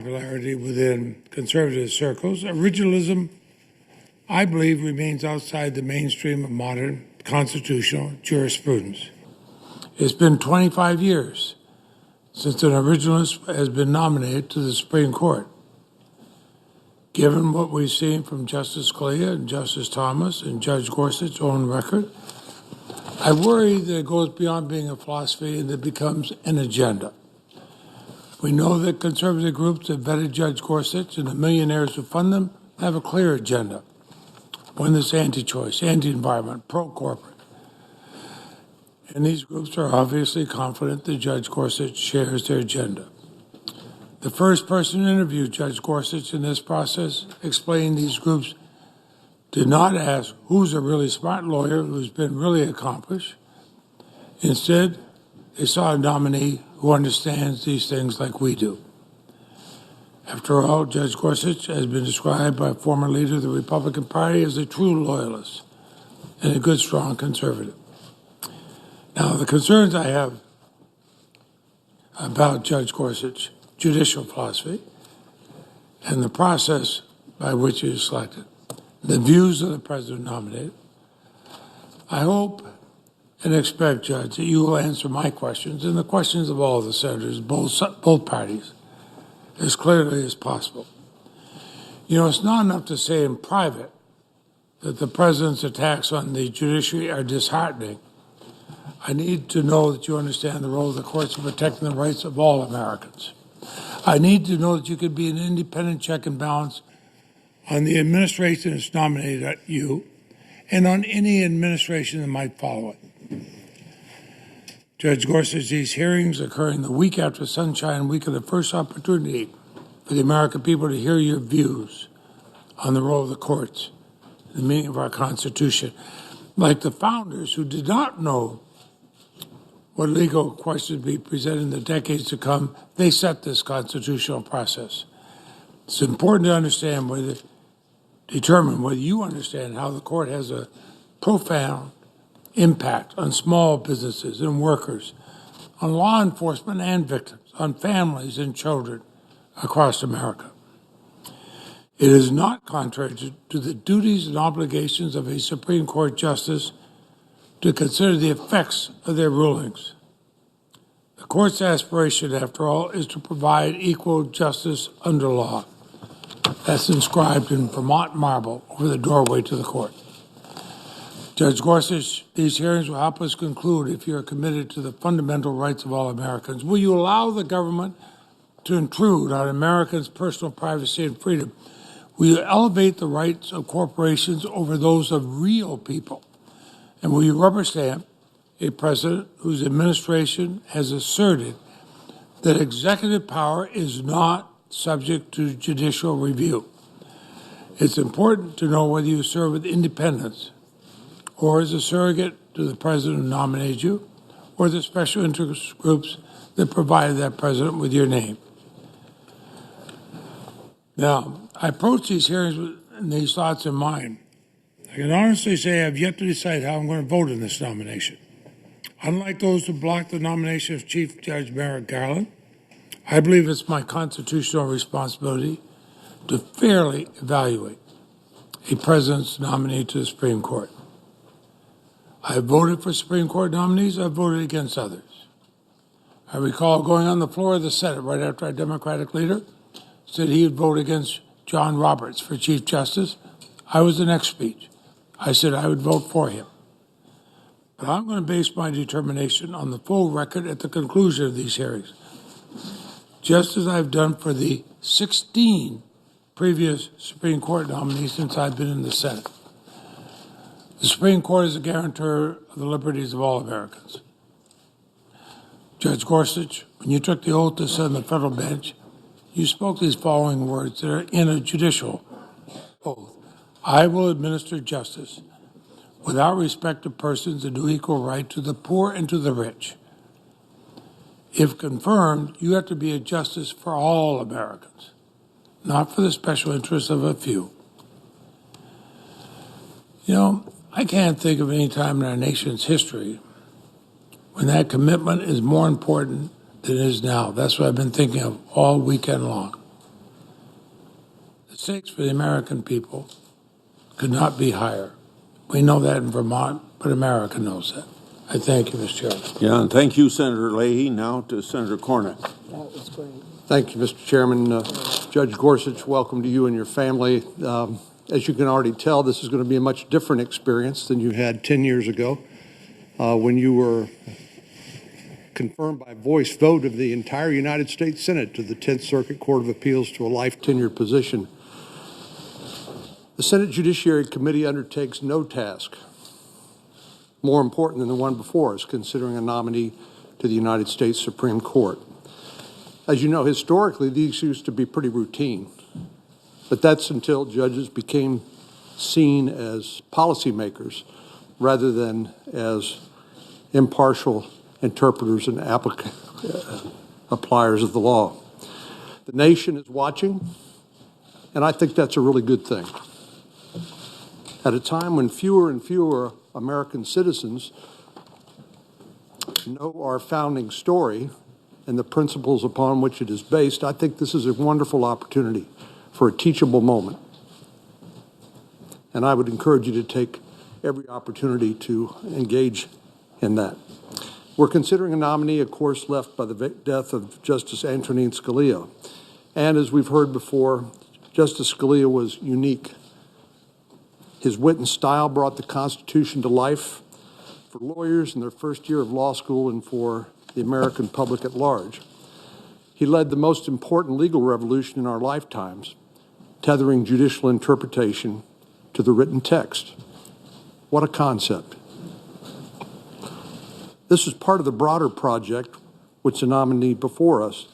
Popularity within conservative circles, originalism, I believe, remains outside the mainstream of modern constitutional jurisprudence. It's been 25 years since an originalist has been nominated to the Supreme Court. Given what we've seen from Justice Scalia and Justice Thomas and Judge Gorsuch's own record, I worry that it goes beyond being a philosophy and it becomes an agenda. We know that conservative groups that vetted Judge Gorsuch and the millionaires who fund them have a clear agenda. One that's anti-choice, anti-environment, pro-corporate. And these groups are obviously confident that Judge Gorsuch shares their agenda. The first person to interview Judge Gorsuch in this process explained these groups did not ask who's a really smart lawyer who's been really accomplished. Instead, they saw a nominee who understands these things like we do. After all, Judge Gorsuch has been described by a former leader of the Republican Party as a true loyalist and a good, strong conservative. Now, the concerns I have about Judge Gorsuch's judicial philosophy and the process by which he is selected, the views of the president nominated, I hope and expect, Judge, that you will answer my questions and the questions of all of the senators, both parties, as clearly as possible. You know, it's not enough to say in private that the president's attacks on the judiciary are disheartening. I need to know that you understand the role of the courts in protecting the rights of all Americans. I need to know that you could be an independent check and balance on the administration that's nominated at you and on any administration that might follow it. Judge Gorsuch, these hearings occurring the week after Sunshine Week are the first opportunity for the American people to hear your views on the role of the courts, the meaning of our Constitution. Like the founders who did not know what legal questions would be presented in the decades to come, they set this constitutional process. It's important to determine whether you understand how the court has a profound impact on small businesses and workers, on law enforcement and victims, on families and children across America. It is not contrary to the duties and obligations of a Supreme Court justice to consider the effects of their rulings. The court's aspiration, after all, is to provide equal justice under law. That's inscribed in Vermont marble over the doorway to the court. Judge Gorsuch, these hearings will help us conclude if you are committed to the fundamental rights of all Americans. Will you allow the government to intrude on Americans' personal privacy and freedom? Will you elevate the rights of corporations over those of real people? And will you rubber stamp a president whose administration has asserted that executive power is not subject to judicial review? It's important to know whether you serve with independence or as a surrogate to the president who nominated you, or the special interest groups that provided that president with your name. Now, I approach these hearings with these thoughts in mind. I can honestly say I've yet to decide how I'm going to vote in this nomination. Unlike those who blocked the nomination of Chief Judge Merrick Garland, I believe it's my constitutional responsibility to fairly evaluate a president's nominee to the Supreme Court. I voted for Supreme Court nominees. I voted against others. I recall going on the floor of the Senate right after our Democratic leader said he would vote against John Roberts for Chief Justice. I was the next speech. I said I would vote for him. But I'm going to base my determination on the full record at the conclusion of these hearings, just as I've done for the 16 previous Supreme Court nominees since I've been in the Senate. The Supreme Court is a guarantor of the liberties of all Americans. Judge Gorsuch, when you took the oath to sit on the federal bench, you spoke these following words that are in a judicial oath. I will administer justice without respect of persons and do equal right to the poor and to the rich. If confirmed, you have to be a justice for all Americans, not for the special interests of a few. You know, I can't think of any time in our nation's history when that commitment is more important than it is now. That's what I've been thinking of all weekend long. stakes for the American people could not be higher. We know that in Vermont, but America knows that. I thank you, Mr. Chairman. Yeah, and thank you, Senator Leahy. Now to Senator Cornyn. That was great. Thank you, Mr. Chairman. Judge Gorsuch, welcome to you and your family. As you can already tell, this is going to be a much different experience than you had 10 years ago when you were confirmed by voice vote of the entire United States Senate to the 10th Circuit Court of Appeals to a life tenured position. The Senate Judiciary Committee undertakes no task more important than the one before us, considering a nominee to the United States Supreme Court. As you know, historically, these used to be pretty routine, but that's until judges became seen as policymakers rather than as impartial interpreters and appliers of the law. The nation is watching, and I think that's a really good thing. At a time when fewer and fewer American citizens know our founding story and the principles upon which it is based, I think this is a wonderful opportunity for a teachable moment. And I would encourage you to take every opportunity to engage in that. We're considering a nominee, of course, left by the death of Justice Antonin Scalia. And as we've heard before, Justice Scalia was unique. His wit and style brought the Constitution to life for lawyers in their first year of law school and for the American public at large. He led the most important legal revolution in our lifetimes, tethering judicial interpretation to the written text. What a concept. This is part of the broader project which the nominee before us,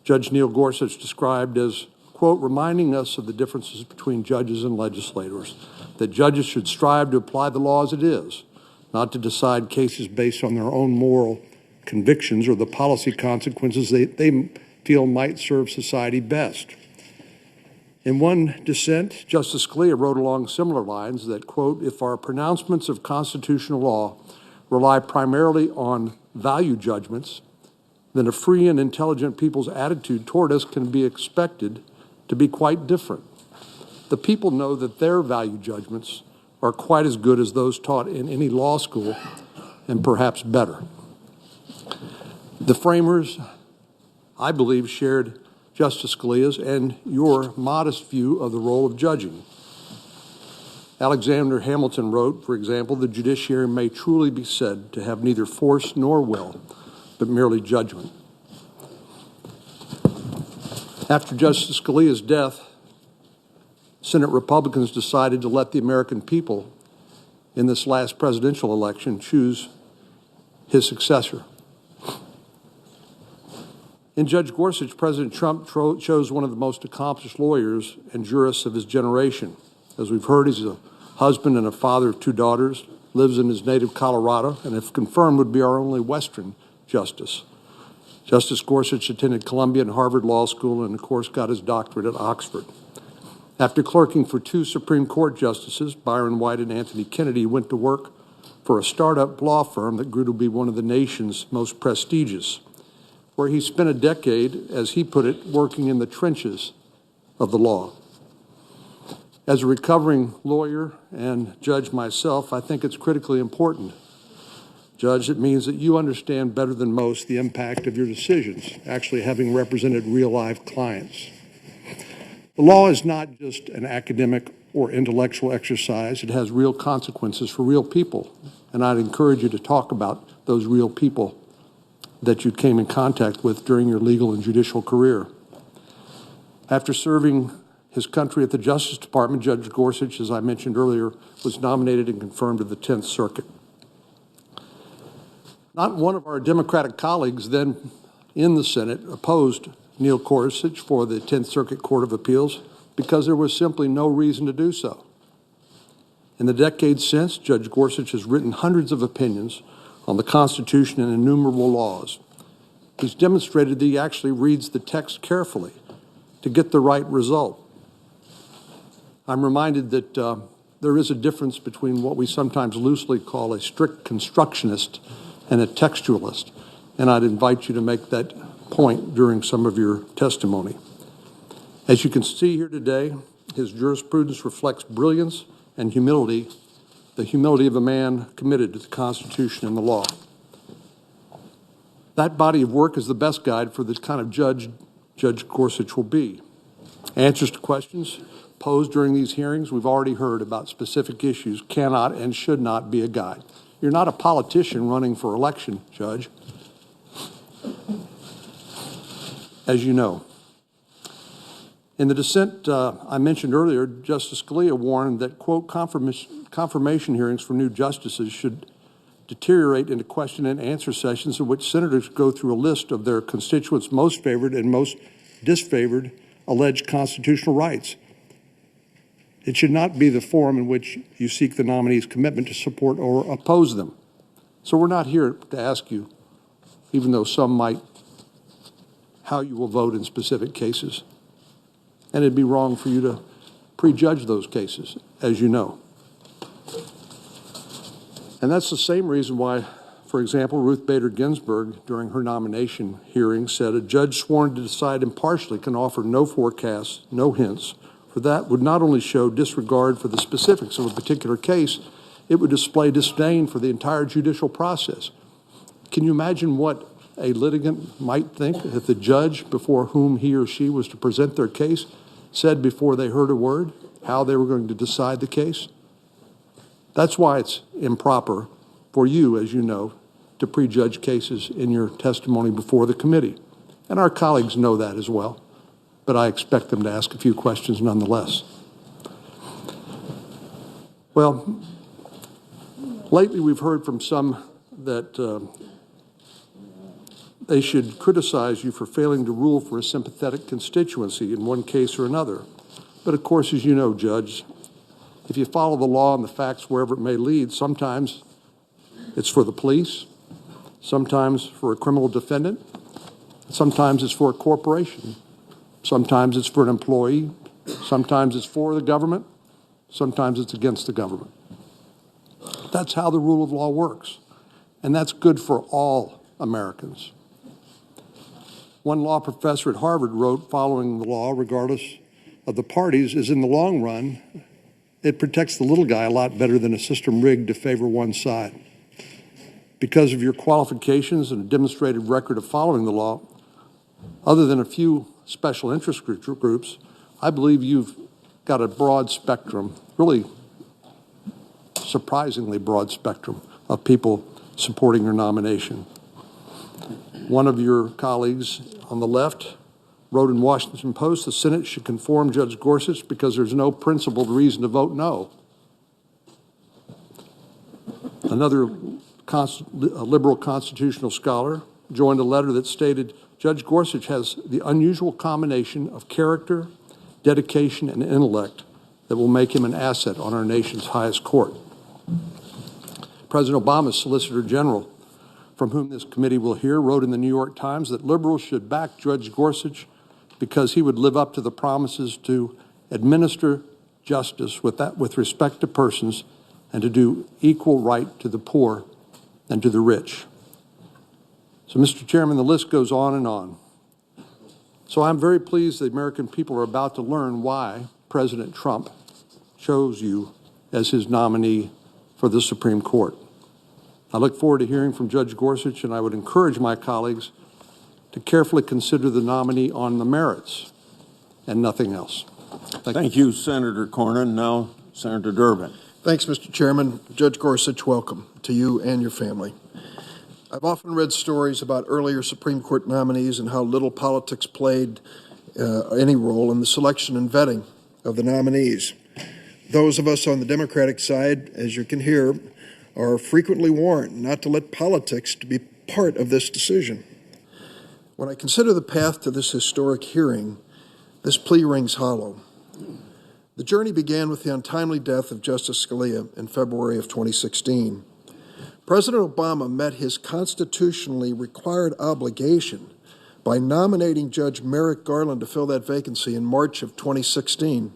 Judge Neil Gorsuch, described as, quote, reminding us of the differences between judges and legislators, that judges should strive to apply the law as it is, not to decide cases based on their own moral convictions or the policy consequences they feel might serve society best. In one dissent, Justice Scalia wrote along similar lines that, quote, if our pronouncements of constitutional law rely primarily on value judgments, then a free and intelligent people's attitude toward us can be expected to be quite different. The people know that their value judgments are quite as good as those taught in any law school, and perhaps better. The framers, I believe, shared Justice Scalia's and your modest view of the role of judging. Alexander Hamilton wrote, for example, the judiciary may truly be said to have neither force nor will, but merely judgment. After Justice Scalia's death, Senate Republicans decided to let the American people in this last presidential election choose his successor. In Judge Gorsuch, President Trump chose one of the most accomplished lawyers and jurists of his generation. As we've heard, he's a husband and a father of 2 daughters, lives in his native Colorado, and if confirmed would be our only Western justice. Justice Gorsuch attended Columbia and Harvard Law School and, of course, got his doctorate at Oxford. After clerking for 2 Supreme Court justices, Byron White and Anthony Kennedy, he went to work for a startup law firm that grew to be one of the nation's most prestigious, where he spent a decade, as he put it, working in the trenches of the law. As a recovering lawyer and judge myself, I think it's critically important. Judge, it means that you understand better than most the impact of your decisions, actually having represented real life clients. The law is not just an academic or intellectual exercise. It has real consequences for real people. And I'd encourage you to talk about those real people that you came in contact with during your legal and judicial career. After serving his country at the Justice Department, Judge Gorsuch, as I mentioned earlier, was nominated and confirmed to the 10th Circuit. Not one of our Democratic colleagues then in the Senate opposed Neil Gorsuch for the 10th Circuit Court of Appeals because there was simply no reason to do so. In the decades since, Judge Gorsuch has written hundreds of opinions on the Constitution and innumerable laws. He's demonstrated that he actually reads the text carefully to get the right result. I'm reminded that there is a difference between what we sometimes loosely call a strict constructionist and a textualist, and I'd invite you to make that point during some of your testimony. As you can see here today, His jurisprudence reflects brilliance and humility, the humility of a man committed to the Constitution and the law. That body of work is the best guide for the kind of judge Judge Gorsuch will be. Answers to questions posed during these hearings we've already heard about specific issues cannot and should not be a guide. You're not a politician running for election, Judge, as you know. In the dissent I mentioned earlier, Justice Scalia warned that, quote, confirmation hearings for new justices should deteriorate into question and answer sessions in which senators go through a list of their constituents' most favored and most disfavored alleged constitutional rights. It should not be the forum in which you seek the nominee's commitment to support or oppose them. So we're not here to ask you, even though some might, how you will vote in specific cases. And it'd be wrong for you to prejudge those cases, as you know. And that's the same reason why, for example, Ruth Bader Ginsburg, during her nomination hearing, said a judge sworn to decide impartially can offer no forecasts, no hints, for that would not only show disregard for the specifics of a particular case, it would display disdain for the entire judicial process. Can you imagine what a litigant might think if the judge before whom he or she was to present their case said before they heard a word how they were going to decide the case? That's why it's improper for you, as you know, to prejudge cases in your testimony before the committee. And our colleagues know that as well, but I expect them to ask a few questions nonetheless. Well, lately we've heard from some that they should criticize you for failing to rule for a sympathetic constituency in one case or another. But of course, as you know, Judge, if you follow the law and the facts wherever it may lead, sometimes it's for the police, sometimes for a criminal defendant, sometimes it's for a corporation, sometimes it's for an employee, sometimes it's for the government, sometimes it's against the government. That's how the rule of law works, and that's good for all Americans. One law professor at Harvard wrote, following the law, regardless of the parties, is in the long run, it protects the little guy a lot better than a system rigged to favor one side. Because of your qualifications and a demonstrated record of following the law, other than a few special interest groups, I believe you've got a broad spectrum, really surprisingly broad spectrum of people supporting your nomination. One of your colleagues on the left wrote in Washington Post, the Senate should conform Judge Gorsuch because there's no principled reason to vote no. Another liberal constitutional scholar joined a letter that stated, Judge Gorsuch has the unusual combination of character, dedication, and intellect that will make him an asset on our nation's highest court. President Obama's Solicitor General, from whom this committee will hear, wrote in the New York Times that liberals should back Judge Gorsuch because he would live up to the promises to administer justice with respect to persons and to do equal right to the poor and to the rich. So, Mr. Chairman, the list goes on and on. So I'm very pleased the American people are about to learn why President Trump chose you as his nominee for the Supreme Court. I look forward to hearing from Judge Gorsuch, and I would encourage my colleagues to carefully consider the nominee on the merits and nothing else. Thank you, Senator Cornyn. Now, Senator Durbin. Thanks, Mr. Chairman. Judge Gorsuch, welcome to you and your family. I've often read stories about earlier Supreme Court nominees and how little politics played any role in the selection and vetting of the nominees. Those of us on the Democratic side, as you can hear, are frequently warned not to let politics to be part of this decision. When I consider the path to this historic hearing, this plea rings hollow. The journey began with the untimely death of Justice Scalia in February of 2016. President Obama met his constitutionally required obligation by nominating Judge Merrick Garland to fill that vacancy in March of 2016.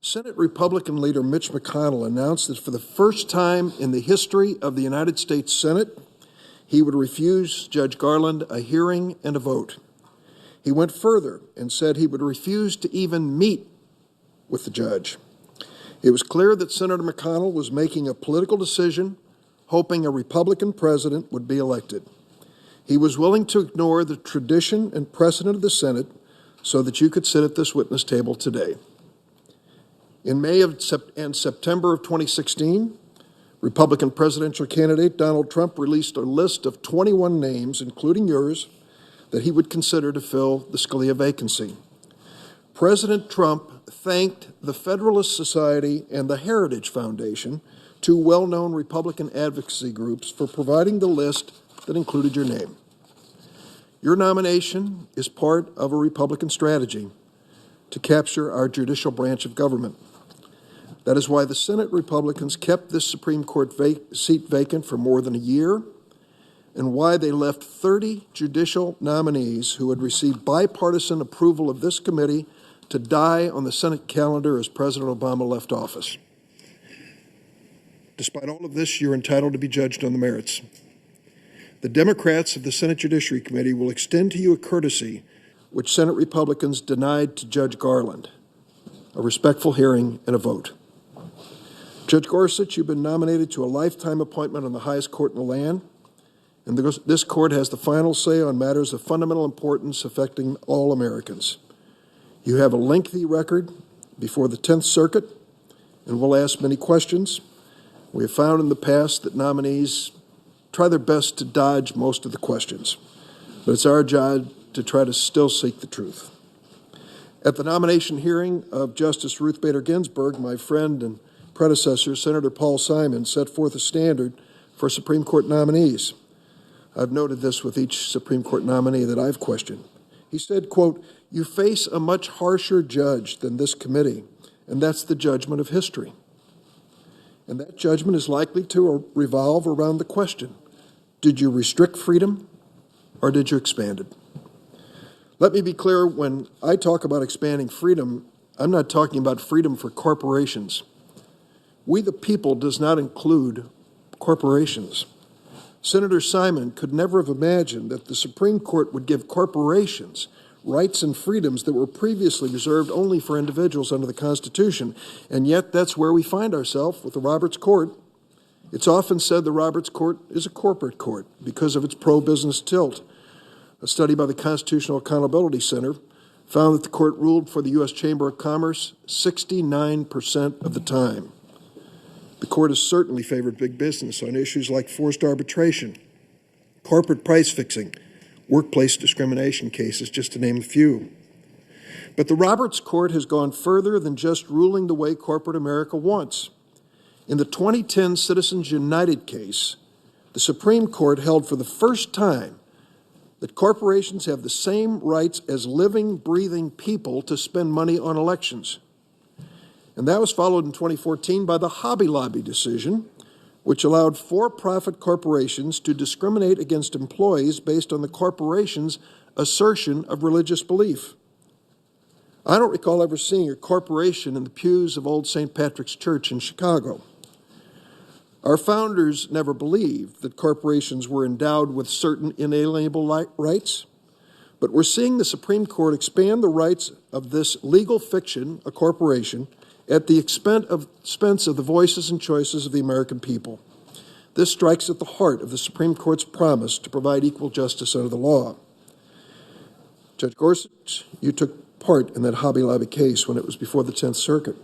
Senate Republican leader Mitch McConnell announced that for the first time in the history of the United States Senate, he would refuse Judge Garland a hearing and a vote. He went further and said he would refuse to even meet with the judge. It was clear that Senator McConnell was making a political decision, hoping a Republican president would be elected. He was willing to ignore the tradition and precedent of the Senate so that you could sit at this witness table today. In May and September of 2016, Republican presidential candidate Donald Trump released a list of 21 names, including yours, that he would consider to fill the Scalia vacancy. President Trump thanked the Federalist Society and the Heritage Foundation, two well-known Republican advocacy groups, for providing the list that included your name. Your nomination is part of a Republican strategy to capture our judicial branch of government. That is why the Senate Republicans kept this Supreme Court seat vacant for more than a year, and why they left 30 judicial nominees who had received bipartisan approval of this committee to die on the Senate calendar as President Obama left office. Despite all of this, you're entitled to be judged on the merits. The Democrats of the Senate Judiciary Committee will extend to you a courtesy which Senate Republicans denied to Judge Garland: a respectful hearing and a vote. Judge Gorsuch, you've been nominated to a lifetime appointment on the highest court in the land, and this court has the final say on matters of fundamental importance affecting all Americans. You have a lengthy record before the 10th Circuit and will ask many questions. We have found in the past that nominees try their best to dodge most of the questions, but it's our job to try to still seek the truth. At the nomination hearing of Justice Ruth Bader Ginsburg, my friend and predecessor, Senator Paul Simon, set forth a standard for Supreme Court nominees. I've noted this with each Supreme Court nominee that I've questioned. He said, quote, "You face a much harsher judge than this committee, and that's the judgment of history. And that judgment is likely to revolve around the question, did you restrict freedom or did you expand it?" Let me be clear, when I talk about expanding freedom, I'm not talking about freedom for corporations. We the people does not include corporations. Senator Simon could never have imagined that the Supreme Court would give corporations rights and freedoms that were previously reserved only for individuals under the Constitution. And yet that's where we find ourselves with the Roberts Court. It's often said the Roberts Court is a corporate court because of its pro-business tilt. A study by the Constitutional Accountability Center found that the court ruled for the U.S. Chamber of Commerce 69% of the time. The court has certainly favored big business on issues like forced arbitration, corporate price fixing, workplace discrimination cases, just to name a few. But the Roberts Court has gone further than just ruling the way corporate America wants. In the 2010 Citizens United case, the Supreme Court held for the first time that corporations have the same rights as living, breathing people to spend money on elections. And that was followed in 2014 by the Hobby Lobby decision, which allowed for-profit corporations to discriminate against employees based on the corporation's assertion of religious belief. I don't recall ever seeing a corporation in the pews of Old St. Patrick's Church in Chicago. Our founders never believed that corporations were endowed with certain inalienable rights, but we're seeing the Supreme Court expand the rights of this legal fiction, a corporation, at the expense of the voices and choices of the American people. This strikes at the heart of the Supreme Court's promise to provide equal justice under the law. Judge Gorsuch, you took part in that Hobby Lobby case when it was before the 10th Circuit.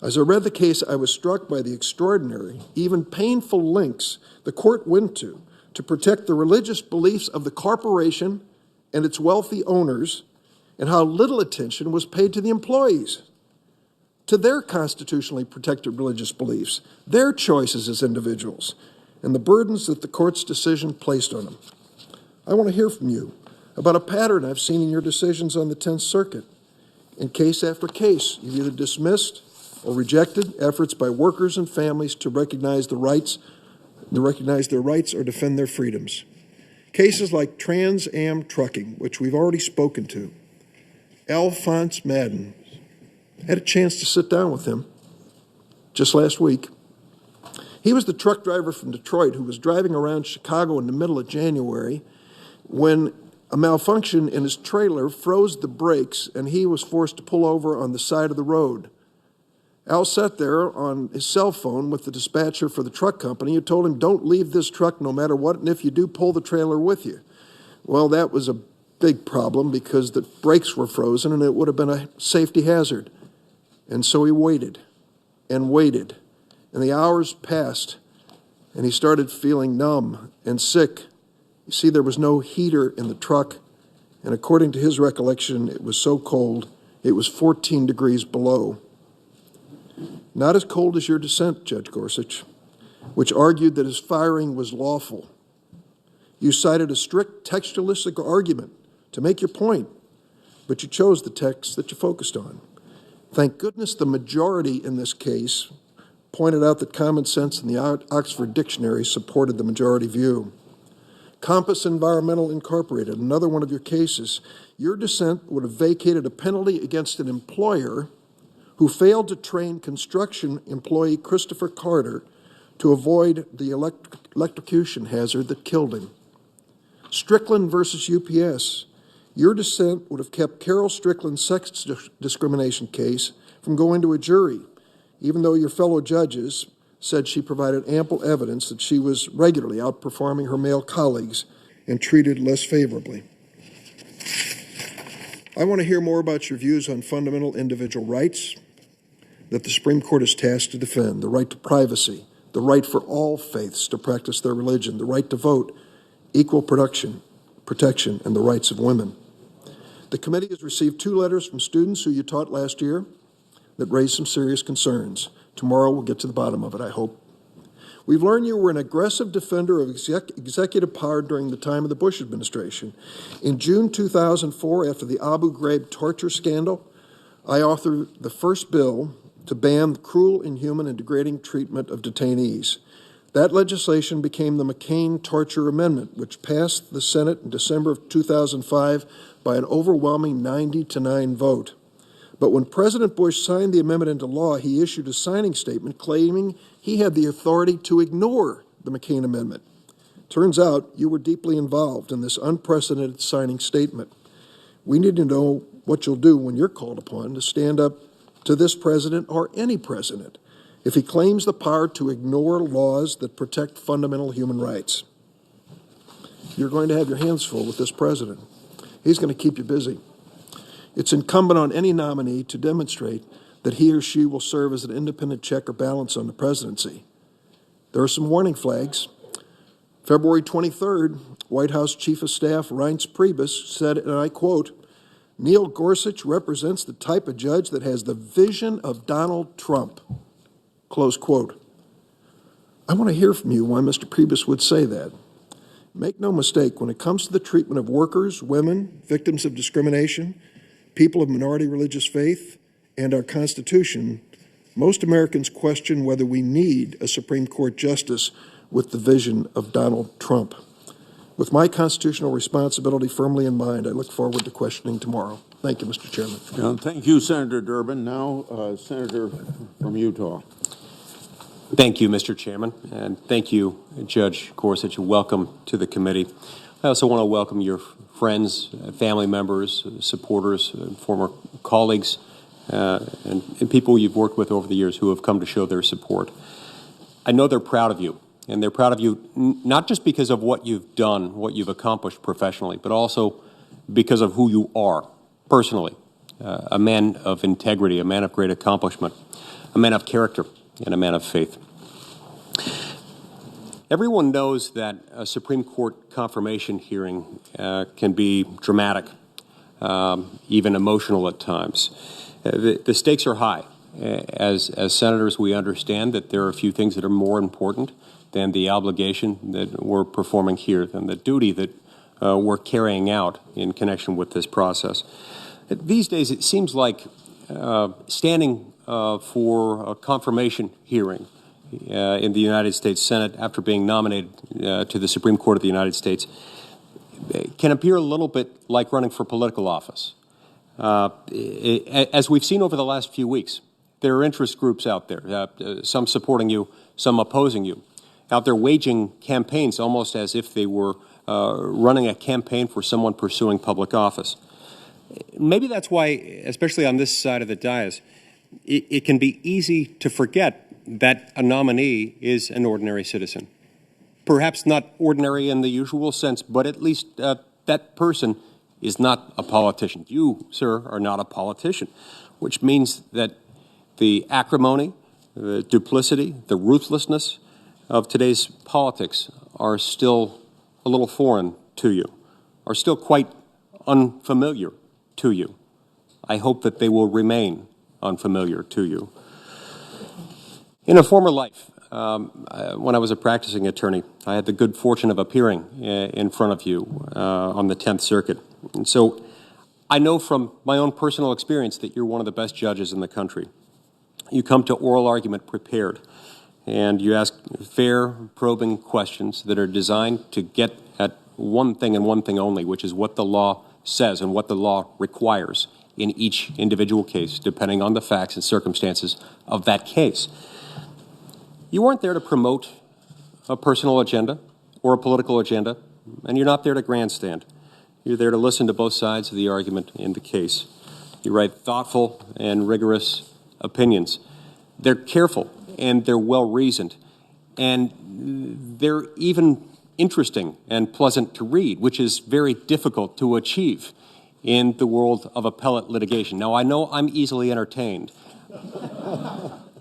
As I read the case, I was struck by the extraordinary, even painful lengths the court went to protect the religious beliefs of the corporation and its wealthy owners, and how little attention was paid to the employees, to their constitutionally protected religious beliefs, their choices as individuals, and the burdens that the court's decision placed on them. I want to hear from you about a pattern I've seen in your decisions on the 10th Circuit. In case after case, you've either dismissed or rejected efforts by workers and families to recognize their rights or defend their freedoms. Cases like Trans Am Trucking, which we've already spoken to. Alphonse Madden. I had a chance to sit down with him just last week. He was the truck driver from Detroit who was driving around Chicago in the middle of January when A malfunction in his trailer froze the brakes, and he was forced to pull over on the side of the road. Al sat there on his cell phone with the dispatcher for the truck company who told him, "Don't leave this truck no matter what, and if you do, pull the trailer with you." Well, that was a big problem because the brakes were frozen and it would have been a safety hazard. And so he waited and waited, and the hours passed, and he started feeling numb and sick. You see, there was no heater in the truck, and according to his recollection, it was so cold, it was 14 degrees below. Not as cold as your dissent, Judge Gorsuch, which argued that his firing was lawful. You cited a strict textualistic argument to make your point, but you chose the text that you focused on. Thank goodness the majority in this case pointed out that common sense and the Oxford Dictionary supported the majority view. Compass Environmental Incorporated, another one of your cases, your dissent would have vacated a penalty against an employer who failed to train construction employee Christopher Carter to avoid the electrocution hazard that killed him. Strickland versus UPS. Your dissent would have kept Carol Strickland's sex discrimination case from going to a jury, even though your fellow judges said she provided ample evidence that she was regularly outperforming her male colleagues and treated less favorably. I want to hear more about your views on fundamental individual rights that the Supreme Court is tasked to defend: the right to privacy, the right for all faiths to practice their religion, the right to vote, equal protection, and the rights of women. The committee has received 2 letters from students who you taught last year that raise some serious concerns. Tomorrow we'll get to the bottom of it, I hope. We've learned you were an aggressive defender of executive power during the time of the Bush administration. In June 2004, after the Abu Ghraib torture scandal, I authored the first bill to ban the cruel, inhuman, and degrading treatment of detainees. That legislation became the McCain Torture Amendment, which passed the Senate in December of 2005 by an overwhelming 90-9 vote. But when President Bush signed the amendment into law, he issued a signing statement claiming he had the authority to ignore the McCain Amendment. Turns out you were deeply involved in this unprecedented signing statement. We need to know what you'll do when you're called upon to stand up to this president or any president if he claims the power to ignore laws that protect fundamental human rights. You're going to have your hands full with this president. He's going to keep you busy. It's incumbent on any nominee to demonstrate that he or she will serve as an independent check or balance on the presidency. There are some warning flags. February 23rd, White House Chief of Staff Reince Priebus said, and I quote, "Neil Gorsuch represents the type of judge that has the vision of Donald Trump." Close quote. I want to hear from you why Mr. Priebus would say that. Make no mistake, when it comes to the treatment of workers, women, victims of discrimination, people of minority religious faith, and our Constitution, most Americans question whether we need a Supreme Court justice with the vision of Donald Trump. With my constitutional responsibility firmly in mind, I look forward to questioning tomorrow. Thank you, Mr. Chairman. Thank you, Senator Durbin. Now, Senator from Utah. Thank you, Mr. Chairman, and thank you, Judge Gorsuch. Welcome to the committee. I also want to welcome your friends, family members, supporters, former colleagues, and people you've worked with over the years who have come to show their support. I know they're proud of you, and they're proud of you not just because of what you've done, what you've accomplished professionally, but also because of who you are personally, a man of integrity, a man of great accomplishment, a man of character, and a man of faith. Everyone knows that a Supreme Court confirmation hearing can be dramatic, even emotional at times. The stakes are high. As senators, we understand that there are a few things that are more important than the obligation that we're performing here, than the duty that we're carrying out in connection with this process. These days, it seems like standing for a confirmation hearing in the United States Senate after being nominated to the Supreme Court of the United States can appear a little bit like running for political office. As we've seen over the last few weeks, there are interest groups out there, some supporting you, some opposing you, out there waging campaigns almost as if they were running a campaign for someone pursuing public office. Maybe that's why, especially on this side of the dais, it can be easy to forget that a nominee is an ordinary citizen. Perhaps not ordinary in the usual sense, but at least that person is not a politician. You, sir, are not a politician, which means that the acrimony, the duplicity, the ruthlessness of today's politics are still a little foreign to you, are still quite unfamiliar to you. I hope that they will remain unfamiliar to you. In a former life, when I was a practicing attorney, I had the good fortune of appearing in front of you on the 10th Circuit. And so I know from my own personal experience that you're one of the best judges in the country. You come to oral argument prepared, and you ask fair, probing questions that are designed to get at one thing and one thing only, which is what the law says and what the law requires in each individual case, depending on the facts and circumstances of that case. You aren't there to promote a personal agenda or a political agenda, and you're not there to grandstand. You're there to listen to both sides of the argument in the case. You write thoughtful and rigorous opinions. They're careful and they're well-reasoned, and they're even interesting and pleasant to read, which is very difficult to achieve in the world of appellate litigation. Now, I know I'm easily entertained,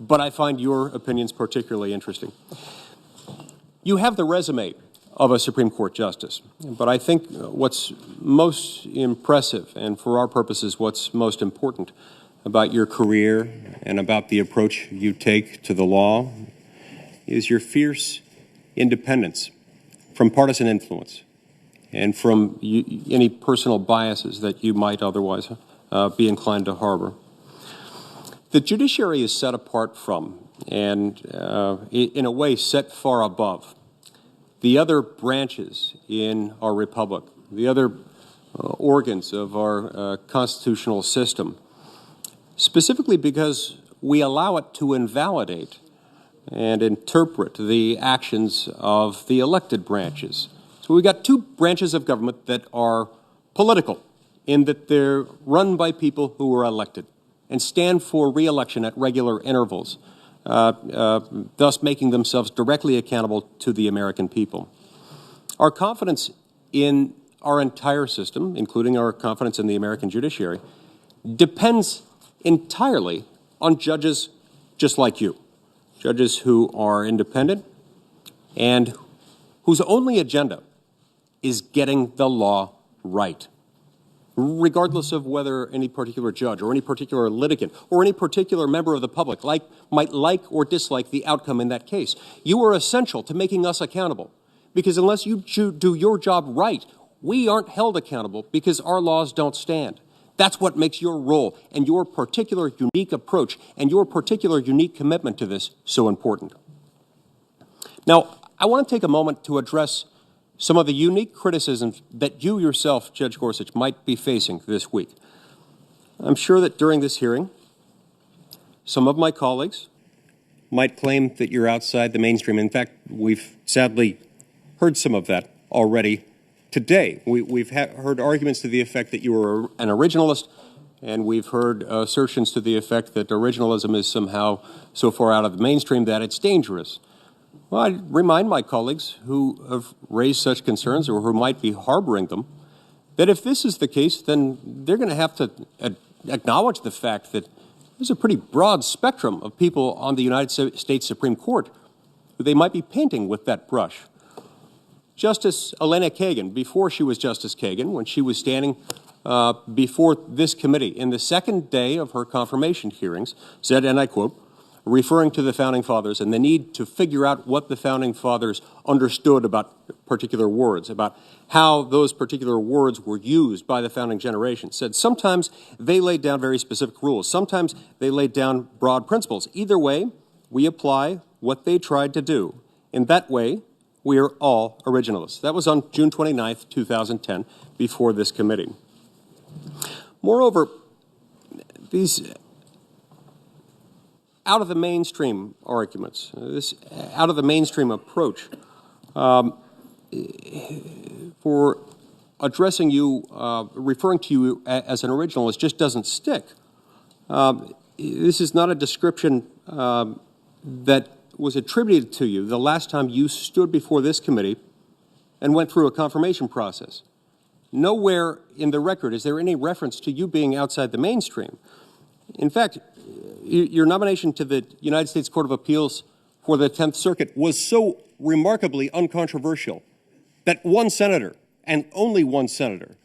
but I find your opinions particularly interesting. You have the resume of a Supreme Court justice, but I think what's most impressive, and for our purposes, what's most important about your career and about the approach you take to the law is your fierce independence from partisan influence and from any personal biases that you might otherwise be inclined to harbor. The judiciary is set apart from, and in a way set far above, the other branches in our republic, the other organs of our constitutional system, specifically because we allow it to invalidate and interpret the actions of the elected branches. So we've got two branches of government that are political in that they're run by people who are elected and stand for re-election at regular intervals, thus making themselves directly accountable to the American people. Our confidence in our entire system, including our confidence in the American judiciary, depends entirely on judges just like you, judges who are independent and whose only agenda is getting the law right, regardless of whether any particular judge or any particular litigant or any particular member of the public might like or dislike the outcome in that case. You are essential to making us accountable, because unless you do your job right, we aren't held accountable because our laws don't stand. That's what makes your role and your particular unique approach and your particular unique commitment to this so important. Now, I want to take a moment to address some of the unique criticisms that you yourself, Judge Gorsuch, might be facing this week. I'm sure that during this hearing, some of my colleagues might claim that you're outside the mainstream. In fact, we've sadly heard some of that already today. We've heard arguments to the effect that you were an originalist, and we've heard assertions to the effect that originalism is somehow so far out of the mainstream that it's dangerous. Well, I remind my colleagues who have raised such concerns or who might be harboring them that if this is the case, then they're going to have to acknowledge the fact that there's a pretty broad spectrum of people on the United States Supreme Court who they might be painting with that brush. Justice Elena Kagan, before she was Justice Kagan, when she was standing before this committee in the second day of her confirmation hearings, said, and I quote, referring to the Founding Fathers and the need to figure out what the Founding Fathers understood about particular words, about how those particular words were used by the founding generation, said sometimes they laid down very specific rules, sometimes they laid down broad principles. Either way, we apply what they tried to do. In that way, we are all originalists. That was on June 29th, 2010, before this committee. Moreover, these out-of-the-mainstream arguments, this out-of-the-mainstream approach, for for addressing you, referring to you as an originalist just doesn't stick. This is not a description that was attributed to you the last time you stood before this committee and went through a confirmation process. Nowhere in the record is there any reference to you being outside the mainstream. In fact, your nomination to the United States Court of Appeals for the 10th Circuit was so remarkably uncontroversial that one senator, and only one senator,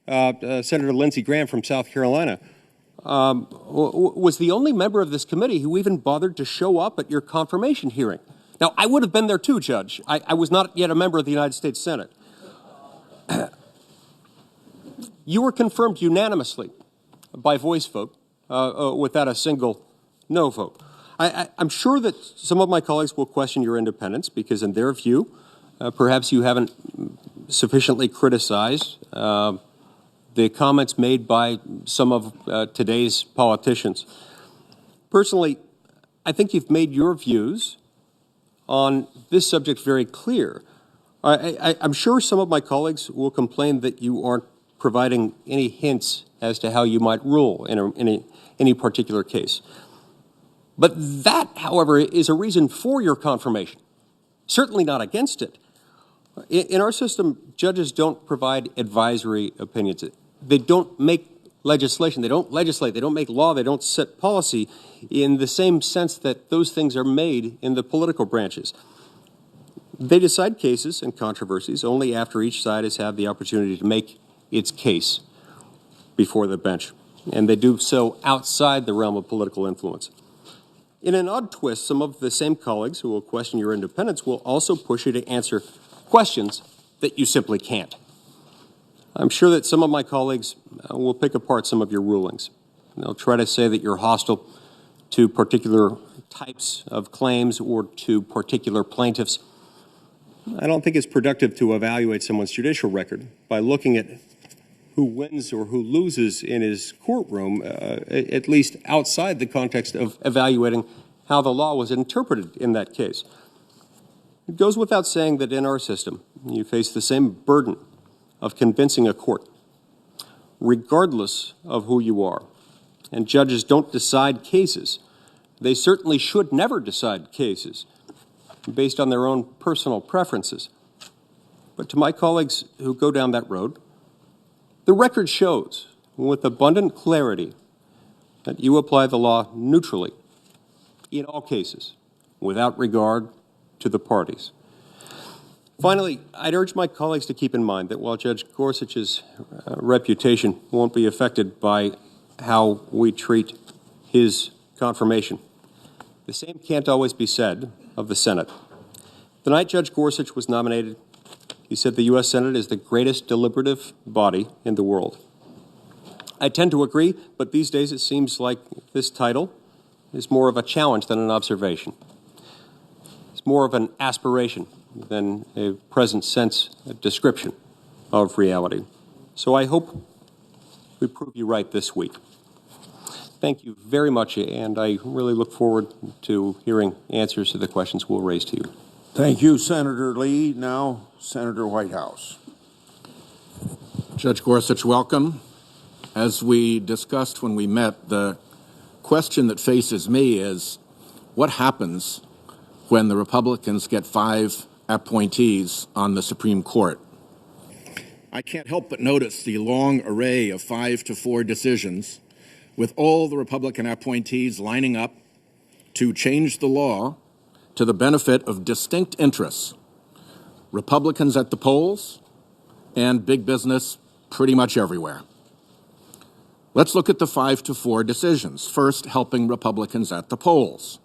Senator Lindsey Graham from South Carolina, was the only member of this committee who even bothered to show up at your confirmation hearing. Now, I would have been there too, Judge. I was not yet a member of the United States Senate. You were confirmed unanimously by voice vote without a single no vote. I'm sure that some of my colleagues will question your independence because in their view, perhaps you haven't sufficiently criticized the comments made by some of today's politicians. Personally, I think you've made your views on this subject very clear. I'm sure some of my colleagues will complain that you aren't providing any hints as to how you might rule in any particular case. But that, however, is a reason for your confirmation, certainly not against it. In our system, judges don't provide advisory opinions. They don't make legislation. They don't legislate. They don't make law. They don't set policy in the same sense that those things are made in the political branches. They decide cases and controversies only after each side has had the opportunity to make its case before the bench, and they do so outside the realm of political influence. In an odd twist, some of the same colleagues who will question your independence will also push you to answer questions that you simply can't. I'm sure that some of my colleagues will pick apart some of your rulings. They'll try to say that you're hostile to particular types of claims or to particular plaintiffs. I don't think it's productive to evaluate someone's judicial record by looking at who wins or who loses in his courtroom, at least outside the context of evaluating how the law was interpreted in that case. It goes without saying that in our system, you face the same burden of convincing a court, regardless of who you are. And judges don't decide cases. They certainly should never decide cases based on their own personal preferences. But to my colleagues who go down that road, the record shows with abundant clarity that you apply the law neutrally in all cases, without regard to the parties. Finally, I'd urge my colleagues to keep in mind that while Judge Gorsuch's reputation won't be affected by how we treat his confirmation, the same can't always be said of the Senate. The night Judge Gorsuch was nominated, he said the U.S. Senate is the greatest deliberative body in the world. I tend to agree, but these days it seems like this title is more of a challenge than an observation. It's more of an aspiration than a present sense description of reality. So I hope we prove you right this week. Thank you very much, and I really look forward to hearing answers to the questions we'll raise to you. Thank you, Senator Leahy. Now, Senator Whitehouse. Judge Gorsuch, welcome. As we discussed when we met, the question that faces me is, what happens when the Republicans get 5 appointees on the Supreme Court? I can't help but notice the long array of 5-4 decisions with all the Republican appointees lining up to change the law to the benefit of distinct interests, Republicans at the polls and big business pretty much everywhere. Let's look at the 5-4 decisions. First, helping Republicans at the polls.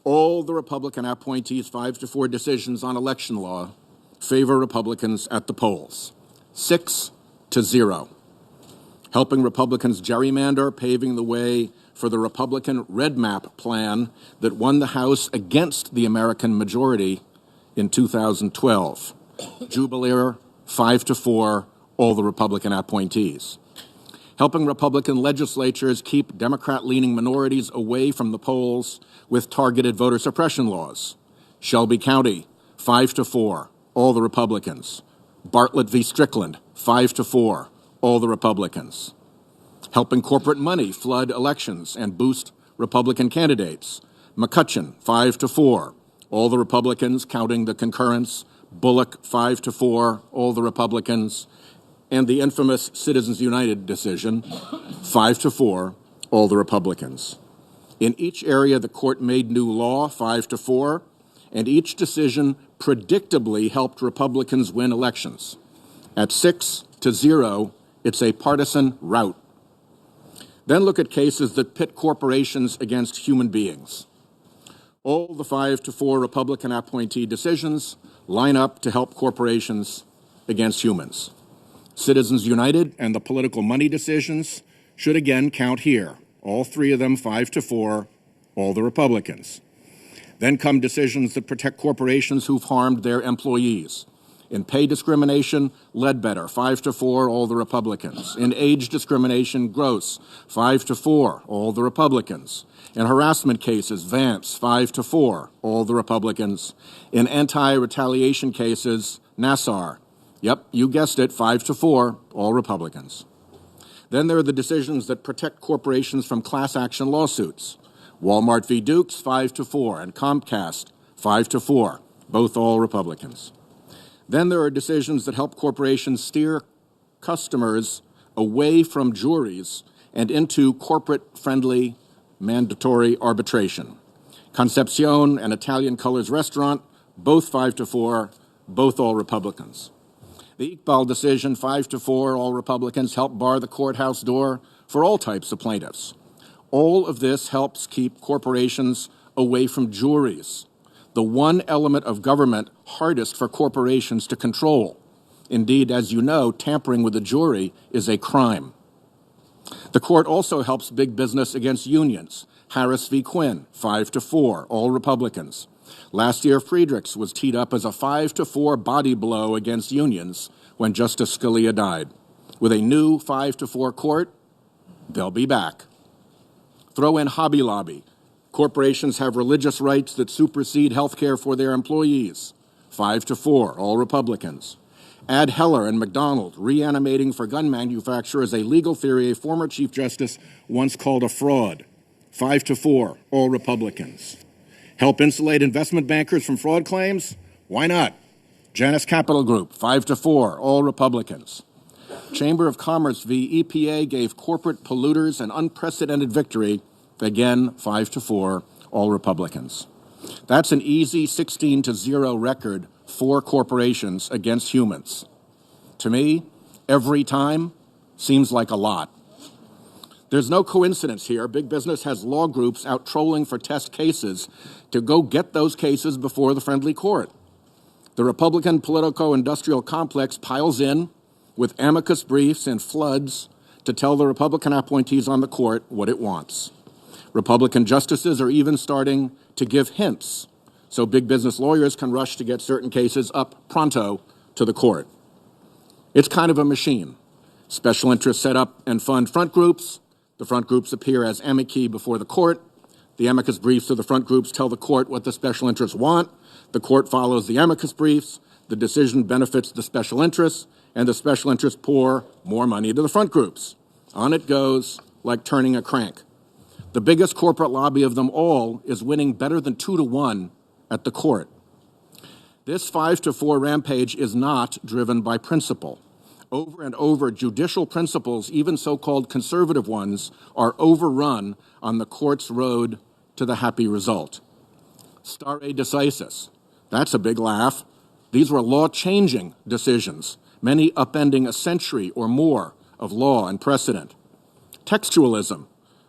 All the Republican appointees' 5-4 decisions on election law favor Republicans at the polls. 6-0. Helping Republicans gerrymander, paving the way for the Republican Red Map plan that won the House against the American majority in 2012. Jubileer, 5-4, all the Republican appointees. Helping Republican legislatures keep Democrat-leaning minorities away from the polls with targeted voter suppression laws. Shelby County, 5-4, all the Republicans. Bartlett v. Strickland, 5-4, all the Republicans. Helping corporate money flood elections and boost Republican candidates, McCutcheon, 5-4, all the Republicans, counting the concurrence. Bullock, 5-4, all the Republicans. And the infamous Citizens United decision, 5-4, all the Republicans. In each area, the court made new law, 5-4, and each decision predictably helped Republicans win elections. At 6-0, it's a partisan rout. Then look at cases that pit corporations against human beings. All the 5-4 Republican appointee decisions line up to help corporations against humans. Citizens United and the political money decisions should again count here. All three of them 5-4, all the Republicans. Then come decisions that protect corporations who've harmed their employees. In pay discrimination, Ledbetter, 5-4, all the Republicans. In age discrimination, Gross, 5-4, all the Republicans. In harassment cases, Vance, 5-4, all the Republicans. In anti-retaliation cases, Nassar, yep, you guessed it, 5-4, all Republicans. Then there are the decisions that protect corporations from class action lawsuits. Walmart v. Dukes, 5-4, and Comcast, 5-4, both all Republicans. Then there are decisions that help corporations steer customers away from juries and into corporate-friendly mandatory arbitration. Concepcion and Italian Colors Restaurant, both 5-4, both all Republicans. The Iqbal decision, 5-4, all Republicans, helped bar the courthouse door for all types of plaintiffs. All of this helps keep corporations away from juries, the one element of government hardest for corporations to control. Indeed, as you know, tampering with a jury is a crime. The court also helps big business against unions. Harris v. Quinn, 5-4, all Republicans. Last year, Friedrichs was teed up as a 5-4 body blow against unions when Justice Scalia died. With a new 5-4 court, they'll be back. Throw in Hobby Lobby. Corporations have religious rights that supersede health care for their employees. 5-4, all Republicans. Add Heller and McDonald, reanimating for gun manufacturers a legal theory a former Chief Justice once called a fraud. 5-4, all Republicans. Help insulate investment bankers from fraud claims? Why not? Janus Capital Group, 5-4, all Republicans. Chamber of Commerce v. EPA gave corporate polluters an unprecedented victory. Again, 5-4, all Republicans. That's an easy 16-0 record for corporations against humans. To me, every time seems like a lot. There's no coincidence here. Big business has law groups out trolling for test cases to go get those cases before the friendly court. The Republican politico-industrial complex piles in with amicus briefs and floods to tell the Republican appointees on the court what it wants. Republican justices are even starting to give hints so big business lawyers can rush to get certain cases up pronto to the court. It's kind of a machine. Special interests set up and fund front groups. The front groups appear as amici before the court. The amicus briefs of the front groups tell the court what the special interests want. The court follows the amicus briefs. The decision benefits the special interests, and the special interests pour more money to the front groups. On it goes like turning a crank. The biggest corporate lobby of them all is winning better than 2-1 at the court. This 5-4 rampage is not driven by principle. Over and over, judicial principles, even so-called conservative ones, are overrun on the court's road to the happy result. Stare decisis. That's a big laugh. These were law-changing decisions, many upending a century or more of law and precedent. Textualism.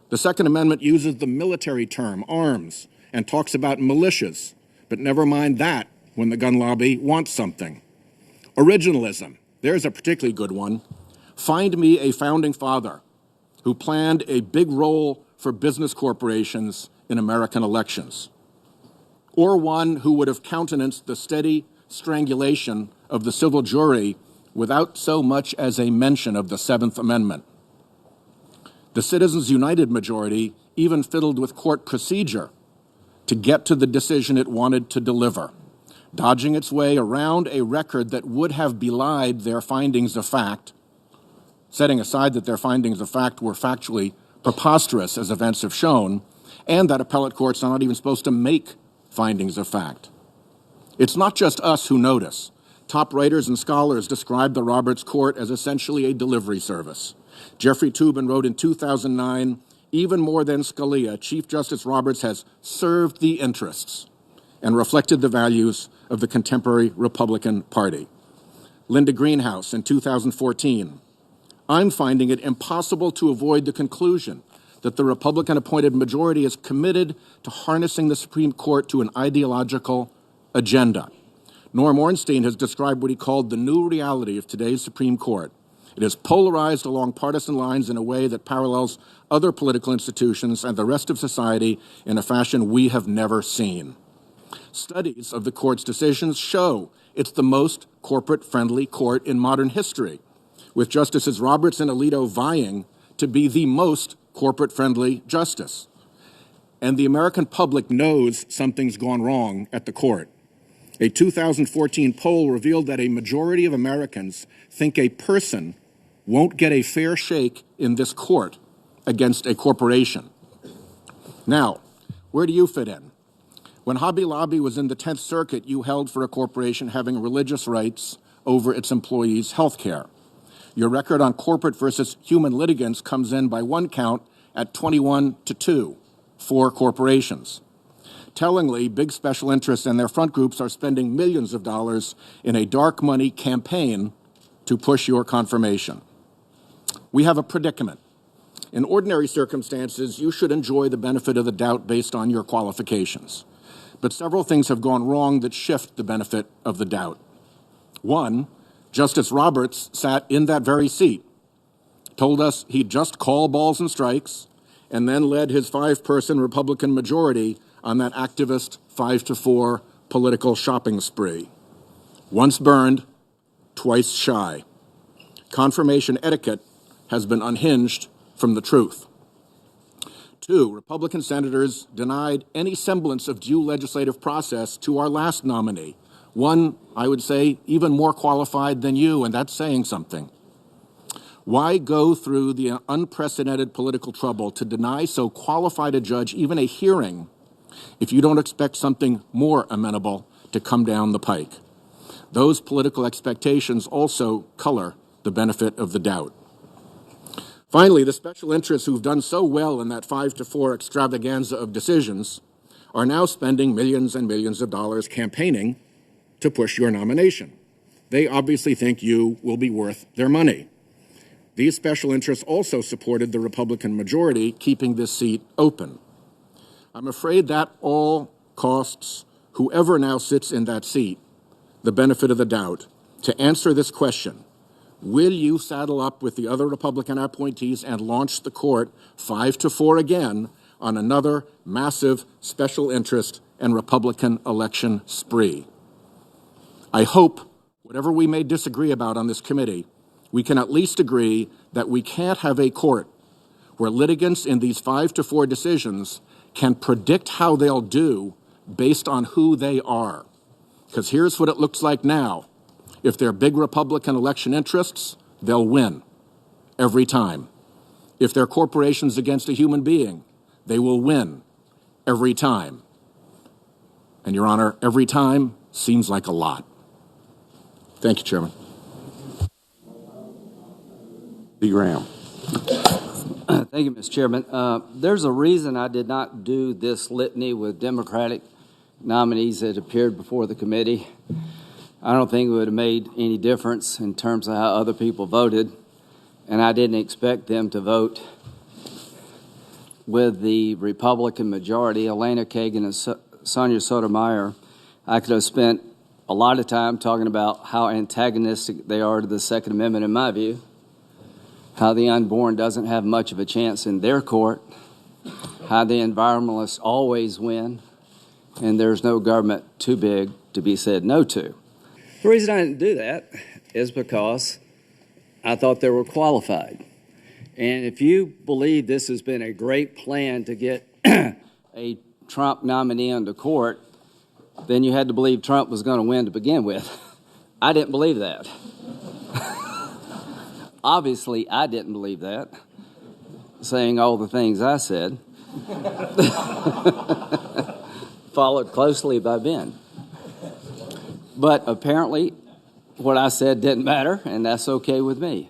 The Second Amendment uses the military term, arms, and talks about militias, but never mind that when the gun lobby wants something. Originalism. There's a particularly good one. Find me a founding father who planned a big role for business corporations in American elections, or one who would have countenanced the steady strangulation of the civil jury without so much as a mention of the Seventh Amendment. The Citizens United majority even fiddled with court procedure to get to the decision it wanted to deliver. dodging its way around a record that would have belied their findings of fact, setting aside that their findings of fact were factually preposterous, as events have shown, and that appellate courts are not even supposed to make findings of fact. It's not just us who notice. Top writers and scholars describe the Roberts Court as essentially a delivery service. Jeffrey Toobin wrote in 2009, even more than Scalia, Chief Justice Roberts has served the interests and reflected the values of the contemporary Republican Party. Linda Greenhouse in 2014, I'm finding it impossible to avoid the conclusion that the Republican-appointed majority is committed to harnessing the Supreme Court to an ideological agenda. Norm Ornstein has described what he called the new reality of today's Supreme Court. It is polarized along partisan lines in a way that parallels other political institutions and the rest of society in a fashion we have never seen. Studies of the court's decisions show it's the most corporate-friendly court in modern history, with Justices Roberts and Alito vying to be the most corporate-friendly justice. And the American public knows something's gone wrong at the court. A 2014 poll revealed that a majority of Americans think a person won't get a fair shake in this court against a corporation. Now, where do you fit in? When Hobby Lobby was in the 10th Circuit, you held for a corporation having religious rights over its employees' health care. Your record on corporate versus human litigants comes in by one count at 21-2 for corporations. Tellingly, big special interests and their front groups are spending millions of dollars in a dark money campaign to push your confirmation. We have a predicament. In ordinary circumstances, you should enjoy the benefit of the doubt based on your qualifications. But several things have gone wrong that shift the benefit of the doubt. One, Justice Roberts sat in that very seat, told us he'd just call balls and strikes, and then led his 5-person Republican majority on that activist 5-4 political shopping spree. Once burned, twice shy. Confirmation etiquette has been unhinged from the truth. 2, Republican senators denied any semblance of due legislative process to our last nominee, one, I would say, even more qualified than you, and that's saying something. Why go through the unprecedented political trouble to deny so qualified a judge even a hearing if you don't expect something more amenable to come down the pike? Those political expectations also color the benefit of the doubt. Finally, the special interests who've done so well in that 5-4 extravaganza of decisions are now spending millions and millions of dollars campaigning to push your nomination. They obviously think you will be worth their money. These special interests also supported the Republican majority keeping this seat open. I'm afraid that all costs whoever now sits in that seat the benefit of the doubt to answer this question. Will you saddle up with the other Republican appointees and launch the court 5-4 again on another massive special interest and Republican election spree? I hope, whatever we may disagree about on this committee, we can at least agree that we can't have a court where litigants in these 5-4 decisions can predict how they'll do based on who they are. Because here's what it looks like now. If they're big Republican election interests, they'll win every time. If they're corporations against a human being, they will win every time. And, Your Honor, every time seems like a lot. Thank you, Chairman. B. Graham. Thank you, Mr. Chairman. There's a reason I did not do this litany with Democratic nominees that appeared before the committee. I don't think it would have made any difference in terms of how other people voted, and I didn't expect them to vote with the Republican majority, Elena Kagan and Sonia Sotomayor. I could have spent a lot of time talking about how antagonistic they are to the Second Amendment, in my view, how the unborn doesn't have much of a chance in their court, how the environmentalists always win, and there's no government too big to be said no to. The reason I didn't do that is because I thought they were qualified. And if you believe this has been a great plan to get a Trump nominee on the court, then you had to believe Trump was going to win to begin with. I didn't believe that. Obviously, I didn't believe that, saying all the things I said, followed closely by Ben. But apparently, what I said didn't matter, and that's okay with me.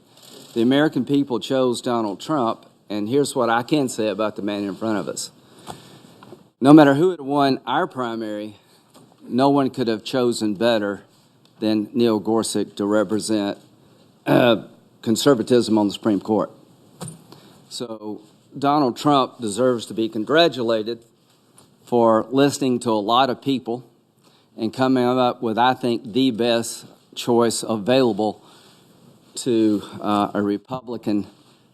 The American people chose Donald Trump, and here's what I can say about the man in front of us. No matter who had won our primary, no one could have chosen better than Neil Gorsuch to represent conservatism on the Supreme Court. So Donald Trump deserves to be congratulated for listening to a lot of people and coming up with, I think, the best choice available to a Republican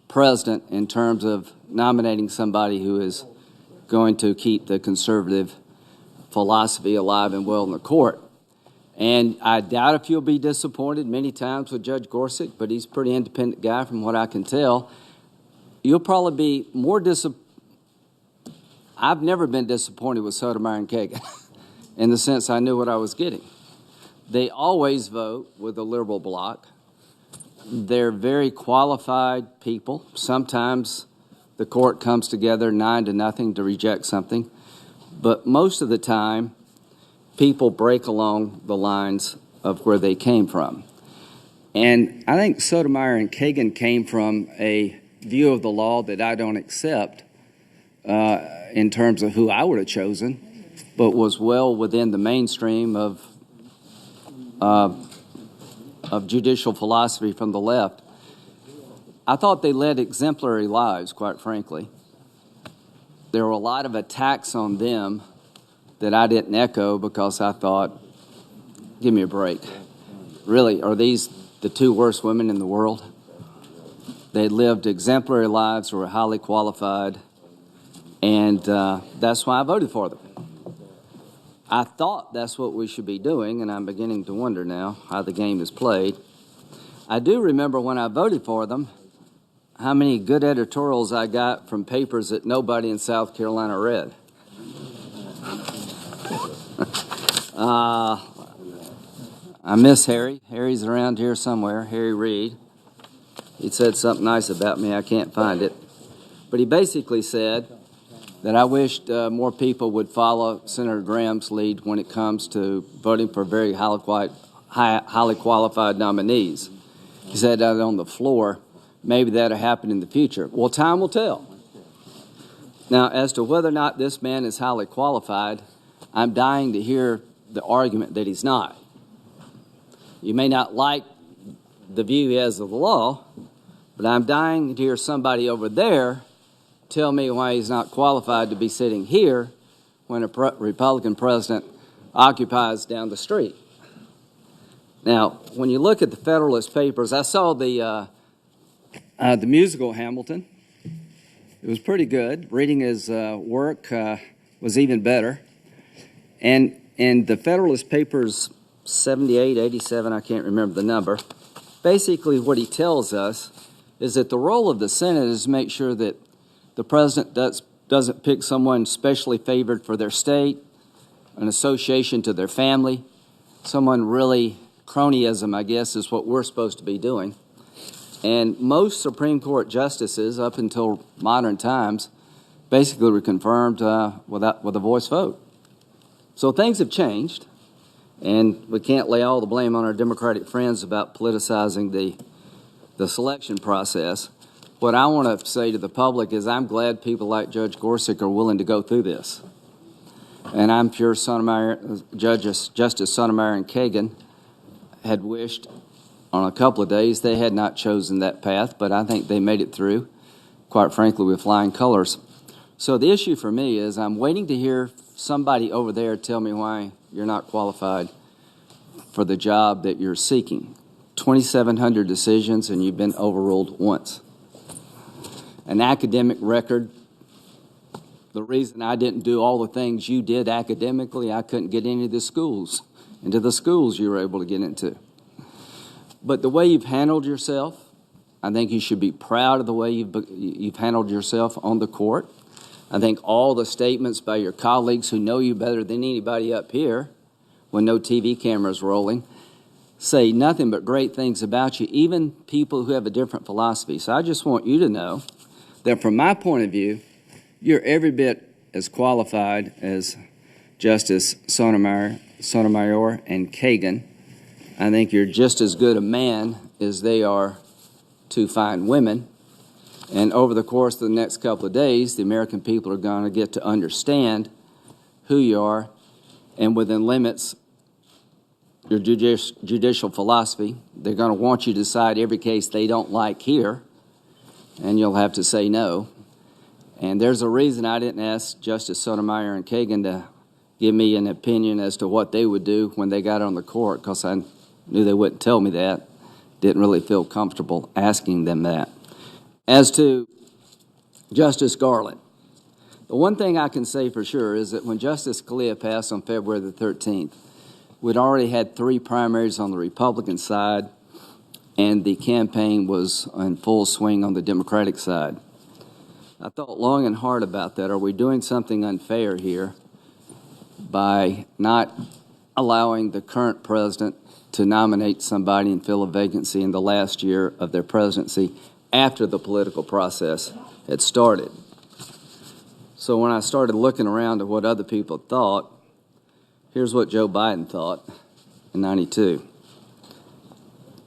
president in terms of nominating somebody who is going to keep the conservative philosophy alive and well in the court. And I doubt if you'll be disappointed many times with Judge Gorsuch, but he's a pretty independent guy from what I can tell. You'll probably be more disappointed. I've never been disappointed with Sotomayor and Kagan in the sense I knew what I was getting. They always vote with the liberal bloc. They're very qualified people. Sometimes the court comes together 9-0 to reject something. But most of the time, people break along the lines of where they came from. And I think Sotomayor and Kagan came from a view of the law that I don't accept in terms of who I would have chosen, but was well within the mainstream of judicial philosophy from the left. I thought they led exemplary lives, quite frankly. There were a lot of attacks on them that I didn't echo because I thought, give me a break. Really, are these the two worst women in the world? They lived exemplary lives, were highly qualified, and that's why I voted for them. I thought that's what we should be doing, and I'm beginning to wonder now how the game is played. I do remember when I voted for them, how many good editorials I got from papers that nobody in South Carolina read. I miss Harry. Harry's around here somewhere, Harry Reid. He said something nice about me. I can't find it. But he basically said that I wished more people would follow Senator Graham's lead when it comes to voting for very highly qualified nominees. He said that on the floor. Maybe that'll happen in the future. Well, time will tell. Now, as to whether or not this man is highly qualified, I'm dying to hear the argument that he's not. You may not like the view he has of the law, but I'm dying to hear somebody over there tell me why he's not qualified to be sitting here when a Republican president occupies down the street. Now, when you look at the Federalist Papers, I saw the musical Hamilton. It was pretty good. Reading his work was even better. And in the Federalist Papers 78, 87, I can't remember the number, basically what he tells us is that the role of the Senate is to make sure that the president doesn't pick someone specially favored for their state, an association to their family, someone really cronyism, I guess, is what we're supposed to be doing. And most Supreme Court justices, up until modern times, basically were confirmed with a voice vote. So things have changed, and we can't lay all the blame on our Democratic friends about politicizing the selection process. What I want to say to the public is I'm glad people like Judge Gorsuch are willing to go through this. And I'm sure Justice Sotomayor and Kagan had wished on a couple of days they had not chosen that path, but I think they made it through, quite frankly, with flying colors. So the issue for me is I'm waiting to hear somebody over there tell me why you're not qualified for the job that you're seeking. 2,700 decisions, and you've been overruled once. An academic record. The reason I didn't do all the things you did academically, I couldn't get into the schools you were able to get into. But the way you've handled yourself, I think you should be proud of the way you've handled yourself on the court. I think all the statements by your colleagues who know you better than anybody up here when no TV cameras rolling, say nothing but great things about you, even people who have a different philosophy. So I just want you to know that from my point of view, you're every bit as qualified as Justice Sotomayor and Kagan. I think you're just as good a man as they are to find women. And over the course of the next couple of days, the American people are going to get to understand who you are and within limits your judicial philosophy. They're going to want you to decide every case they don't like here, and you'll have to say no. And there's a reason I didn't ask Justice Sotomayor and Kagan to give me an opinion as to what they would do when they got on the court, because I knew they wouldn't tell me that. Didn't really feel comfortable asking them that. As to Justice Garland, the one thing I can say for sure is that when Justice Scalia passed on February the 13th, we'd already had 3 primaries on the Republican side, and the campaign was in full swing on the Democratic side. I thought long and hard about that. Are we doing something unfair here by not allowing the current president to nominate somebody and fill a vacancy in the last year of their presidency after the political process had started? So when I started looking around at what other people thought, here's what Joe Biden thought in '92.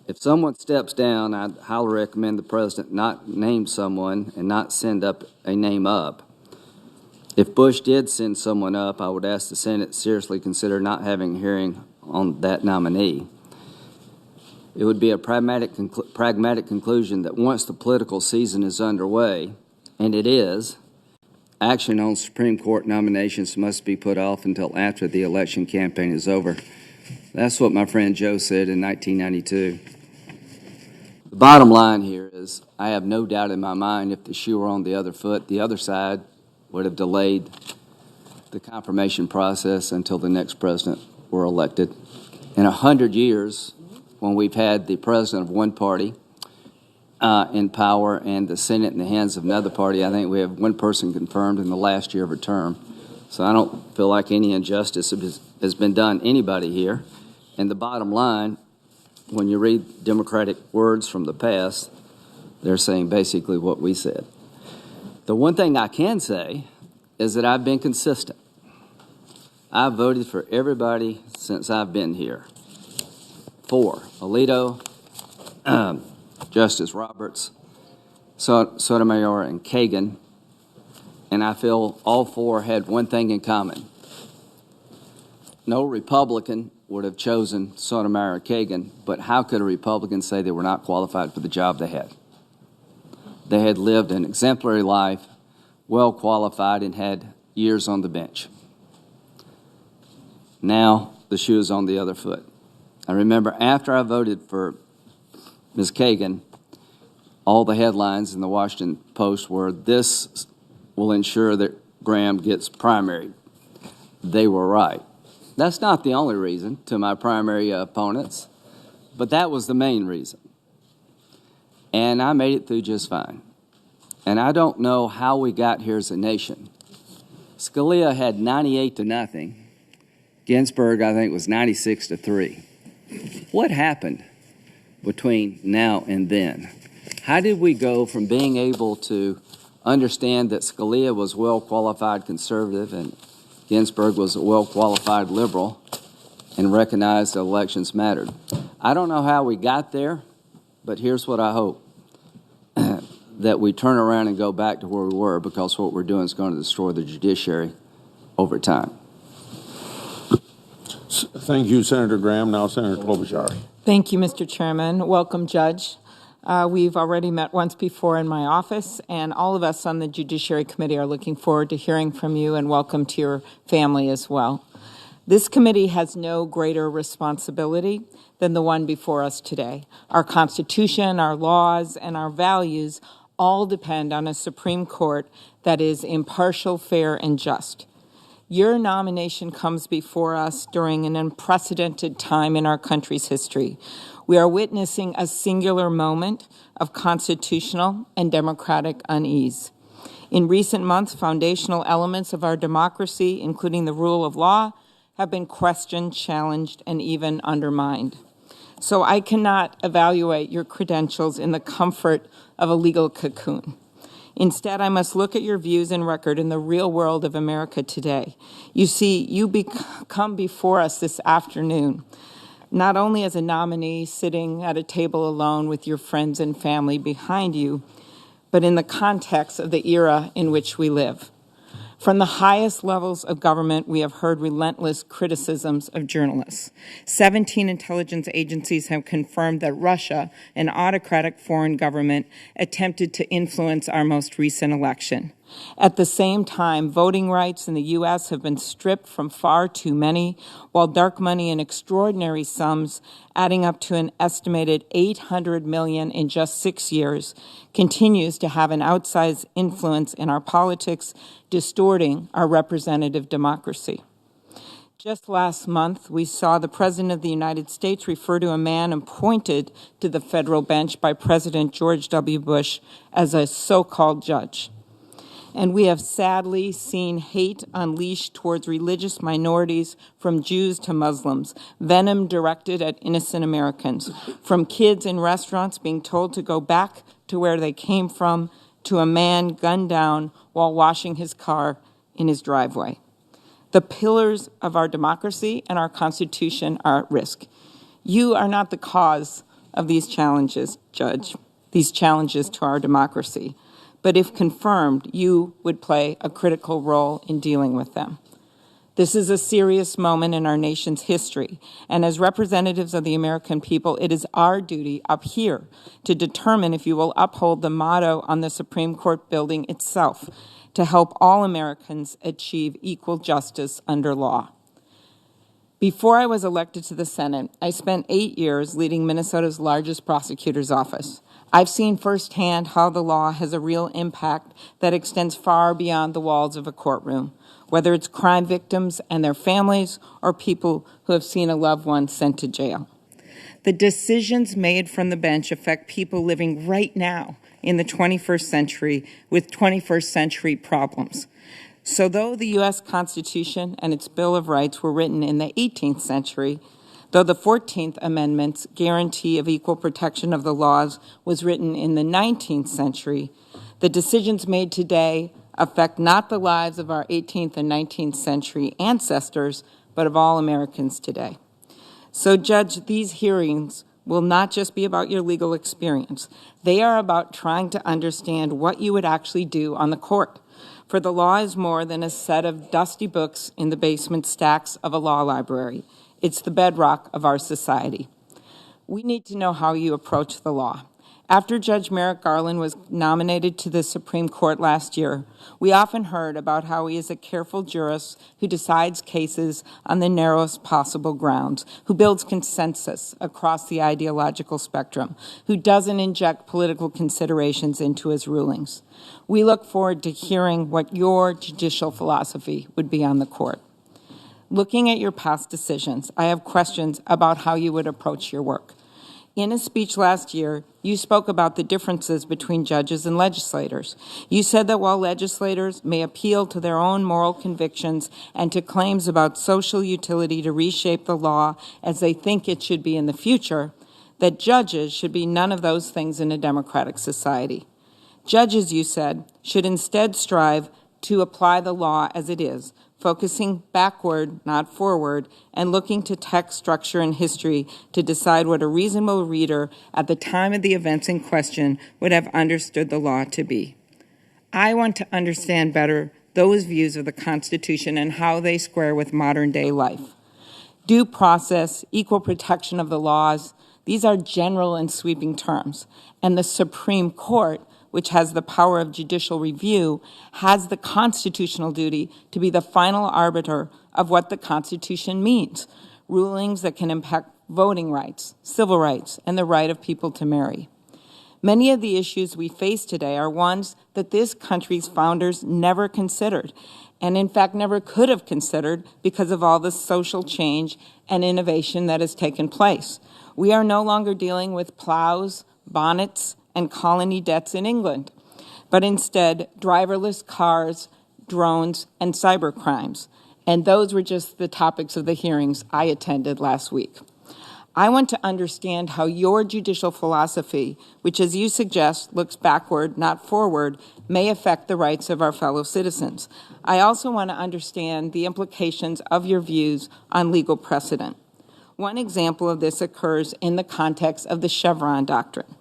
If someone steps down, I'd highly recommend the president not name someone and not send up a name up. If Bush did send someone up, I would ask the Senate seriously consider not having a hearing on that nominee. It would be a pragmatic conclusion that once the political season is underway, and it is, action on Supreme Court nominations must be put off until after the election campaign is over. That's what my friend Joe said in 1992. The bottom line here is I have no doubt in my mind if the shoe were on the other foot, the other side would have delayed the confirmation process until the next president were elected. In 100 years, when we've had the president of one party in power and the Senate in the hands of another party, I think we have one person confirmed in the last year of a term. So I don't feel like any injustice has been done anybody here. And the bottom line, when you read Democratic words from the past, they're saying basically what we said. The one thing I can say is that I've been consistent. I've voted for everybody since I've been here. For Alito, Justice Roberts, Sotomayor, and Kagan, and I feel all 4 had one thing in common. No Republican would have chosen Sotomayor or Kagan, but how could a Republican say they were not qualified for the job they had? They had lived an exemplary life, well qualified, and had years on the bench. Now the shoe is on the other foot. I remember after I voted for Ms. Kagan, all the headlines in the Washington Post were, "This will ensure that Graham gets primaried." They were right. That's not the only reason to my primary opponents, but that was the main reason. And I made it through just fine. And I don't know how we got here as a nation. Scalia had 98-0. Ginsburg, I think, was 96-3. What happened between now and then? How did we go from being able to understand that Scalia was a well-qualified conservative and Ginsburg was a well-qualified liberal and recognized that elections mattered? I don't know how we got there, but here's what I hope. That we turn around and go back to where we were, because what we're doing is going to destroy the judiciary over time. Thank you, Senator Graham. Now, Senator Klobuchar. Thank you, Mr. Chairman. Welcome, Judge. We've already met once before in my office, and all of us on the Judiciary Committee are looking forward to hearing from you, and welcome to your family as well. This committee has no greater responsibility than the one before us today. Our Constitution, our laws, and our values all depend on a Supreme Court that is impartial, fair, and just. Your nomination comes before us during an unprecedented time in our country's history. We are witnessing a singular moment of constitutional and democratic unease. In recent months, foundational elements of our democracy, including the rule of law, have been questioned, challenged, and even undermined. So I cannot evaluate your credentials in the comfort of a legal cocoon. Instead, I must look at your views and record in the real world of America today. You see, you come before us this afternoon, not only as a nominee sitting at a table alone with your friends and family behind you, but in the context of the era in which we live. From the highest levels of government, we have heard relentless criticisms of journalists. 17 intelligence agencies have confirmed that Russia, an autocratic foreign government, attempted to influence our most recent election. At the same time, voting rights in the U.S. have been stripped from far too many, while dark money in extraordinary sums, adding up to an estimated $800 million in just 6 years, continues to have an outsized influence in our politics, distorting our representative democracy. Just last month, we saw the President of the United States refer to a man appointed to the federal bench by President George W. Bush as a so-called judge. And we have sadly seen hate unleashed towards religious minorities, from Jews to Muslims, venom directed at innocent Americans, from kids in restaurants being told to go back to where they came from, to a man gunned down while washing his car in his driveway. The pillars of our democracy and our Constitution are at risk. You are not the cause of these challenges, Judge, these challenges to our democracy. But if confirmed, you would play a critical role in dealing with them. This is a serious moment in our nation's history, and as representatives of the American people, it is our duty up here to determine if you will uphold the motto on the Supreme Court building itself, to help all Americans achieve equal justice under law. Before I was elected to the Senate, I spent 8 years leading Minnesota's largest prosecutor's office. I've seen firsthand how the law has a real impact that extends far beyond the walls of a courtroom, whether it's crime victims and their families or people who have seen a loved one sent to jail. The decisions made from the bench affect people living right now in the 21st century with 21st century problems. So though the U.S. Constitution and its Bill of Rights were written in the 18th century, though the 14th Amendment's guarantee of equal protection of the laws was written in the 19th century, the decisions made today affect not the lives of our 18th and 19th century ancestors, but of all Americans today. So, Judge, these hearings will not just be about your legal experience. They are about trying to understand what you would actually do on the court. For the law is more than a set of dusty books in the basement stacks of a law library. It's the bedrock of our society. We need to know how you approach the law. After Judge Merrick Garland was nominated to the Supreme Court last year, we often heard about how he is a careful jurist who decides cases on the narrowest possible grounds, who builds consensus across the ideological spectrum, who doesn't inject political considerations into his rulings. We look forward to hearing what your judicial philosophy would be on the court. Looking at your past decisions, I have questions about how you would approach your work. In a speech last year, you spoke about the differences between judges and legislators. You said that while legislators may appeal to their own moral convictions and to claims about social utility to reshape the law as they think it should be in the future, that judges should be none of those things in a democratic society. Judges, you said, should instead strive to apply the law as it is, focusing backward, not forward, and looking to text, structure, and history to decide what a reasonable reader at the time of the events in question would have understood the law to be. I want to understand better those views of the Constitution and how they square with modern-day life. Due process, equal protection of the laws, these are general and sweeping terms, and the Supreme Court, which has the power of judicial review, has the constitutional duty to be the final arbiter of what the Constitution means, rulings that can impact voting rights, civil rights, and the right of people to marry. Many of the issues we face today are ones that this country's founders never considered, and in fact never could have considered because of all the social change and innovation that has taken place. We are no longer dealing with plows, bonnets, and colony debts in England, but instead driverless cars, drones, and cybercrimes. And those were just the topics of the hearings I attended last week. I want to understand how your judicial philosophy, which as you suggest looks backward, not forward, may affect the rights of our fellow citizens. I also want to understand the implications of your views on legal precedent. One example of this occurs in the context of the Chevron doctrine.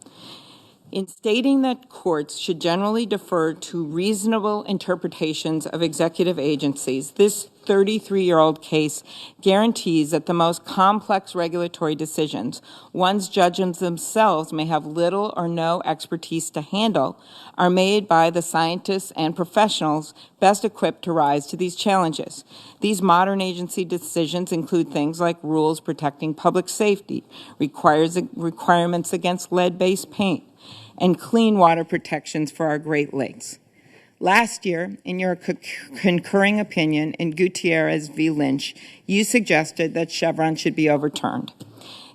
In stating that courts should generally defer to reasonable interpretations of executive agencies, this 33-year-old case guarantees that the most complex regulatory decisions, ones judges themselves may have little or no expertise to handle, are made by the scientists and professionals best equipped to rise to these challenges. These modern agency decisions include things like rules protecting public safety, requirements against lead-based paint, and clean water protections for our Great Lakes. Last year, in your concurring opinion in Gutierrez v. Lynch, you suggested that Chevron should be overturned.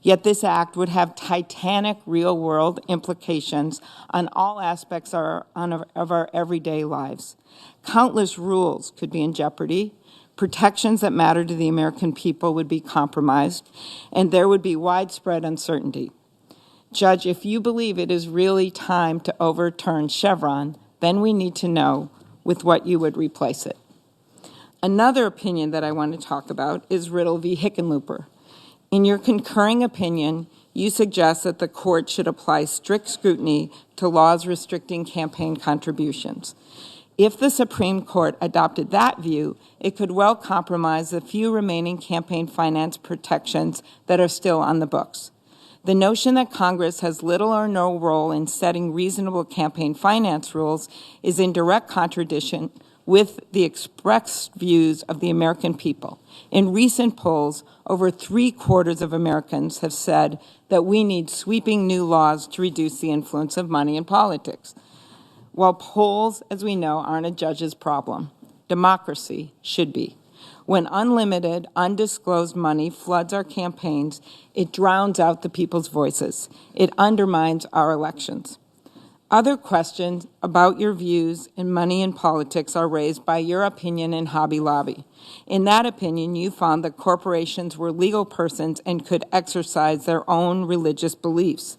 Yet this act would have titanic real-world implications on all aspects of our everyday lives. Countless rules could be in jeopardy, protections that matter to the American people would be compromised, and there would be widespread uncertainty. Judge, if you believe it is really time to overturn Chevron, then we need to know with what you would replace it. Another opinion that I want to talk about is Riddle v. Hickenlooper. In your concurring opinion, you suggest that the court should apply strict scrutiny to laws restricting campaign contributions. If the Supreme Court adopted that view, it could well compromise the few remaining campaign finance protections that are still on the books. The notion that Congress has little or no role in setting reasonable campaign finance rules is in direct contradiction with the expressed views of the American people. In recent polls, over 3/4 of Americans have said that we need sweeping new laws to reduce the influence of money in politics. While polls, as we know, aren't a judge's problem, democracy should be. When unlimited, undisclosed money floods our campaigns, it drowns out the people's voices. It undermines our elections. Other questions about your views in money and politics are raised by your opinion in Hobby Lobby. In that opinion, you found that corporations were legal persons and could exercise their own religious beliefs.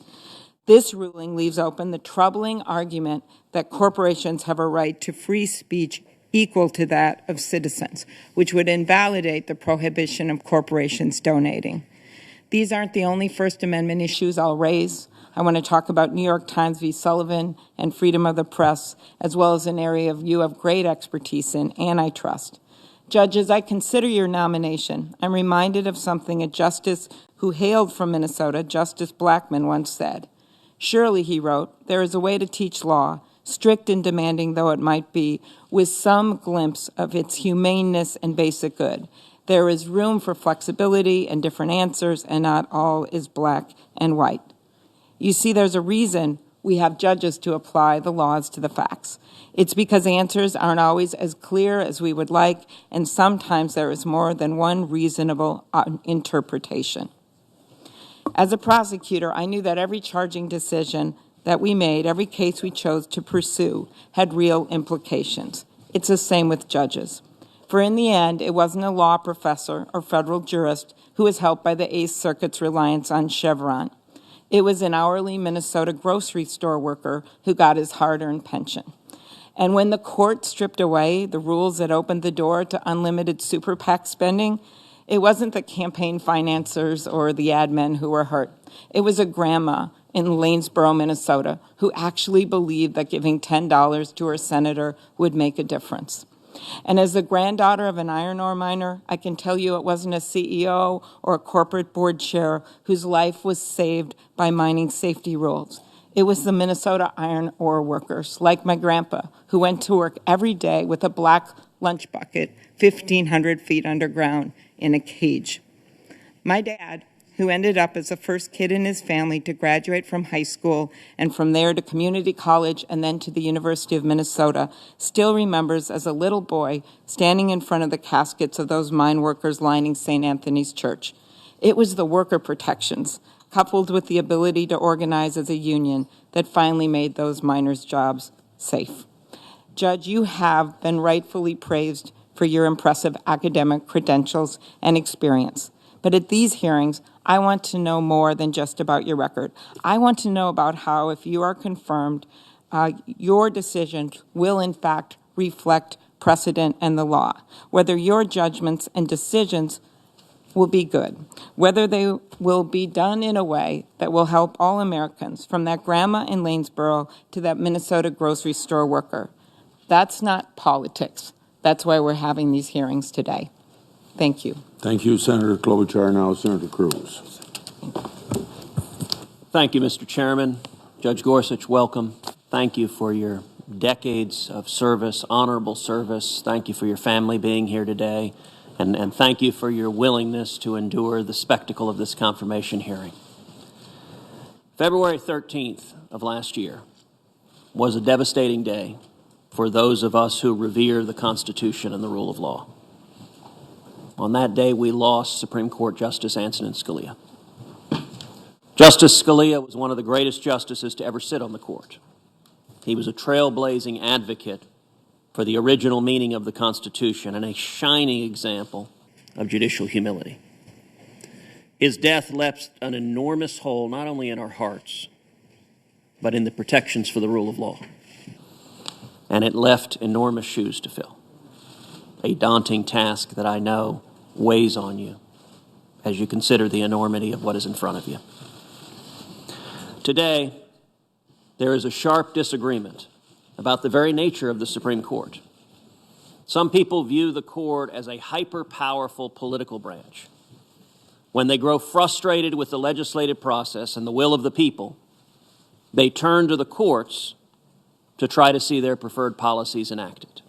This ruling leaves open the troubling argument that corporations have a right to free speech equal to that of citizens, which would invalidate the prohibition of corporations donating. These aren't the only First Amendment issues I'll raise. I want to talk about New York Times v. Sullivan and freedom of the press, as well as an area you have great expertise in, antitrust. Judge, as I consider your nomination, I'm reminded of something a justice who hailed from Minnesota, Justice Blackmun, once said. Surely, he wrote, there is a way to teach law, strict and demanding though it might be, with some glimpse of its humaneness and basic good. There is room for flexibility and different answers, and not all is black and white. You see, there's a reason we have judges to apply the laws to the facts. It's because answers aren't always as clear as we would like, and sometimes there is more than one reasonable interpretation. As a prosecutor, I knew that every charging decision that we made, every case we chose to pursue, had real implications. It's the same with judges. For in the end, it wasn't a law professor or federal jurist who was helped by the Eighth Circuit's reliance on Chevron. It was an hourly Minnesota grocery store worker who got his hard-earned pension. And when the court stripped away the rules that opened the door to unlimited super PAC spending, it wasn't the campaign financiers or the ad men who were hurt. It was a grandma in Lanesboro, Minnesota, who actually believed that giving $10 to her senator would make a difference. And as the granddaughter of an iron ore miner, I can tell you it wasn't a CEO or a corporate board chair whose life was saved by mining safety rules. It was the Minnesota iron ore workers, like my grandpa, who went to work every day with a black lunch bucket 1,500 feet underground in a cage. My dad, who ended up as the first kid in his family to graduate from high school and from there to community college and then to the University of Minnesota, still remembers as a little boy standing in front of the caskets of those mine workers lining St. Anthony's Church. It was the worker protections, coupled with the ability to organize as a union, that finally made those miners' jobs safe. Judge, you have been rightfully praised for your impressive academic credentials and experience. But at these hearings, I want to know more than just about your record. I want to know about how, if you are confirmed, your decisions will in fact reflect precedent and the law, whether your judgments and decisions will be good, whether they will be done in a way that will help all Americans, from that grandma in Lanesboro to that Minnesota grocery store worker. That's not politics. That's why we're having these hearings today. Thank you. Thank you, Senator Klobuchar. Now, Senator Cruz. Thank you, Mr. Chairman. Judge Gorsuch, welcome. Thank you for your decades of service, honorable service. Thank you for your family being here today. And thank you for your willingness to endure the spectacle of this confirmation hearing. February 13th of last year was a devastating day for those of us who revere the Constitution and the rule of law. On that day, we lost Supreme Court Justice Antonin Scalia. Justice Scalia was one of the greatest justices to ever sit on the court. He was a trailblazing advocate for the original meaning of the Constitution and a shining example of judicial humility. His death left an enormous hole not only in our hearts, but in the protections for the rule of law. And it left enormous shoes to fill, a daunting task that I know weighs on you as you consider the enormity of what is in front of you. Today, there is a sharp disagreement about the very nature of the Supreme Court. Some people view the court as a hyper-powerful political branch. When they grow frustrated with the legislative process and the will of the people, they turn to the courts to try to see their preferred policies enacted.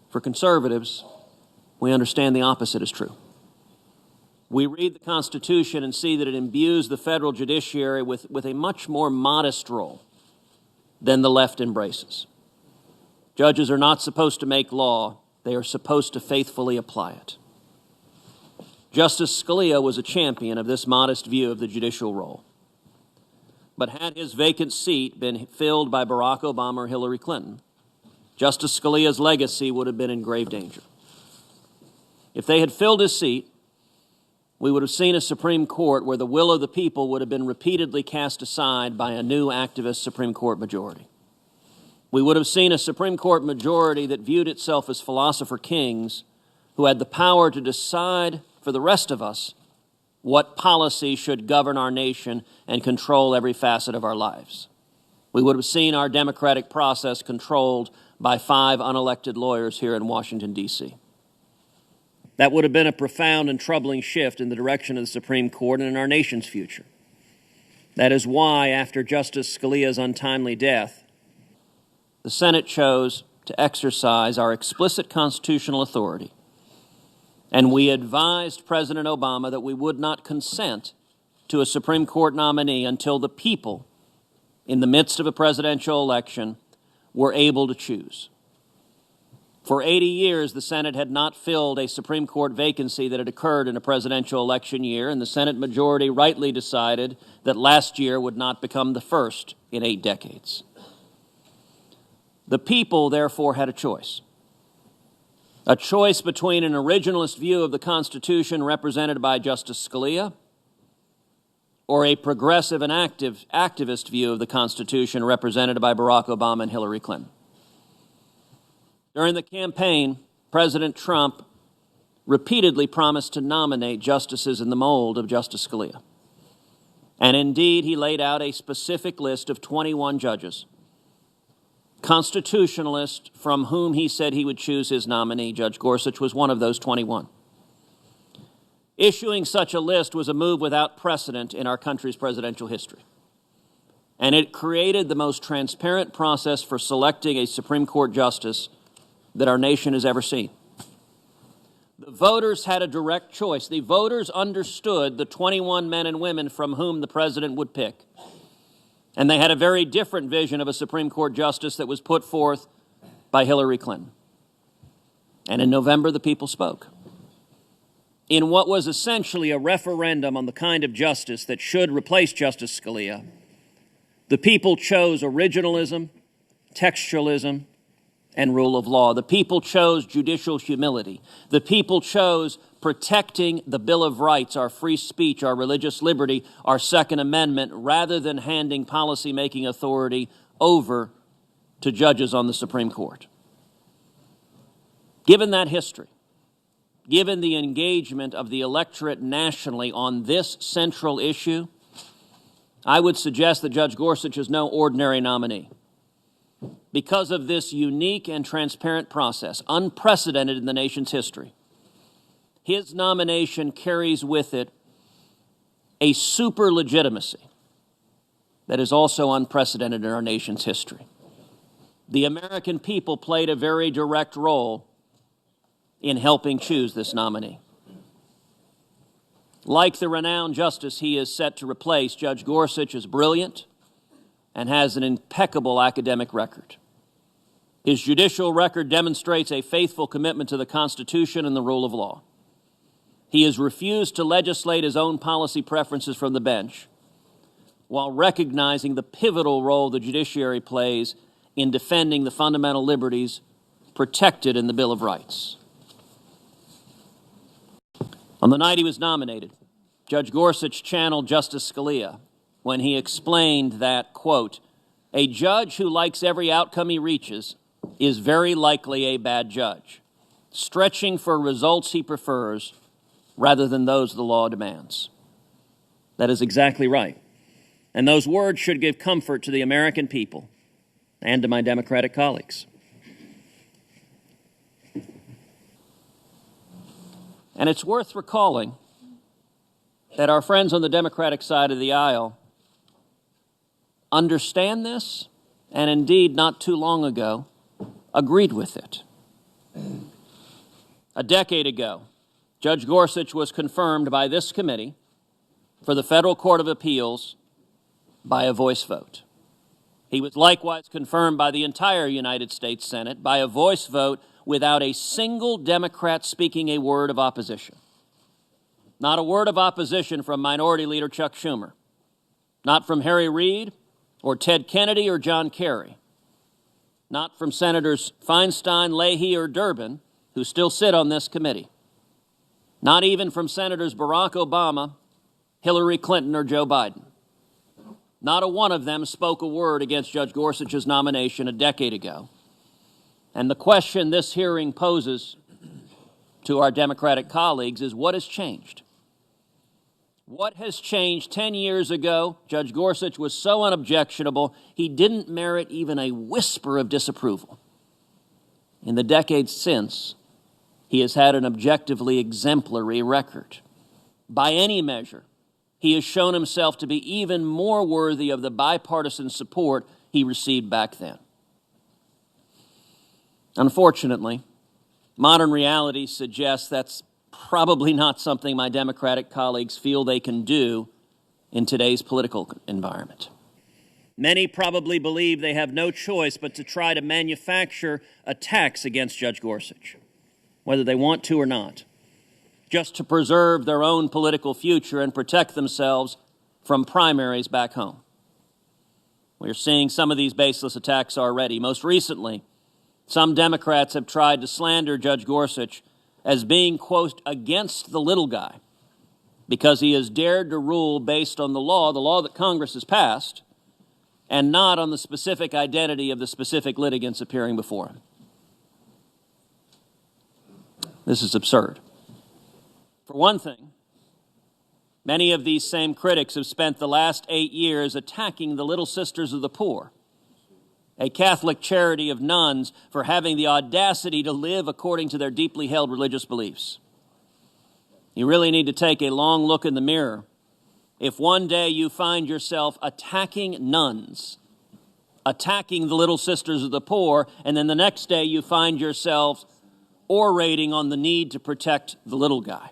For conservatives, we understand the opposite is true. We read the Constitution and see that it imbues the federal judiciary with a much more modest role than the left embraces. Judges are not supposed to make law. They are supposed to faithfully apply it. Justice Scalia was a champion of this modest view of the judicial role. But had his vacant seat been filled by Barack Obama or Hillary Clinton, Justice Scalia's legacy would have been in grave danger. If they had filled his seat, we would have seen a Supreme Court where the will of the people would have been repeatedly cast aside by a new activist Supreme Court majority. We would have seen a Supreme Court majority that viewed itself as philosopher kings who had the power to decide for the rest of us what policy should govern our nation and control every facet of our lives. We would have seen our democratic process controlled by 5 unelected lawyers here in Washington, D.C. That would have been a profound and troubling shift in the direction of the Supreme Court and in our nation's future. That is why, after Justice Scalia's untimely death, the Senate chose to exercise our explicit constitutional authority, and we advised President Obama that we would not consent to a Supreme Court nominee until the people, in the midst of a presidential election, were able to choose. For 80 years, the Senate had not filled a Supreme Court vacancy that had occurred in a presidential election year, and the Senate majority rightly decided that last year would not become the first in 8 decades. The people, therefore, had a choice between an originalist view of the Constitution represented by Justice Scalia or a progressive and activist view of the Constitution represented by Barack Obama and Hillary Clinton. During the campaign, President Trump repeatedly promised to nominate justices in the mold of Justice Scalia. And indeed, he laid out a specific list of 21 judges, constitutionalists from whom he said he would choose his nominee. Judge Gorsuch was one of those 21. Issuing such a list was a move without precedent in our country's presidential history. And it created the most transparent process for selecting a Supreme Court justice that our nation has ever seen. The voters had a direct choice. The voters understood the 21 men and women from whom the president would pick. And they had a very different vision of a Supreme Court justice that was put forth by Hillary Clinton. And in November, the people spoke. In what was essentially a referendum on the kind of justice that should replace Justice Scalia, the people chose originalism, textualism, and rule of law. The people chose judicial humility. The people chose protecting the Bill of Rights, our free speech, our religious liberty, our Second Amendment, rather than handing policy-making authority over to judges on the Supreme Court. Given that history, given the engagement of the electorate nationally on this central issue, I would suggest that Judge Gorsuch is no ordinary nominee. Because of this unique and transparent process, unprecedented in the nation's history, his nomination carries with it a super legitimacy that is also unprecedented in our nation's history. The American people played a very direct role in helping choose this nominee. Like the renowned justice he is set to replace, Judge Gorsuch is brilliant and has an impeccable academic record. His judicial record demonstrates a faithful commitment to the Constitution and the rule of law. He has refused to legislate his own policy preferences from the bench, while recognizing the pivotal role the judiciary plays in defending the fundamental liberties protected in the Bill of Rights. On the night he was nominated, Judge Gorsuch channeled Justice Scalia when he explained that, quote, "A judge who likes every outcome he reaches is very likely a bad judge, stretching for results he prefers rather than those the law demands." That is exactly right. And those words should give comfort to the American people and to my Democratic colleagues. And it's worth recalling that our friends on the Democratic side of the aisle understand this, and indeed, not too long ago, agreed with it. A decade ago, Judge Gorsuch was confirmed by this committee for the Federal Court of Appeals by a voice vote. He was likewise confirmed by the entire United States Senate by a voice vote without a single Democrat speaking a word of opposition. Not a word of opposition from Minority Leader Chuck Schumer, not from Harry Reid or Ted Kennedy or John Kerry, not from Senators Feinstein, Leahy, or Durbin, who still sit on this committee, not even from Senators Barack Obama, Hillary Clinton, or Joe Biden. Not a one of them spoke a word against Judge Gorsuch's nomination a decade ago. And the question this hearing poses to our Democratic colleagues is, what has changed? What has changed? 10 years ago, Judge Gorsuch was so unobjectionable, he didn't merit even a whisper of disapproval. In the decades since, he has had an objectively exemplary record. By any measure, he has shown himself to be even more worthy of the bipartisan support he received back then. Unfortunately, modern reality suggests that's probably not something my Democratic colleagues feel they can do in today's political environment. Many probably believe they have no choice but to try to manufacture attacks against Judge Gorsuch, whether they want to or not, just to preserve their own political future and protect themselves from primaries back home. We're seeing some of these baseless attacks already. Most recently, some Democrats have tried to slander Judge Gorsuch as being, quote, against the little guy because he has dared to rule based on the law that Congress has passed, and not on the specific identity of the specific litigants appearing before him. This is absurd. For one thing, many of these same critics have spent the last 8 years attacking the Little Sisters of the Poor, a Catholic charity of nuns, for having the audacity to live according to their deeply held religious beliefs. You really need to take a long look in the mirror if one day you find yourself attacking nuns, attacking the Little Sisters of the Poor, and then the next day you find yourself orating on the need to protect the little guy.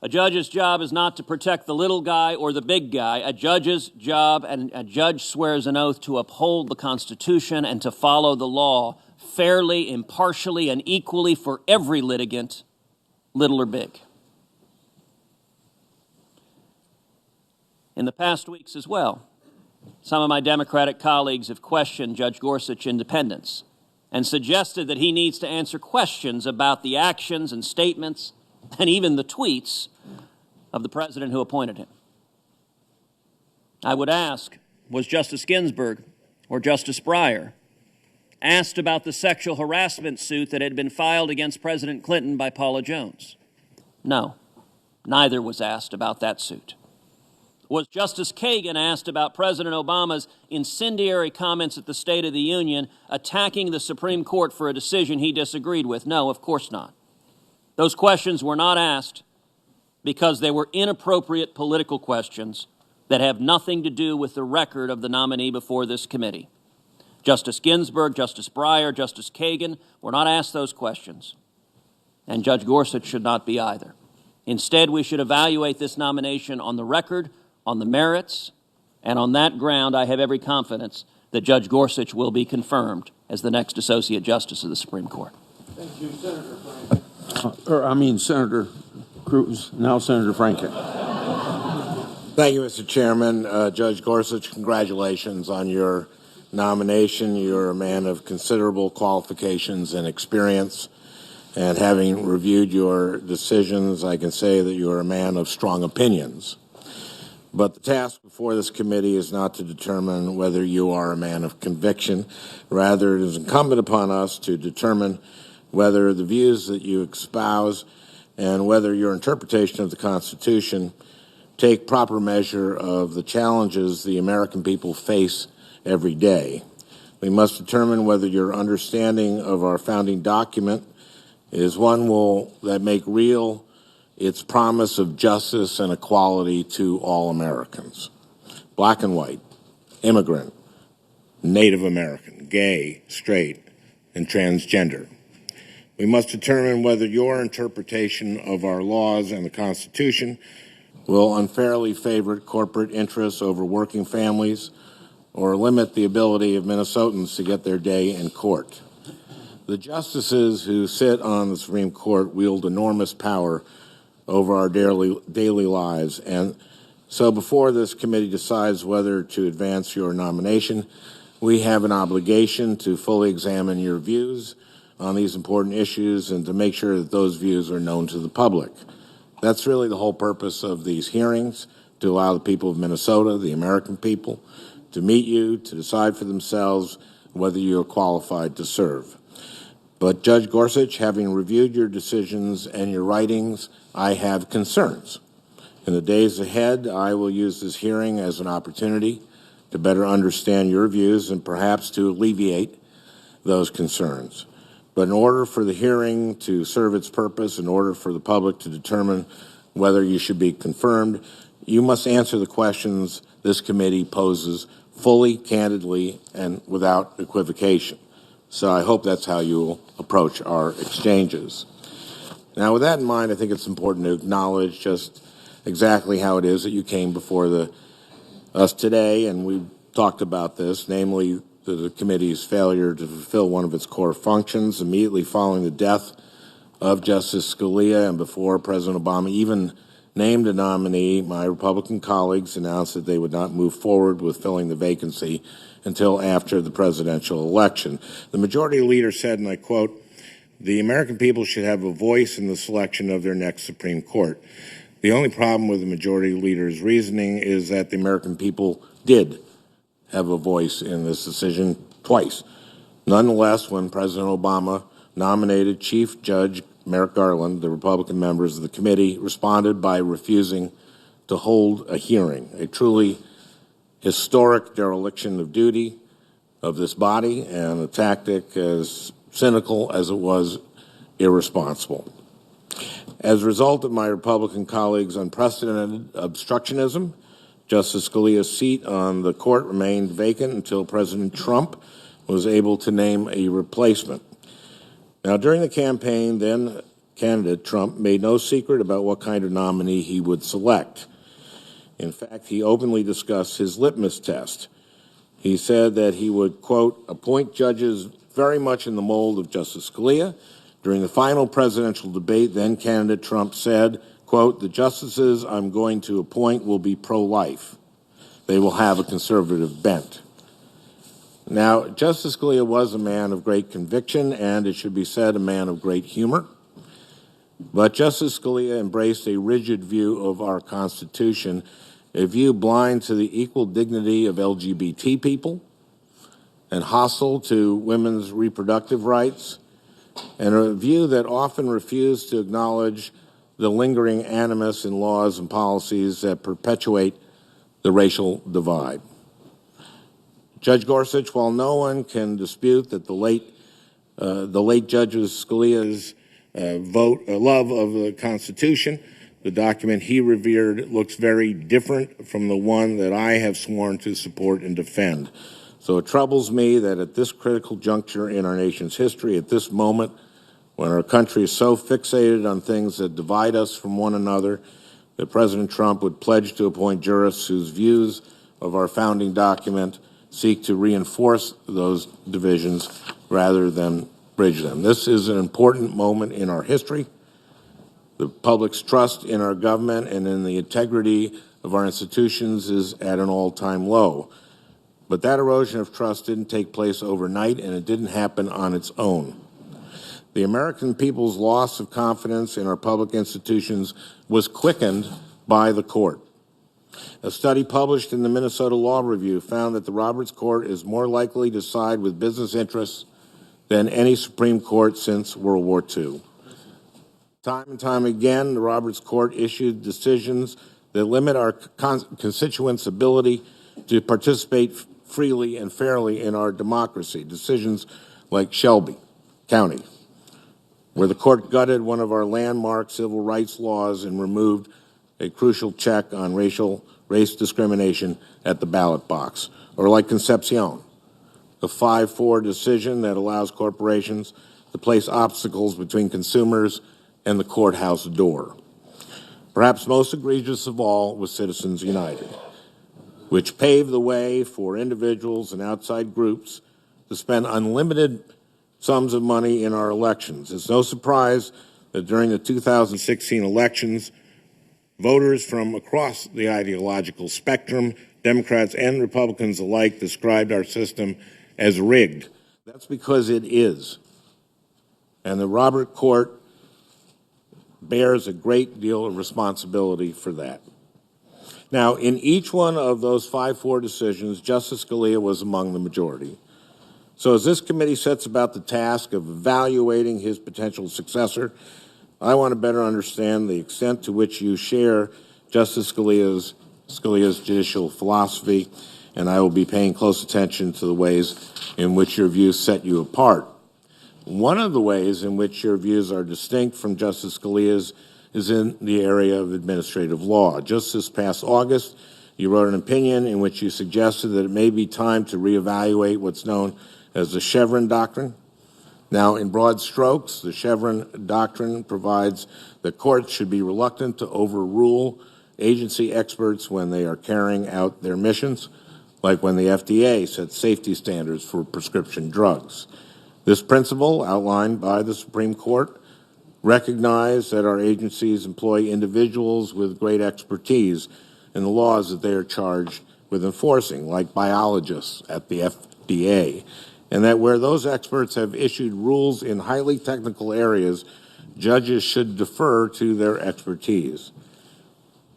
A judge's job is not to protect the little guy or the big guy. A judge's job, and a judge swears an oath to uphold the Constitution and to follow the law fairly, impartially, and equally for every litigant, little or big. In the past weeks as well, Some of my Democratic colleagues have questioned Judge Gorsuch's independence and suggested that he needs to answer questions about the actions and statements and even the tweets of the president who appointed him. I would ask, was Justice Ginsburg or Justice Breyer asked about the sexual harassment suit that had been filed against President Clinton by Paula Jones? No, neither was asked about that suit. Was Justice Kagan asked about President Obama's incendiary comments at the State of the Union attacking the Supreme Court for a decision he disagreed with? No, of course not. Those questions were not asked because they were inappropriate political questions that have nothing to do with the record of the nominee before this committee. Justice Ginsburg, Justice Breyer, Justice Kagan were not asked those questions, and Judge Gorsuch should not be either. Instead, we should evaluate this nomination on the record, on the merits, and on that ground, I have every confidence that Judge Gorsuch will be confirmed as the next Associate Justice of the Supreme Court. Thank you, Senator Franken. Senator Cruz, now Senator Franken. Thank you, Mr. Chairman. Judge Gorsuch, congratulations on your nomination. You're a man of considerable qualifications and experience. And having reviewed your decisions, I can say that you're a man of strong opinions. But the task before this committee is not to determine whether you are a man of conviction. Rather, it is incumbent upon us to determine whether the views that you espouse and whether your interpretation of the Constitution take proper measure of the challenges the American people face every day. We must determine whether your understanding of our founding document is one that make real its promise of justice and equality to all Americans, black and white, immigrant, Native American, gay, straight, and transgender. We must determine whether your interpretation of our laws and the Constitution will unfairly favor corporate interests over working families or limit the ability of Minnesotans to get their day in court. The justices who sit on the Supreme Court wield enormous power over our daily lives. And so before this committee decides whether to advance your nomination, we have an obligation to fully examine your views on these important issues and to make sure that those views are known to the public. That's really the whole purpose of these hearings, to allow the people of Minnesota, the American people, to meet you, to decide for themselves whether you are qualified to serve. But Judge Gorsuch, having reviewed your decisions and your writings, I have concerns. In the days ahead, I will use this hearing as an opportunity to better understand your views and perhaps to alleviate those concerns. But in order for the hearing to serve its purpose, in order for the public to determine whether you should be confirmed, you must answer the questions this committee poses fully, candidly, and without equivocation. So I hope that's how you will approach our exchanges. Now, with that in mind, I think it's important to acknowledge just exactly how it is that you came before us today, and we talked about this, namely the committee's failure to fulfill one of its core functions immediately following the death of Justice Scalia and before President Obama even named a nominee. My Republican colleagues announced that they would not move forward with filling the vacancy until after the presidential election. The majority leader said, and I quote, "The American people should have a voice in the selection of their next Supreme Court." The only problem with the majority leader's reasoning is that the American people did have a voice in this decision twice. Nonetheless, when President Obama nominated Chief Judge Merrick Garland, the Republican members of the committee responded by refusing to hold a hearing, a truly historic dereliction of duty of this body and a tactic as cynical as it was irresponsible. As a result of my Republican colleagues' unprecedented obstructionism, Justice Scalia's seat on the court remained vacant until President Trump was able to name a replacement. Now, during the campaign, then candidate Trump made no secret about what kind of nominee he would select. In fact, he openly discussed his litmus test. He said that he would, quote, appoint judges very much in the mold of Justice Scalia. During the final presidential debate, then candidate Trump said, quote, the justices I'm going to appoint will be pro-life. they will have a conservative bent. Now, Justice Scalia was a man of great conviction and, it should be said, a man of great humor. But Justice Scalia embraced a rigid view of our Constitution, a view blind to the equal dignity of LGBT people and hostile to women's reproductive rights, and a view that often refused to acknowledge the lingering animus in laws and policies that perpetuate the racial divide. Judge Gorsuch, while no one can dispute that the late Judge Scalia's love of the Constitution, the document he revered looks very different from the one that I have sworn to support and defend. So it troubles me that at this critical juncture in our nation's history, at this moment when our country is so fixated on things that divide us from one another, that President Trump would pledge to appoint jurists whose views of our founding document seek to reinforce those divisions rather than bridge them. This is an important moment in our history. The public's trust in our government and in the integrity of our institutions is at an all-time low. But that erosion of trust didn't take place overnight, and it didn't happen on its own. The American people's loss of confidence in our public institutions was quickened by the court. A study published in the Minnesota Law Review found that the Roberts Court is more likely to side with business interests than any Supreme Court since World War II. Time and time again, the Roberts Court issued decisions that limit our constituents' ability to participate freely and fairly in our democracy. Decisions like Shelby County, where the court gutted one of our landmark civil rights laws and removed a crucial check on race discrimination at the ballot box. Or like Concepcion, a 5-4 decision that allows corporations to place obstacles between consumers and the courthouse door. Perhaps most egregious of all was Citizens United, which paved the way for individuals and outside groups to spend unlimited sums of money in our elections. It's no surprise that during the 2016 elections, voters from across the ideological spectrum, Democrats and Republicans alike, described our system as rigged. That's because it is. And the Roberts Court bears a great deal of responsibility for that. Now, in each one of those 5-4 decisions, Justice Scalia was among the majority. So as this committee sets about the task of evaluating his potential successor, I want to better understand the extent to which you share Justice Scalia's judicial philosophy, and I will be paying close attention to the ways in which your views set you apart. One of the ways in which your views are distinct from Justice Scalia's is in the area of administrative law. Just this past August, you wrote an opinion in which you suggested that it may be time to reevaluate what's known as the Chevron doctrine. Now, in broad strokes, the Chevron doctrine provides that courts should be reluctant to overrule agency experts when they are carrying out their missions, like when the FDA sets safety standards for prescription drugs. This principle, outlined by the Supreme Court, recognize that our agencies employ individuals with great expertise in the laws that they are charged with enforcing, like biologists at the FDA, and that where those experts have issued rules in highly technical areas, judges should defer to their expertise.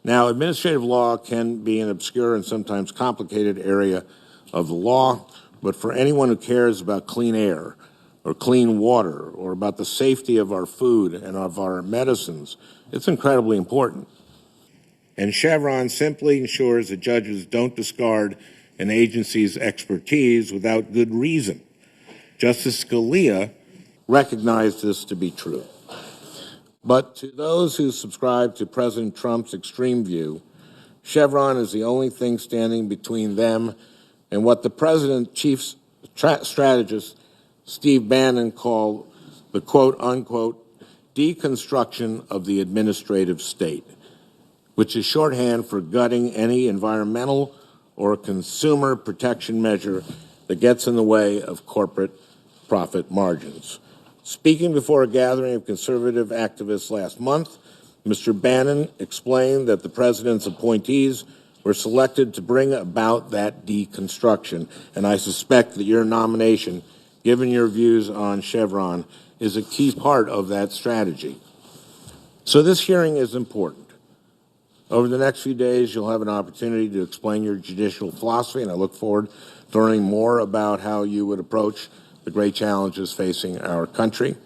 Now, administrative law can be an obscure and sometimes complicated area of the law, but for anyone who cares about clean air, or clean water, or about the safety of our food and of our medicines, it's incredibly important. And Chevron simply ensures that judges don't discard an agency's expertise without good reason. Justice Scalia recognized this to be true. But to those who subscribe to President Trump's extreme view, Chevron is the only thing standing between them and what the president's chief strategist Steve Bannon called the quote-unquote deconstruction of the administrative state, which is shorthand for gutting any environmental or consumer protection measure that gets in the way of corporate profit margins. Speaking before a gathering of conservative activists last month, Mr. Bannon explained that the president's appointees were selected to bring about that deconstruction, and I suspect that your nomination, given your views on Chevron, is a key part of that strategy. So this hearing is important. Over the next few days, you'll have an opportunity to explain your judicial philosophy, and I look forward to learning more about how you would approach the great challenges facing our country.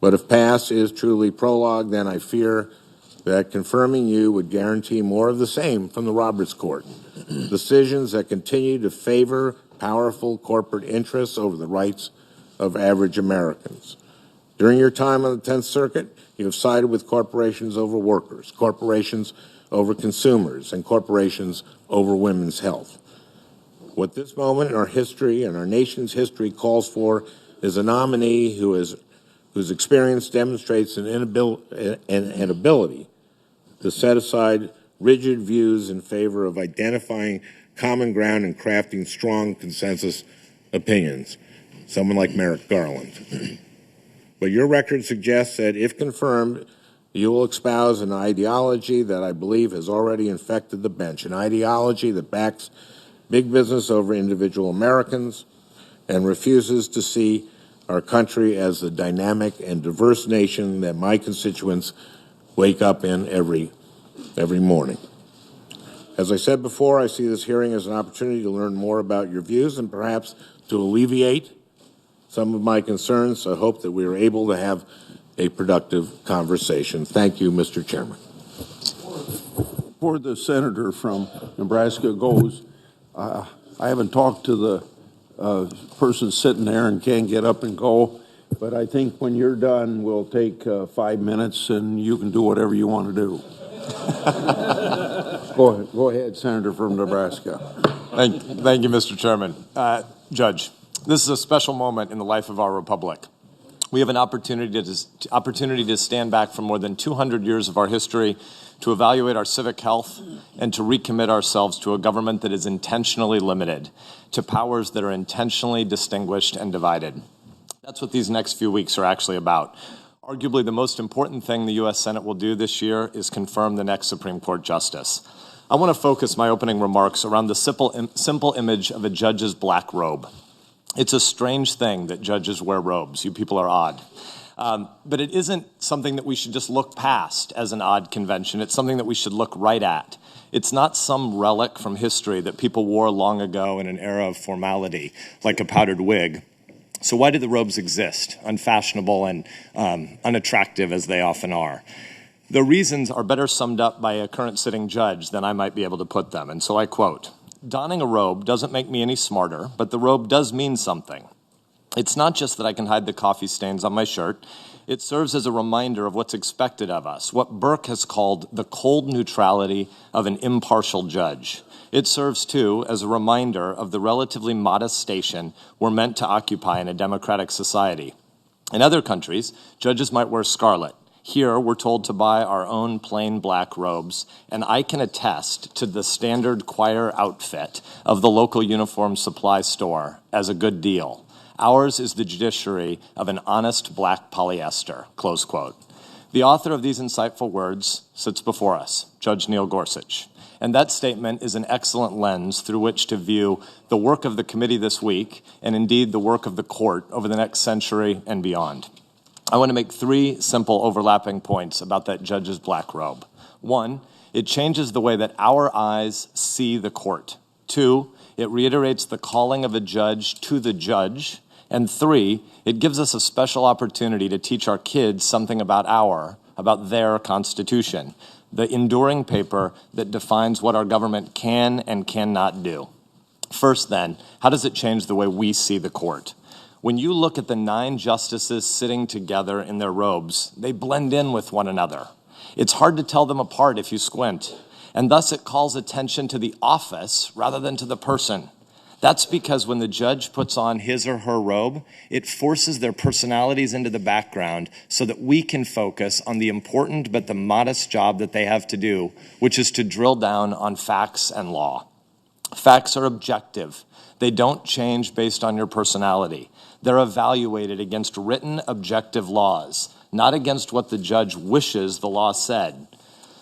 But if past is truly prologue, then I fear that confirming you would guarantee more of the same from the Roberts Court. Decisions that continue to favor powerful corporate interests over the rights of average Americans. During your time on the 10th Circuit, you have sided with corporations over workers, corporations over consumers, and corporations over women's health. What this moment in our history and our nation's history calls for is a nominee whose experience demonstrates an ability to set aside rigid views in favor of identifying common ground and crafting strong consensus opinions, someone like Merrick Garland. But your record suggests that if confirmed, you will espouse an ideology that I believe has already infected the bench, an ideology that backs big business over individual Americans and refuses to see our country as the dynamic and diverse nation that my constituents wake up in every morning. As I said before, I see this hearing as an opportunity to learn more about your views and perhaps to alleviate some of my concerns. I hope that we are able to have a productive conversation. Thank you, Mr. Chairman. Before the senator from Nebraska goes, I haven't talked to the person sitting there and can't get up and go, but I think when you're done, we'll take 5 minutes and you can do whatever you want to do. Go ahead, Senator from Nebraska. Thank you, Mr. Chairman. Judge, this is a special moment in the life of our republic. We have an opportunity to stand back from more than 200 years of our history, to evaluate our civic health, and to recommit ourselves to a government that is intentionally limited, to powers that are intentionally distinguished and divided. That's what these next few weeks are actually about. Arguably, the most important thing the U.S. Senate will do this year is confirm the next Supreme Court justice. I want to focus my opening remarks around the simple image of a judge's black robe. It's a strange thing that judges wear robes. You people are odd. But it isn't something that we should just look past as an odd convention. It's something that we should look right at. It's not some relic from history that people wore long ago in an era of formality, like a powdered wig. So why do the robes exist, unfashionable and unattractive as they often are? The reasons are better summed up by a current sitting judge than I might be able to put them. And so I quote, "Donning a robe doesn't make me any smarter, but the robe does mean something. It's not just that I can hide the coffee stains on my shirt. It serves as a reminder of what's expected of us, what Burke has called the cold neutrality of an impartial judge. It serves, too, as a reminder of the relatively modest station we're meant to occupy in a democratic society. In other countries, judges might wear scarlet. Here, we're told to buy our own plain black robes, and I can attest to the standard choir outfit of the local uniform supply store as a good deal. Ours is the judiciary of an honest black polyester," close quote. The author of these insightful words sits before us, Judge Neil Gorsuch. And that statement is an excellent lens through which to view the work of the committee this week, and indeed the work of the court over the next century and beyond. I want to make 3 simple overlapping points about that judge's black robe. 1, it changes the way that our eyes see the court. 2, it reiterates the calling of a judge to the judge. And 3, it gives us a special opportunity to teach our kids something about their Constitution, the enduring paper that defines what our government can and cannot do. First, then, how does it change the way we see the court? When you look at the 9 justices sitting together in their robes, they blend in with one another. It's hard to tell them apart if you squint, and thus it calls attention to the office rather than to the person. That's because when the judge puts on his or her robe, it forces their personalities into the background so that we can focus on the important but the modest job that they have to do, which is to drill down on facts and law. Facts are objective. They don't change based on your personality. They're evaluated against written objective laws, not against what the judge wishes the law said.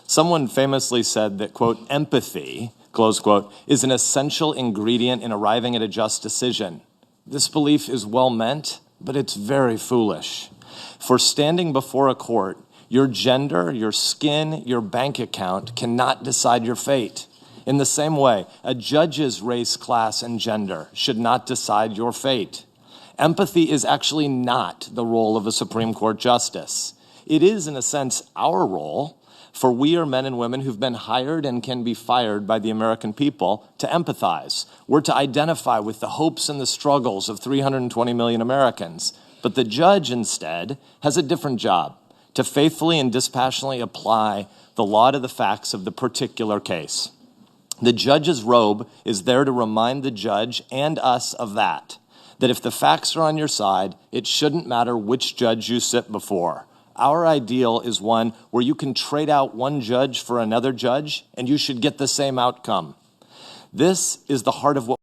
Someone famously said that, quote, empathy close quote, is an essential ingredient in arriving at a just decision. This belief is well meant, but it's very foolish. For standing before a court, your gender, your skin, your bank account cannot decide your fate. In the same way, a judge's race, class, and gender should not decide your fate. Empathy is actually not the role of a Supreme Court justice. It is, in a sense, our role, for we are men and women who've been hired and can be fired by the American people to empathize. We're to identify with the hopes and the struggles of 320 million Americans. But the judge, instead, has a different job, to faithfully and dispassionately apply the law to the facts of the particular case. The judge's robe is there to remind the judge and us of that if the facts are on your side, it shouldn't matter which judge you sit before. Our ideal is one where you can trade out one judge for another judge, and you should get the same outcome. This is the heart of what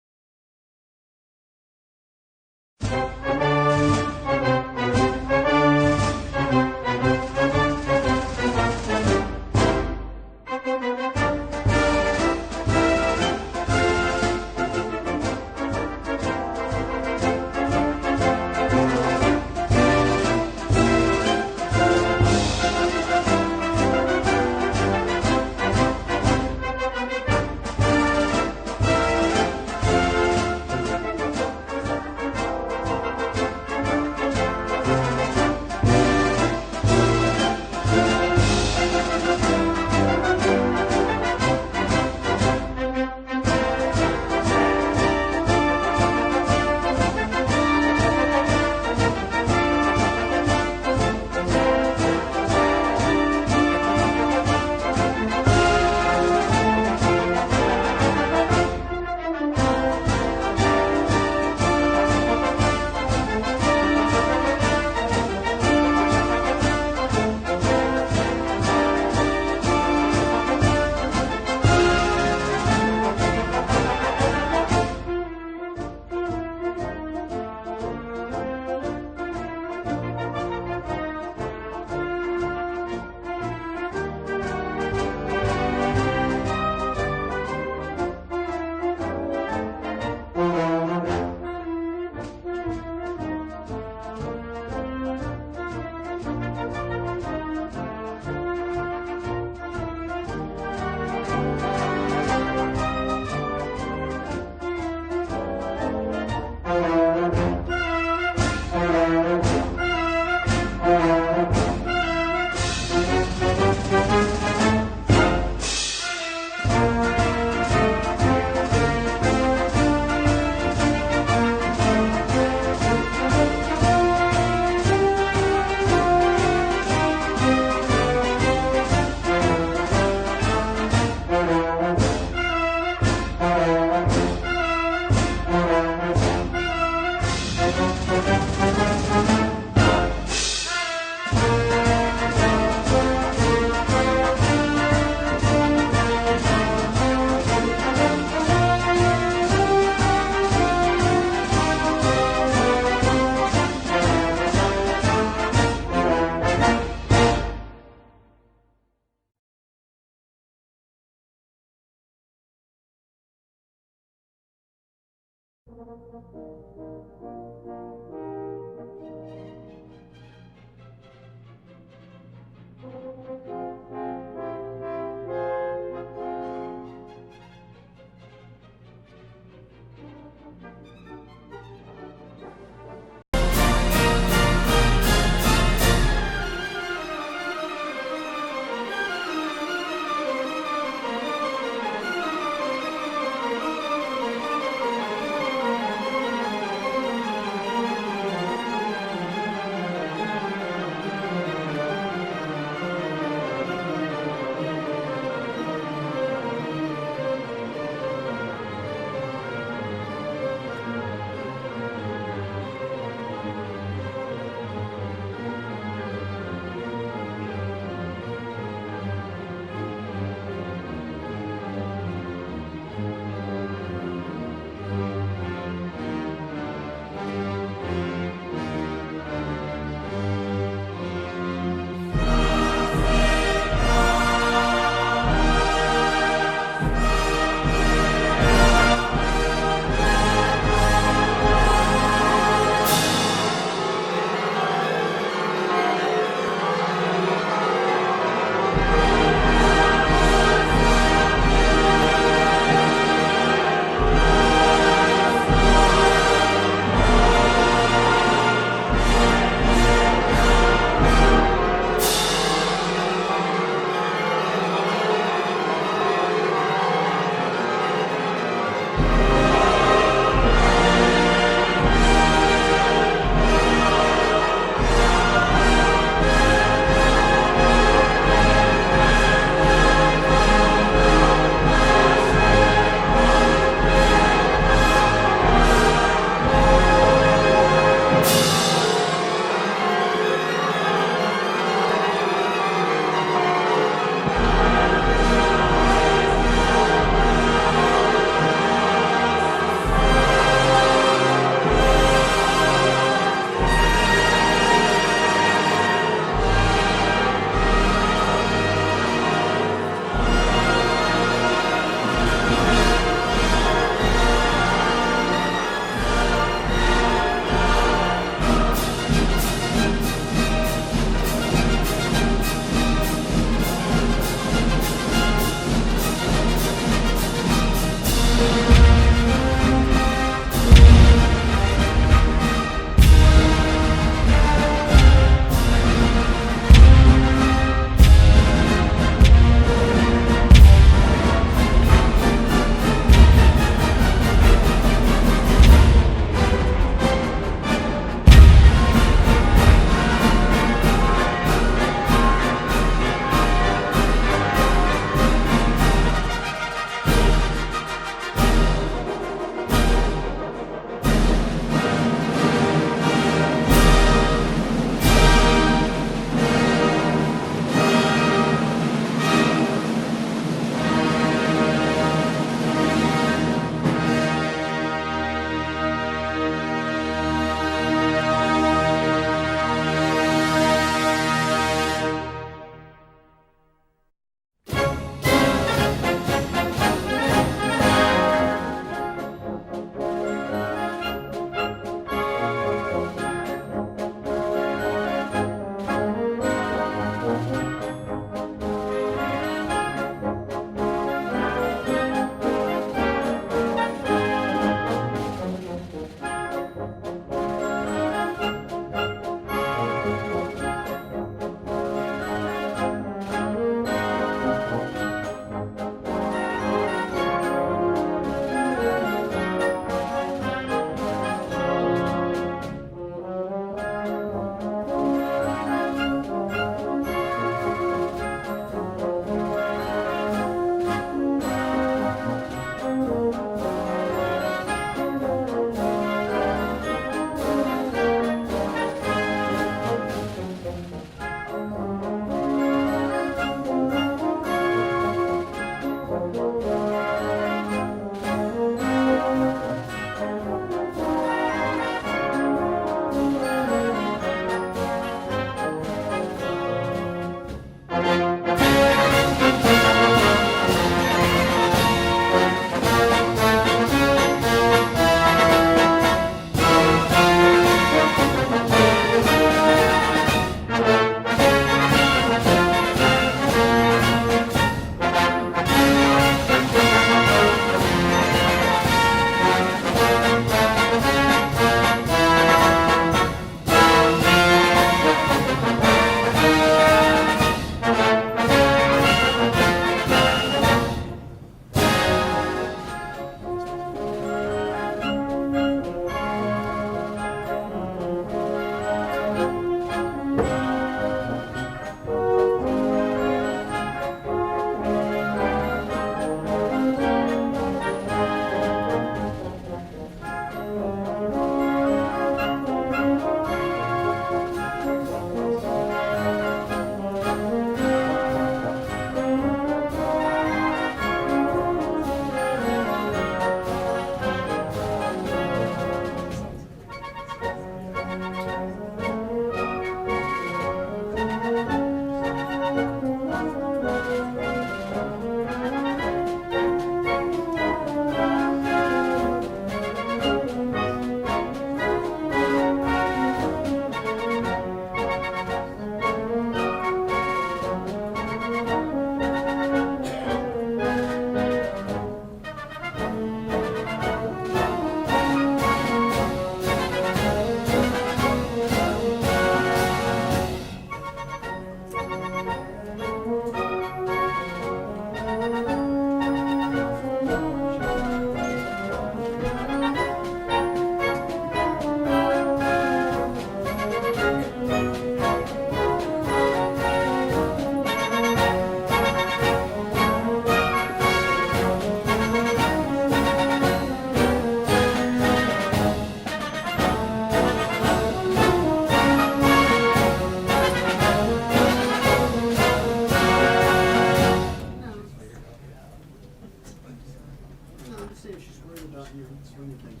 see if she's worried about you swinging things.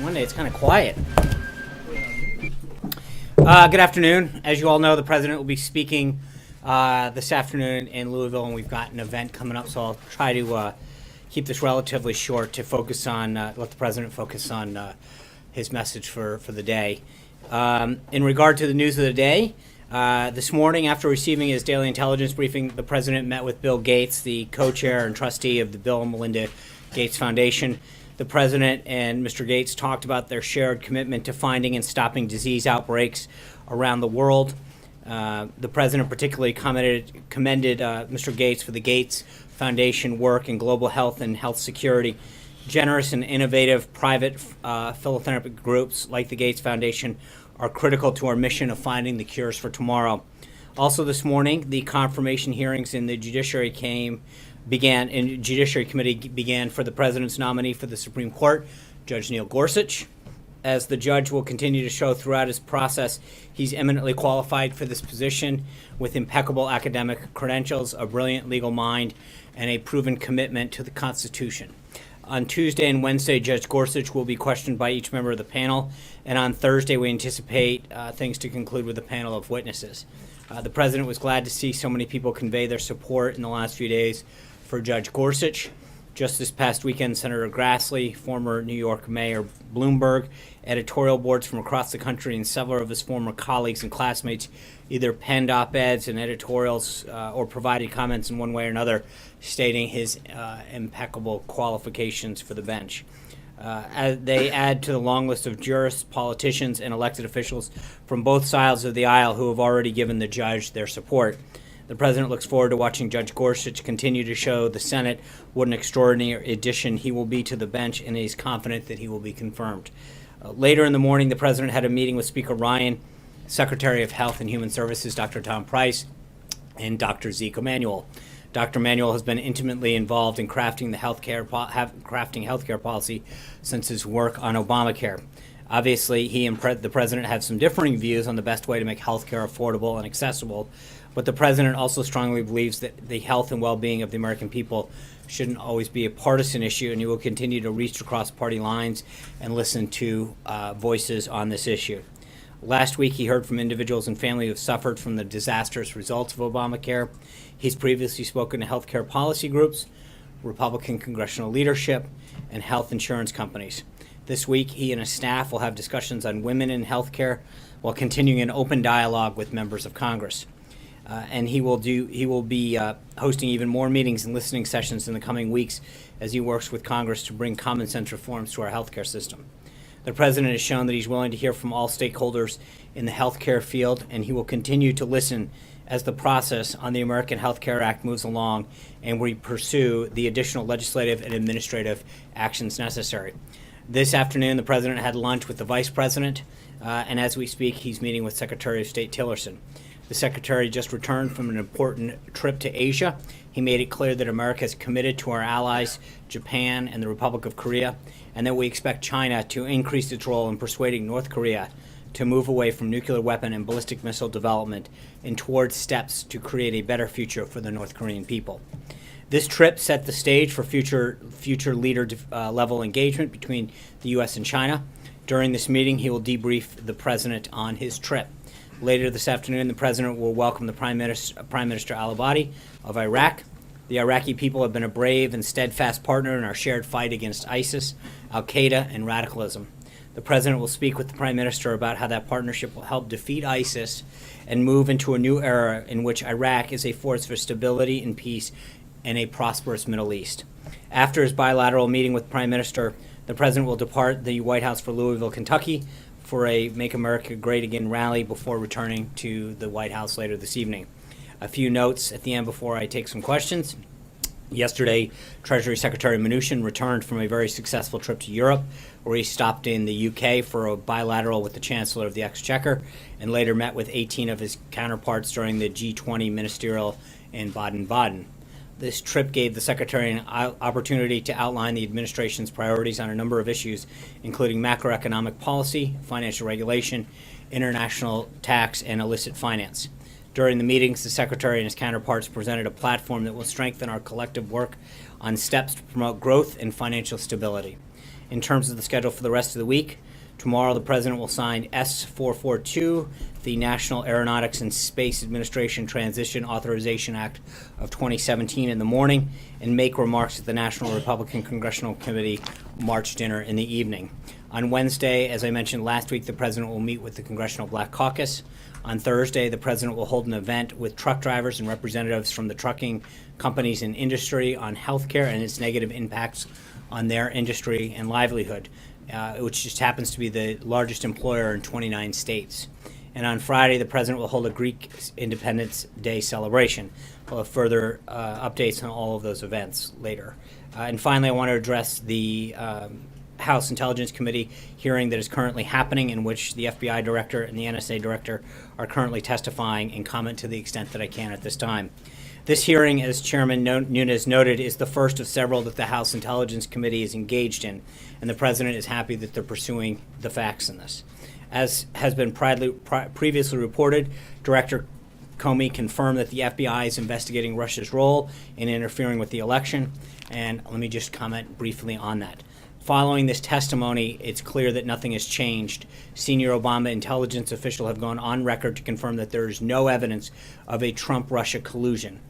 Monday, it's kind of quiet. Good afternoon. As you all know, the president will be speaking this afternoon in Louisville, and we've got an event coming up, so I'll try to keep this relatively short to focus on, let the president focus on his message for the day. In regard to the news of the day, this morning, after receiving his daily intelligence briefing, the president met with Bill Gates, the co-chair and trustee of the Bill and Melinda Gates Foundation. The president and Mr. Gates talked about their shared commitment to finding and stopping disease outbreaks around the world. The president particularly commended Mr. Gates for the Gates Foundation work in global health and health security. Generous and innovative private philanthropic groups like the Gates Foundation are critical to our mission of finding the cures for tomorrow. Also this morning, the confirmation hearings in the Judiciary Committee began for the president's nominee for the Supreme Court, Judge Neil Gorsuch. As the judge will continue to show throughout his process, he's eminently qualified for this position with impeccable academic credentials, a brilliant legal mind, and a proven commitment to the Constitution. On Tuesday and Wednesday, Judge Gorsuch will be questioned by each member of the panel, and on Thursday we anticipate things to conclude with a panel of witnesses. The president was glad to see so many people convey their support in the last few days for Judge Gorsuch. Just this past weekend, Senator Grassley, former New York Mayor Bloomberg, editorial boards from across the country, and several of his former colleagues and classmates either penned op-eds and editorials or provided comments in one way or another stating his impeccable qualifications for the bench. They add to the long list of jurists, politicians, and elected officials from both sides of the aisle who have already given the judge their support. The president looks forward to watching Judge Gorsuch continue to show the Senate what an extraordinary addition he will be to the bench, and he's confident that he will be confirmed. Later in the morning, the president had a meeting with Speaker Ryan, Secretary of Health and Human Services, Dr. Tom Price, and Dr. Zeke Emanuel. Dr. Emanuel has been intimately involved in crafting healthcare policy since his work on Obamacare. Obviously, he and the president have some differing views on the best way to make healthcare affordable and accessible, but the president also strongly believes that the health and well-being of the American people shouldn't always be a partisan issue, and he will continue to reach across party lines and listen to voices on this issue. Last week, he heard from individuals and families who have suffered from the disastrous results of Obamacare. He's previously spoken to healthcare policy groups, Republican congressional leadership, and health insurance companies. This week, he and his staff will have discussions on women in healthcare while continuing an open dialogue with members of Congress. And he will be hosting even more meetings and listening sessions in the coming weeks as he works with Congress to bring common sense reforms to our healthcare system. The president has shown that he's willing to hear from all stakeholders in the healthcare field, and he will continue to listen as the process on the American Health Care Act moves along and we pursue the additional legislative and administrative actions necessary. This afternoon, the President had lunch with the Vice President, and as we speak, he's meeting with Secretary of State Tillerson. The Secretary just returned from an important trip to Asia. He made it clear that America is committed to our allies, Japan and the Republic of Korea, and that we expect China to increase its role in persuading North Korea to move away from nuclear weapon and ballistic missile development and towards steps to create a better future for the North Korean people. This trip set the stage for future leader level engagement between the U.S. and China. During this meeting, he will debrief the President on his trip. Later this afternoon, the President will welcome the Prime Minister al-Abadi of Iraq. The Iraqi people have been a brave and steadfast partner in our shared fight against ISIS, al-Qaeda, and radicalism. The President will speak with the Prime Minister about how that partnership will help defeat ISIS and move into a new era in which Iraq is a force for stability and peace in a prosperous Middle East. After his bilateral meeting with the Prime Minister, the President will depart the White House for Louisville, Kentucky for a Make America Great Again rally before returning to the White House later this evening. A few notes at the end before I take some questions. Yesterday, Treasury Secretary Mnuchin returned from a very successful trip to Europe, where he stopped in the UK for a bilateral with the Chancellor of the Exchequer and later met with 18 of his counterparts during the G20 ministerial in Baden-Baden. This trip gave the Secretary an opportunity to outline the administration's priorities on a number of issues, including macroeconomic policy, financial regulation, international tax, and illicit finance. During the meetings, the Secretary and his counterparts presented a platform that will strengthen our collective work on steps to promote growth and financial stability. In terms of the schedule for the rest of the week, tomorrow the President will sign S-442, the National Aeronautics and Space Administration Transition Authorization Act of 2017 in the morning, and make remarks at the National Republican Congressional Committee March dinner in the evening. On Wednesday, as I mentioned last week, the President will meet with the Congressional Black Caucus. On Thursday, the President will hold an event with truck drivers and representatives from the trucking companies and industry on health care and its negative impacts on their industry and livelihood, which just happens to be the largest employer in 29 states. And on Friday, the President will hold a Greek Independence Day celebration. We'll have further updates on all of those events later. And finally, I want to address the House Intelligence Committee hearing that is currently happening, in which the FBI Director and the NSA Director are currently testifying, and comment to the extent that I can at this time. This hearing, as Chairman Nunes noted, is the first of several that the House Intelligence Committee is engaged in, and the President is happy that they're pursuing the facts in this. As has been previously reported, Director Comey confirmed that the FBI is investigating Russia's role in interfering with the election, and let me just comment briefly on that. Following this testimony, it's clear that nothing has changed. Senior Obama intelligence officials have gone on record to confirm that there is no evidence of a Trump-Russia collusion.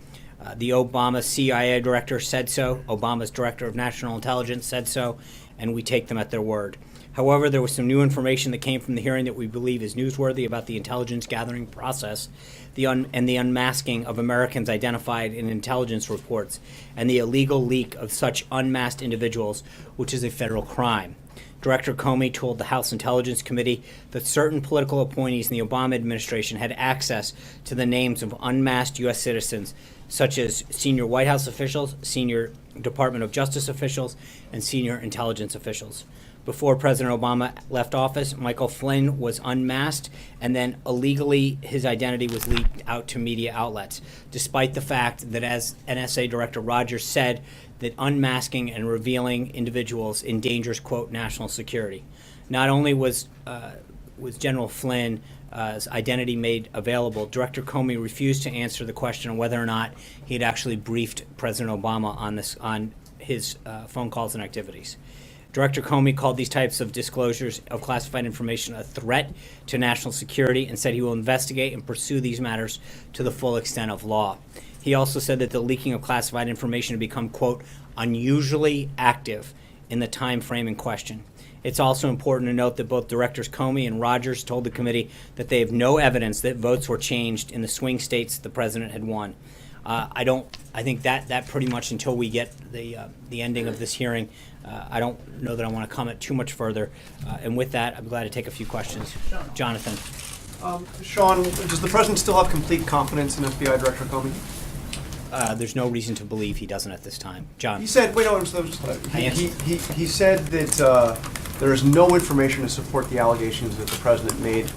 The Obama CIA director said so, Obama's director of national intelligence said so, and we take them at their word. However, there was some new information that came from the hearing that we believe is newsworthy about the intelligence gathering process, and the unmasking of Americans identified in intelligence reports, and the illegal leak of such unmasked individuals, which is a federal crime. Director Comey told the House Intelligence Committee that certain political appointees in the Obama administration had access to the names of unmasked U.S. citizens, such as senior White House officials, senior Department of Justice officials, and senior intelligence officials. Before President Obama left office, Michael Flynn was unmasked, and then illegally his identity was leaked out to media outlets, despite the fact that, as NSA Director Rogers said, that unmasking and revealing individuals endangers, quote, national security. Not only was General Flynn's identity made available, Director Comey refused to answer the question on whether or not he had actually briefed President Obama on his phone calls and activities. Director Comey called these types of disclosures of classified information a threat to national security and said he will investigate and pursue these matters to the full extent of law. He also said that the leaking of classified information had become, quote, unusually active in the time frame in question. It's also important to note that both Directors Comey and Rogers told the committee that they have no evidence that votes were changed in the swing states the president had won. I think that pretty much, until we get the ending of this hearing, I don't know that I want to comment too much further. And with that, I'm glad to take a few questions. Jonathan. Sean, does the president still have complete confidence in FBI Director Comey? There's no reason to believe he doesn't at this time. John. He said, wait, no, he said that there is no information to support the allegations that the president made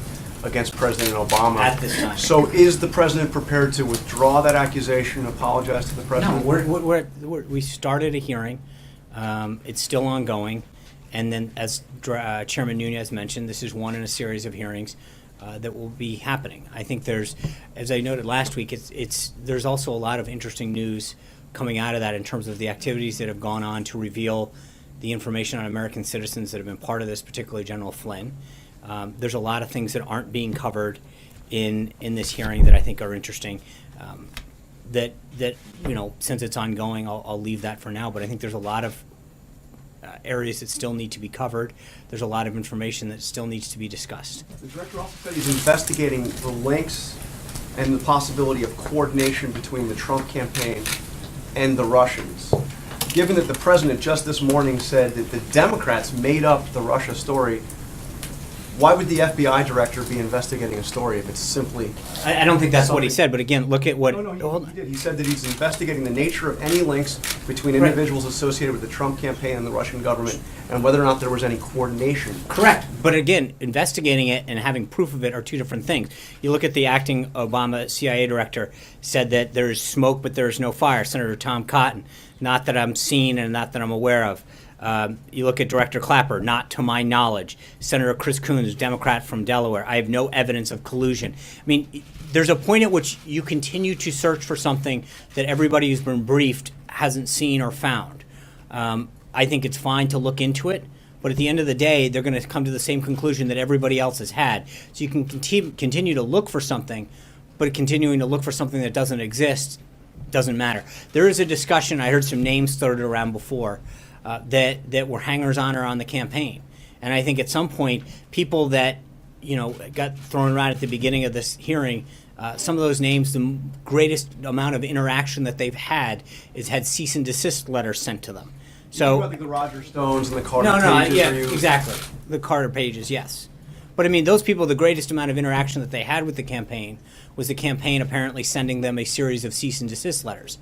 against President Obama. At this time. So is the president prepared to withdraw that accusation and apologize to the president? No, we started a hearing. It's still ongoing. And then, as Chairman Nunes mentioned, this is one in a series of hearings that will be happening. I think there's, as I noted last week, there's also a lot of interesting news coming out of that in terms of the activities that have gone on to reveal the information on American citizens that have been part of this, particularly General Flynn. There's a lot of things that aren't being covered in this hearing that I think are interesting. That since it's ongoing, I'll leave that for now. But I think there's a lot of areas that still need to be covered. There's a lot of information that still needs to be discussed. The director also said he's investigating the links and the possibility of coordination between the Trump campaign and the Russians. Given that the president just this morning said that the Democrats made up the Russia story, why would the FBI director be investigating a story if it's simply... I don't think that's what he said, but again, look at what... No, he did. He said that he's investigating the nature of any links between individuals associated with the Trump campaign and the Russian government, and whether or not there was any coordination. Correct. But again, investigating it and having proof of it are two different things. You look at the acting Obama CIA director said that there's smoke, but there's no fire. Senator Tom Cotton, not that I'm seen and not that I'm aware of. You look at Director Clapper, not to my knowledge. Senator Chris Coons, Democrat from Delaware, I have no evidence of collusion. I mean, there's a point at which you continue to search for something that everybody who's been briefed hasn't seen or found. I think it's fine to look into it, but at the end of the day, they're going to come to the same conclusion that everybody else has had. So you can continue to look for something, but continuing to look for something that doesn't exist doesn't matter. There is a discussion, I heard some names floated around before, that were hangers-on on the campaign. And I think at some point, people that, got thrown around at the beginning of this hearing, some of those names, the greatest amount of interaction that they've had is had cease and desist letters sent to them. So Like the Roger Stones and the Carter Pages? Yeah, exactly. The Carter Pages, yes. But I mean, those people, the greatest amount of interaction that they had with the campaign was the campaign apparently sending them a series of cease and desist letters.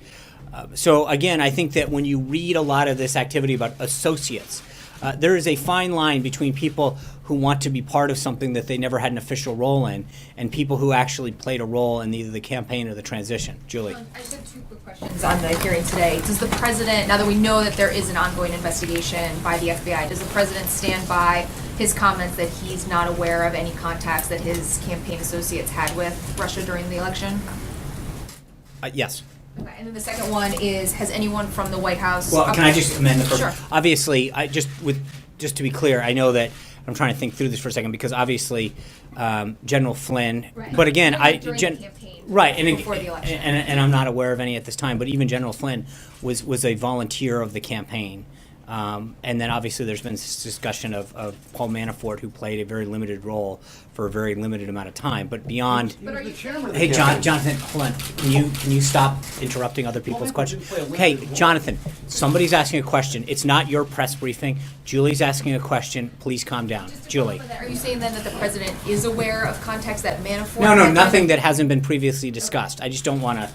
So again, I think that when you read a lot of this activity about associates, there is a fine line between people who want to be part of something that they never had an official role in and people who actually played a role in either the campaign or the transition. Julie. I just have two quick questions on the hearing today. Does the president, now that we know that there is an ongoing investigation by the FBI, does the president stand by his comments that he's not aware of any contacts that his campaign associates had with Russia during the election? Yes. Okay, and then the second one is, has anyone from the White House... Well, can I just amend the first? Sure. Obviously, just to be clear, I know that I'm trying to think through this for a second because obviously General Flynn, Right. but again, During the campaign, right, before the election. and I'm not aware of any at this time, but even General Flynn was a volunteer of the campaign. And then obviously there's been this discussion of Paul Manafort, who played a very limited role for a very limited amount of time. But beyond, But are you hey, Jonathan, hold on. Can you stop interrupting other people's questions? Hey, Jonathan, somebody's asking a question. It's not your press briefing. Julie's asking a question. Please calm down. Julie. Are you saying then that the president is aware of contacts that Manafort... No, nothing that hasn't been previously discussed. I just don't want to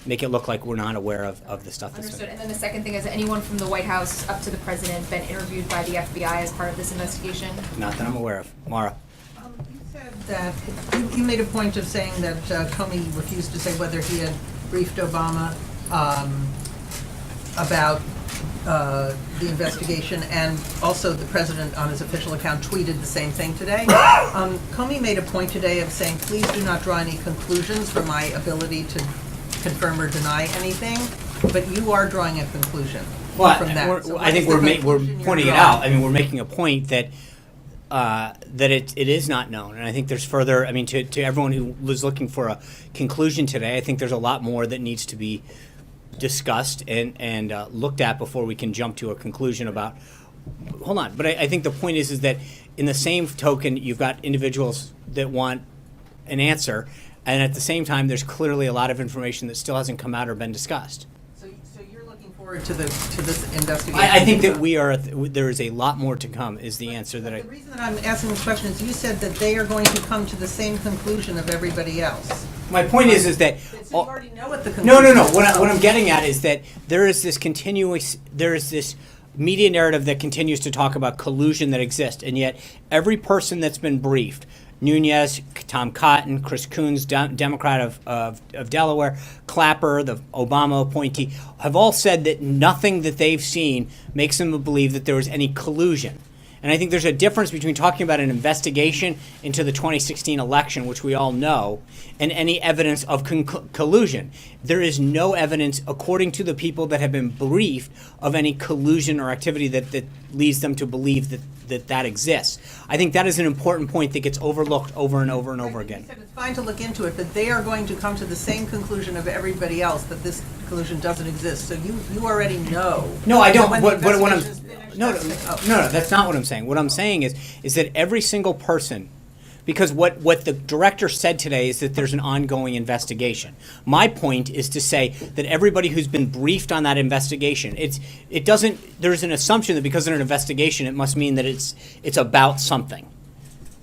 make it look like we're not aware of the stuff that's Understood. And then the second thing is, anyone from the White House up to the president been interviewed by the FBI as part of this investigation? not that I'm aware of. Mara. You said that you made a point of saying that Comey refused to say whether he had briefed Obama about the investigation, and also the president on his official account tweeted the same thing today. Comey made a point today of saying, please do not draw any conclusions from my ability to confirm or deny anything, but you are drawing a conclusion from that. So I think we're pointing it out. I mean, we're making a point that it is not known, and I think there's further. I mean, to everyone who was looking for a conclusion today, I think there's a lot more that needs to be discussed and looked at before we can jump to a conclusion about. Hold on, but I think the point is that in the same token, you've got individuals that want an answer. And at the same time, there's clearly a lot of information that still hasn't come out or been discussed. So you're looking for forward to this investigation. I think that there is a lot more to come, is the answer that I. The reason that I'm asking this question is you said that they are going to come to the same conclusion of everybody else. My point is that. So you already know what the conclusion No. is. What I'm getting at is that there is this media narrative that continues to talk about collusion that exists, and yet every person that's been briefed, Nunes, Tom Cotton, Chris Coons, Democrat of Delaware, Clapper, the Obama appointee, have all said that nothing that they've seen makes them believe that there was any collusion. And I think there's a difference between talking about an investigation into the 2016 election, which we all know, and any evidence of collusion. There is no evidence, according to the people that have been briefed, of any collusion or activity that leads them to believe that exists. I think that is an important point that gets overlooked over and over and over again. It's fine to look into it, but they are going to come to the same conclusion of everybody else, that this collusion doesn't exist. So you already know. No, I don't. No, that's not what I'm saying. What I'm saying is that every single person, because what the director said today is that there's an ongoing investigation. My point is to say that everybody who's been briefed on that investigation, there's an assumption that because of an investigation, it must mean that it's about something.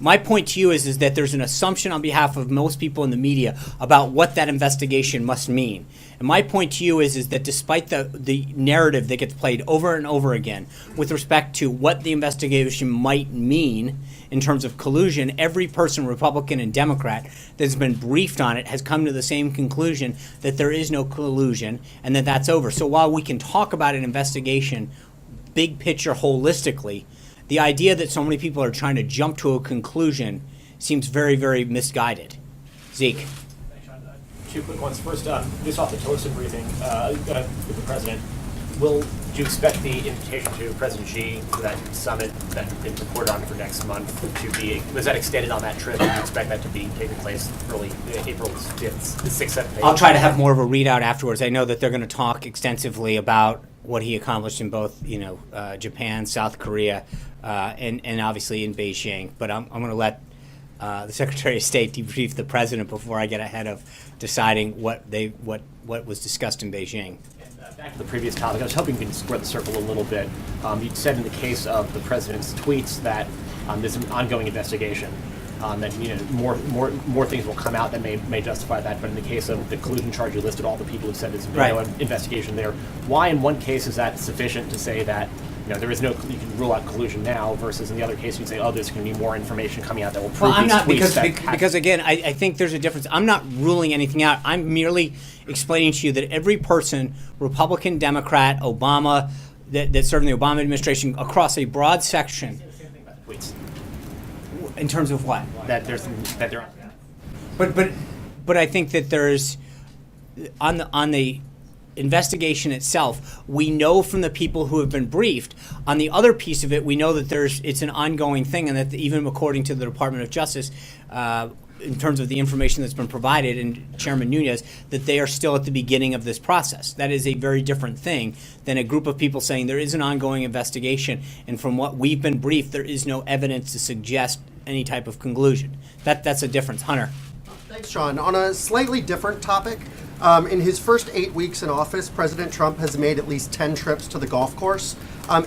My point to you is that there's an assumption on behalf of most people in the media about what that investigation must mean. And my point to you is that despite the narrative that gets played over and over again with respect to what the investigation might mean in terms of collusion, every person, Republican and Democrat, that's been briefed on it has come to the same conclusion that there is no collusion and that that's over. So while we can talk about an investigation big picture holistically, the idea that so many people are trying to jump to a conclusion seems very, very misguided. Zeke. Thanks, Sean. Two quick ones. First, just off the Tillerson briefing with the president, will you expect the invitation to President Xi for that summit that been reported on for next month to be, was that extended on that trip? Do you expect that to be taking place early April 5th, 6th, 7th? I'll try to have more of a readout afterwards. I know that they're going to talk extensively about what he accomplished in both, Japan, South Korea, and obviously in Beijing. But I'm going to let the Secretary of State debrief the president before I get ahead of deciding what was discussed in Beijing. And, back to the previous topic, I was hoping you could square the circle a little bit. You said in the case of the president's tweets that there's an ongoing investigation. That more things will come out that may justify that. But in the case of the collusion charge, you listed all the people who said there's no investigation there. Why, in one case, is that sufficient to say that there is no, you can rule out collusion now, versus in the other case you say, oh, there's going to be more information coming out that will prove well, I'm these not tweets because again, I think there's a difference. I'm not ruling anything out. I'm merely explaining to you that every person, Republican, Democrat, Obama, that served in the Obama administration across a broad section. tweets. In terms of what? That there aren't. But I think that there's on the investigation itself, we know from the people who have been briefed. On the other piece of it, we know that it's an ongoing thing, and that even according to the Department of Justice, in terms of the information that's been provided, and Chairman Nunes, that they are still at the beginning of this process. That is a very different thing than a group of people saying there is an ongoing investigation, and from what we've been briefed, there is no evidence to suggest any type of conclusion. That's a difference. Hunter. Thanks, Sean. On a slightly different topic, in his first 8 weeks in office, President Trump has made at least 10 trips to the golf course.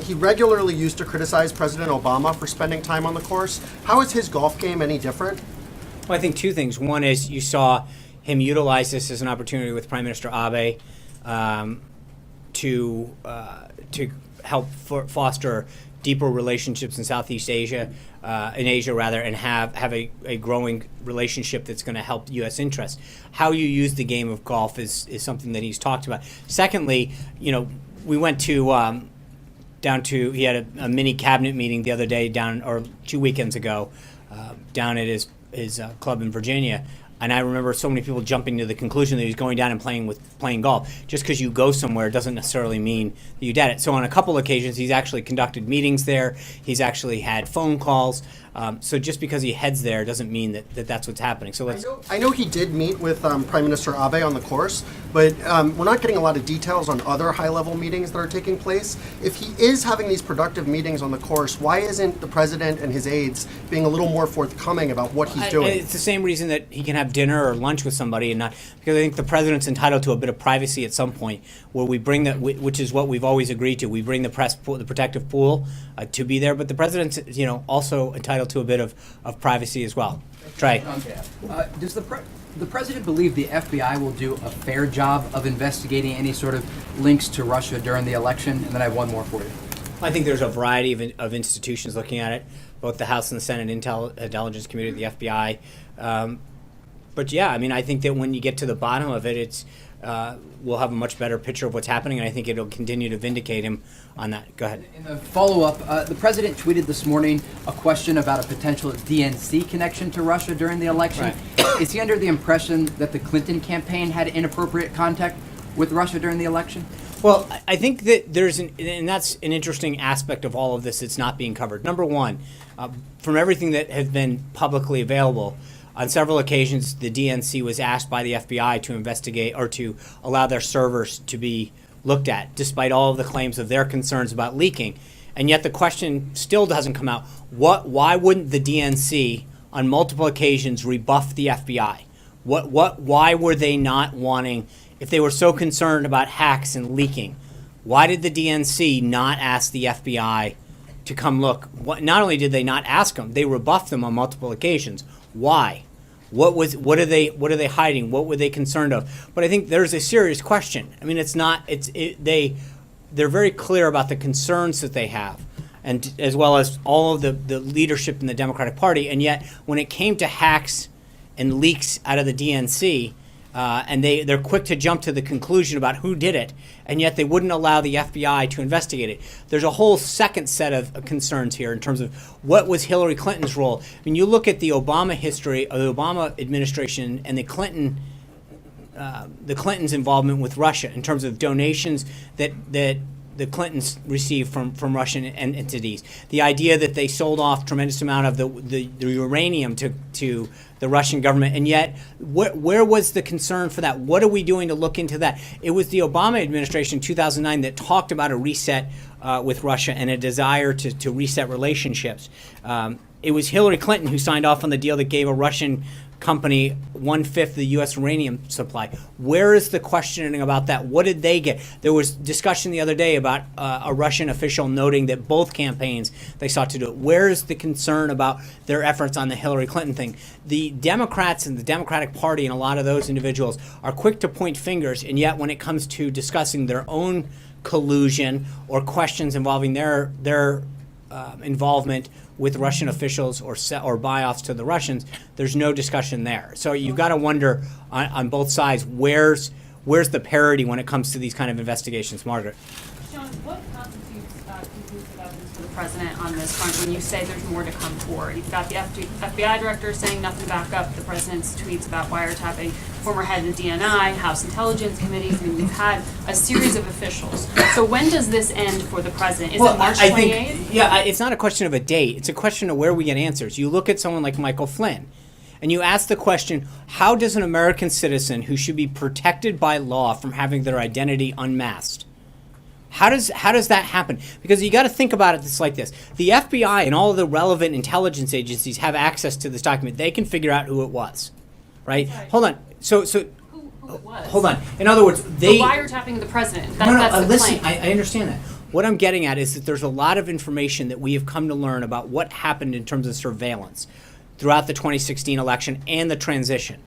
He regularly used to criticize President Obama for spending time on the course. How is his golf game any different? Well, I think two things. One is you saw him utilize this as an opportunity with Prime Minister Abe to help foster deeper relationships in Southeast Asia, and have a growing relationship that's going to help U.S. interests. How you use the game of golf is something that he's talked about. Secondly, we went to he had a mini cabinet meeting the other day 2 weekends ago down at his club in Virginia. And I remember so many people jumping to the conclusion that he was going down and playing golf. Just because you go somewhere doesn't necessarily mean that you did it. So on a couple occasions, he's actually conducted meetings there. He's actually had phone calls. So just because he heads there doesn't mean that that's what's happening. So let's. I know he did meet with Prime Minister Abe on the course, but we're not getting a lot of details on other high-level meetings that are taking place. If he is having these productive meetings on the course, why isn't the president and his aides being a little more forthcoming about what he's doing? It's the same reason that he can have dinner or lunch with somebody, and not because I think the president's entitled to a bit of privacy at some point, where we bring that, which is what we've always agreed to. We bring the press pool, the protective pool, to be there, but the president's also entitled to a bit of privacy as well. Trey. Does the president believe the FBI will do a fair job of investigating any sort of links to Russia during the election? And then I have one more for you. I think there's a variety of institutions looking at it, both the House and the Senate Intelligence Committee, the FBI. But yeah, I mean, I think that when you get to the bottom of it, we'll have a much better picture of what's happening, and I think it'll continue to vindicate him on that. Go ahead. In the follow-up, the president tweeted this morning a question about a potential DNC connection to Russia during the election. Right. Is he under the impression that the Clinton campaign had inappropriate contact with Russia during the election? Well, I think that and that's an interesting aspect of all of this that's not being covered. Number one, from everything that has been publicly available, on several occasions, the DNC was asked by the FBI to investigate or to allow their servers to be looked at, despite all of the claims of their concerns about leaking. And yet the question still doesn't come out. Why wouldn't the DNC on multiple occasions rebuff the FBI? Why were they not wanting, if they were so concerned about hacks and leaking, why did the DNC not ask the FBI to come look? Not only did they not ask them, they rebuffed them on multiple occasions. Why? What are they hiding? What were they concerned of? But I think there's a serious question. I mean, they're very clear about the concerns that they have, and as well as all of the leadership in the Democratic Party. And yet, when it came to hacks and leaks out of the DNC, and they're quick to jump to the conclusion about who did it, and yet they wouldn't allow the FBI to investigate it. There's a whole second set of concerns here in terms of what was Hillary Clinton's role. I mean, you look at the Obama history of the Obama administration and the Clintons' involvement with Russia in terms of donations that the Clintons received from Russian entities. The idea that they sold off tremendous amount of the uranium to the Russian government, and yet where was the concern for that? What are we doing to look into that? It was the Obama administration in 2009 that talked about a reset with Russia and a desire to reset relationships. It was Hillary Clinton who signed off on the deal that gave a Russian company 1/5 of the U.S. uranium supply. Where is the questioning about that? What did they get? There was discussion the other day about a Russian official noting that both campaigns they sought to do it. Where is the concern about their efforts on the Hillary Clinton thing? The Democrats and the Democratic Party and a lot of those individuals are quick to point fingers, and yet when it comes to discussing their own collusion or questions involving their involvement with Russian officials or buy-offs to the Russians, there's no discussion there. So you've got to wonder on both sides, where's the parity when it comes to these kind of investigations? Margaret. John, what constitutes conclusive evidence for the president on this front when you say there's more to come forward? You've got the FBI director saying nothing to back up the president's tweets about wiretapping former head of the DNI, House Intelligence Committees. I mean, we've had a series of officials. So when does this end for the president? Is it March 28th? It's not a question of a date. It's a question of where we get answers. You look at someone like Michael Flynn, and you ask the question, how does an American citizen who should be protected by law from having their identity unmasked, how does that happen? Because you got to think about it like this. The FBI and all of the relevant intelligence agencies have access to this document. They can figure out who it was, right? Hold on. So who it was? Hold on. In other words, the wiretapping of the president. That's the listen, claim. I understand that. What I'm getting at is that there's a lot of information that we have come to learn about what happened in terms of surveillance throughout the 2016 election and the transition.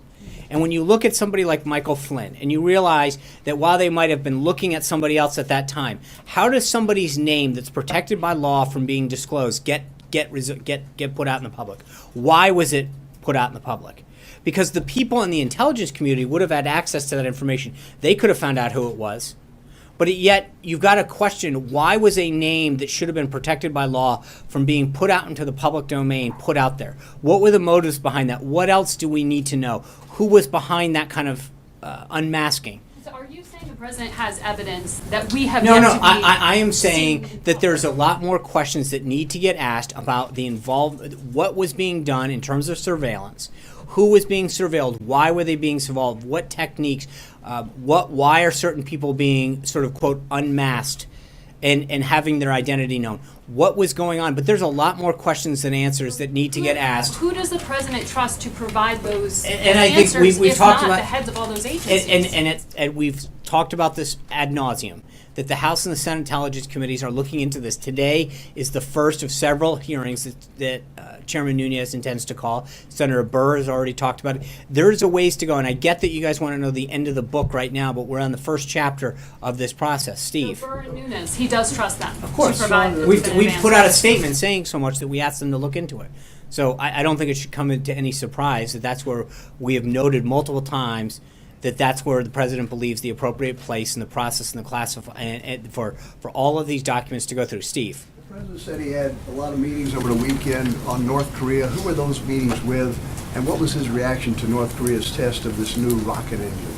And when you look at somebody like Michael Flynn and you realize that while they might have been looking at somebody else at that time, how does somebody's name that's protected by law from being disclosed get put out in the public? Why was it put out in the public? Because the people in the intelligence community would have had access to that information. They could have found out who it was. But yet, you've got to question, why was a name that should have been protected by law from being put out into the public domain put out there? What were the motives behind that? What else do we need to know? Who was behind that kind of unmasking? So are you saying the President has evidence that we have No, yet no, to be I am saying that there's a lot more questions that need to get asked about what was being done in terms of surveillance, who was being surveilled, why were they being surveilled, what techniques, why are certain people being sort of, quote, unmasked and having their identity known. What was going on? But there's a lot more questions than answers that need to get asked. Who does the president trust to provide those And I answers think we've if talked not about the heads of all those agencies? And we've talked about this ad nauseum, that the House and the Senate Intelligence Committees are looking into this. Today is the first of several hearings that Chairman Nunes intends to call. Senator Burr has already talked about it. There's a ways to go, and I get that you guys want to know the end of the book right now, but we're on the first chapter of this process. Steve. So Burr and Nunes, he does trust them. Of course. To provide We've put out a statement saying so much that we asked them to look into it. So I don't think it should come into any surprise that that's where we have noted multiple times that that's where the president believes the appropriate place in the process and the for all of these documents to go through. Steve. The president said he had a lot of meetings over the weekend on North Korea. Who were those meetings with, and what was his reaction to North Korea's test of this new rocket engine?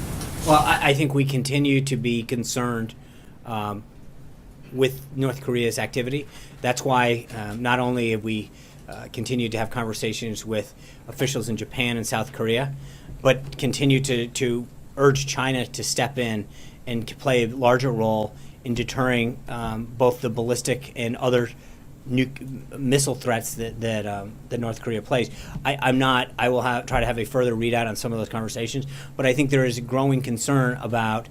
Well, I think we continue to be concerned with North Korea's activity. That's why not only have we continued to have conversations with officials in Japan and South Korea, but continue to urge China to step in and to play a larger role in deterring both the ballistic and other missile threats that North Korea plays. I will try to have a further readout on some of those conversations, but I think there is a growing concern about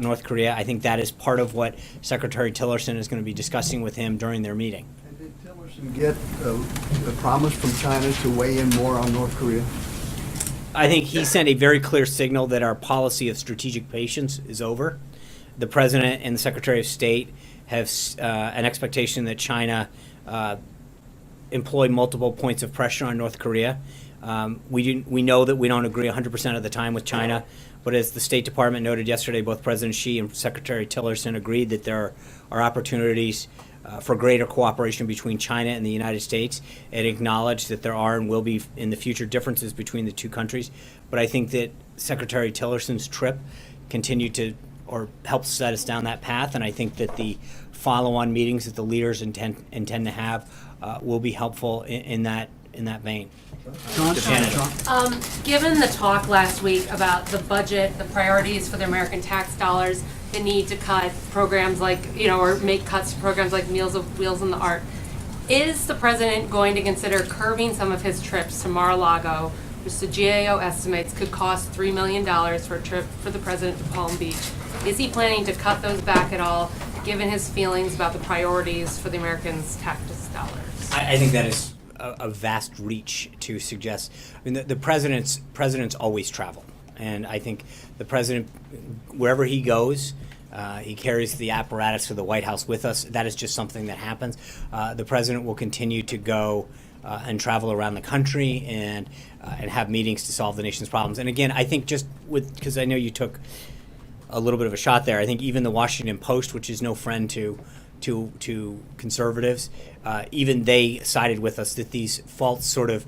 North Korea. I think that is part of what Secretary Tillerson is going to be discussing with him during their meeting. And did Tillerson get a promise from China to weigh in more on North Korea? I think he sent a very clear signal that our policy of strategic patience is over. The President and the Secretary of State have an expectation that China employ multiple points of pressure on North Korea. We know that we don't agree 100% of the time with China, but as the State Department noted yesterday, both President Xi and Secretary Tillerson agreed that there are opportunities for greater cooperation between China and the United States, and acknowledged that there are and will be in the future differences between the two countries. But I think that Secretary Tillerson's trip continued to or helped set us down that path, and I think that the follow-on meetings that the leaders intend to have will be helpful in that vein. Given the talk last week about the budget, the priorities for the American tax dollars, the need to cut programs like, or make cuts to programs like Meals on Wheels and the ARC, is the president going to consider curbing some of his trips to Mar-a-Lago, which the GAO estimates could cost $3 million for a trip for the president to Palm Beach? Is he planning to cut those back at all, given his feelings about the priorities for the Americans' tax dollars? I think that is a vast reach to suggest. I mean, the presidents always travel, and I think the president, wherever he goes, he carries the apparatus of the White House with us. That is just something that happens. The president will continue to go and travel around the country and have meetings to solve the nation's problems. And again, I think because I know you took a little bit of a shot there. I think even the Washington Post, which is no friend to conservatives, even they sided with us that these false sort of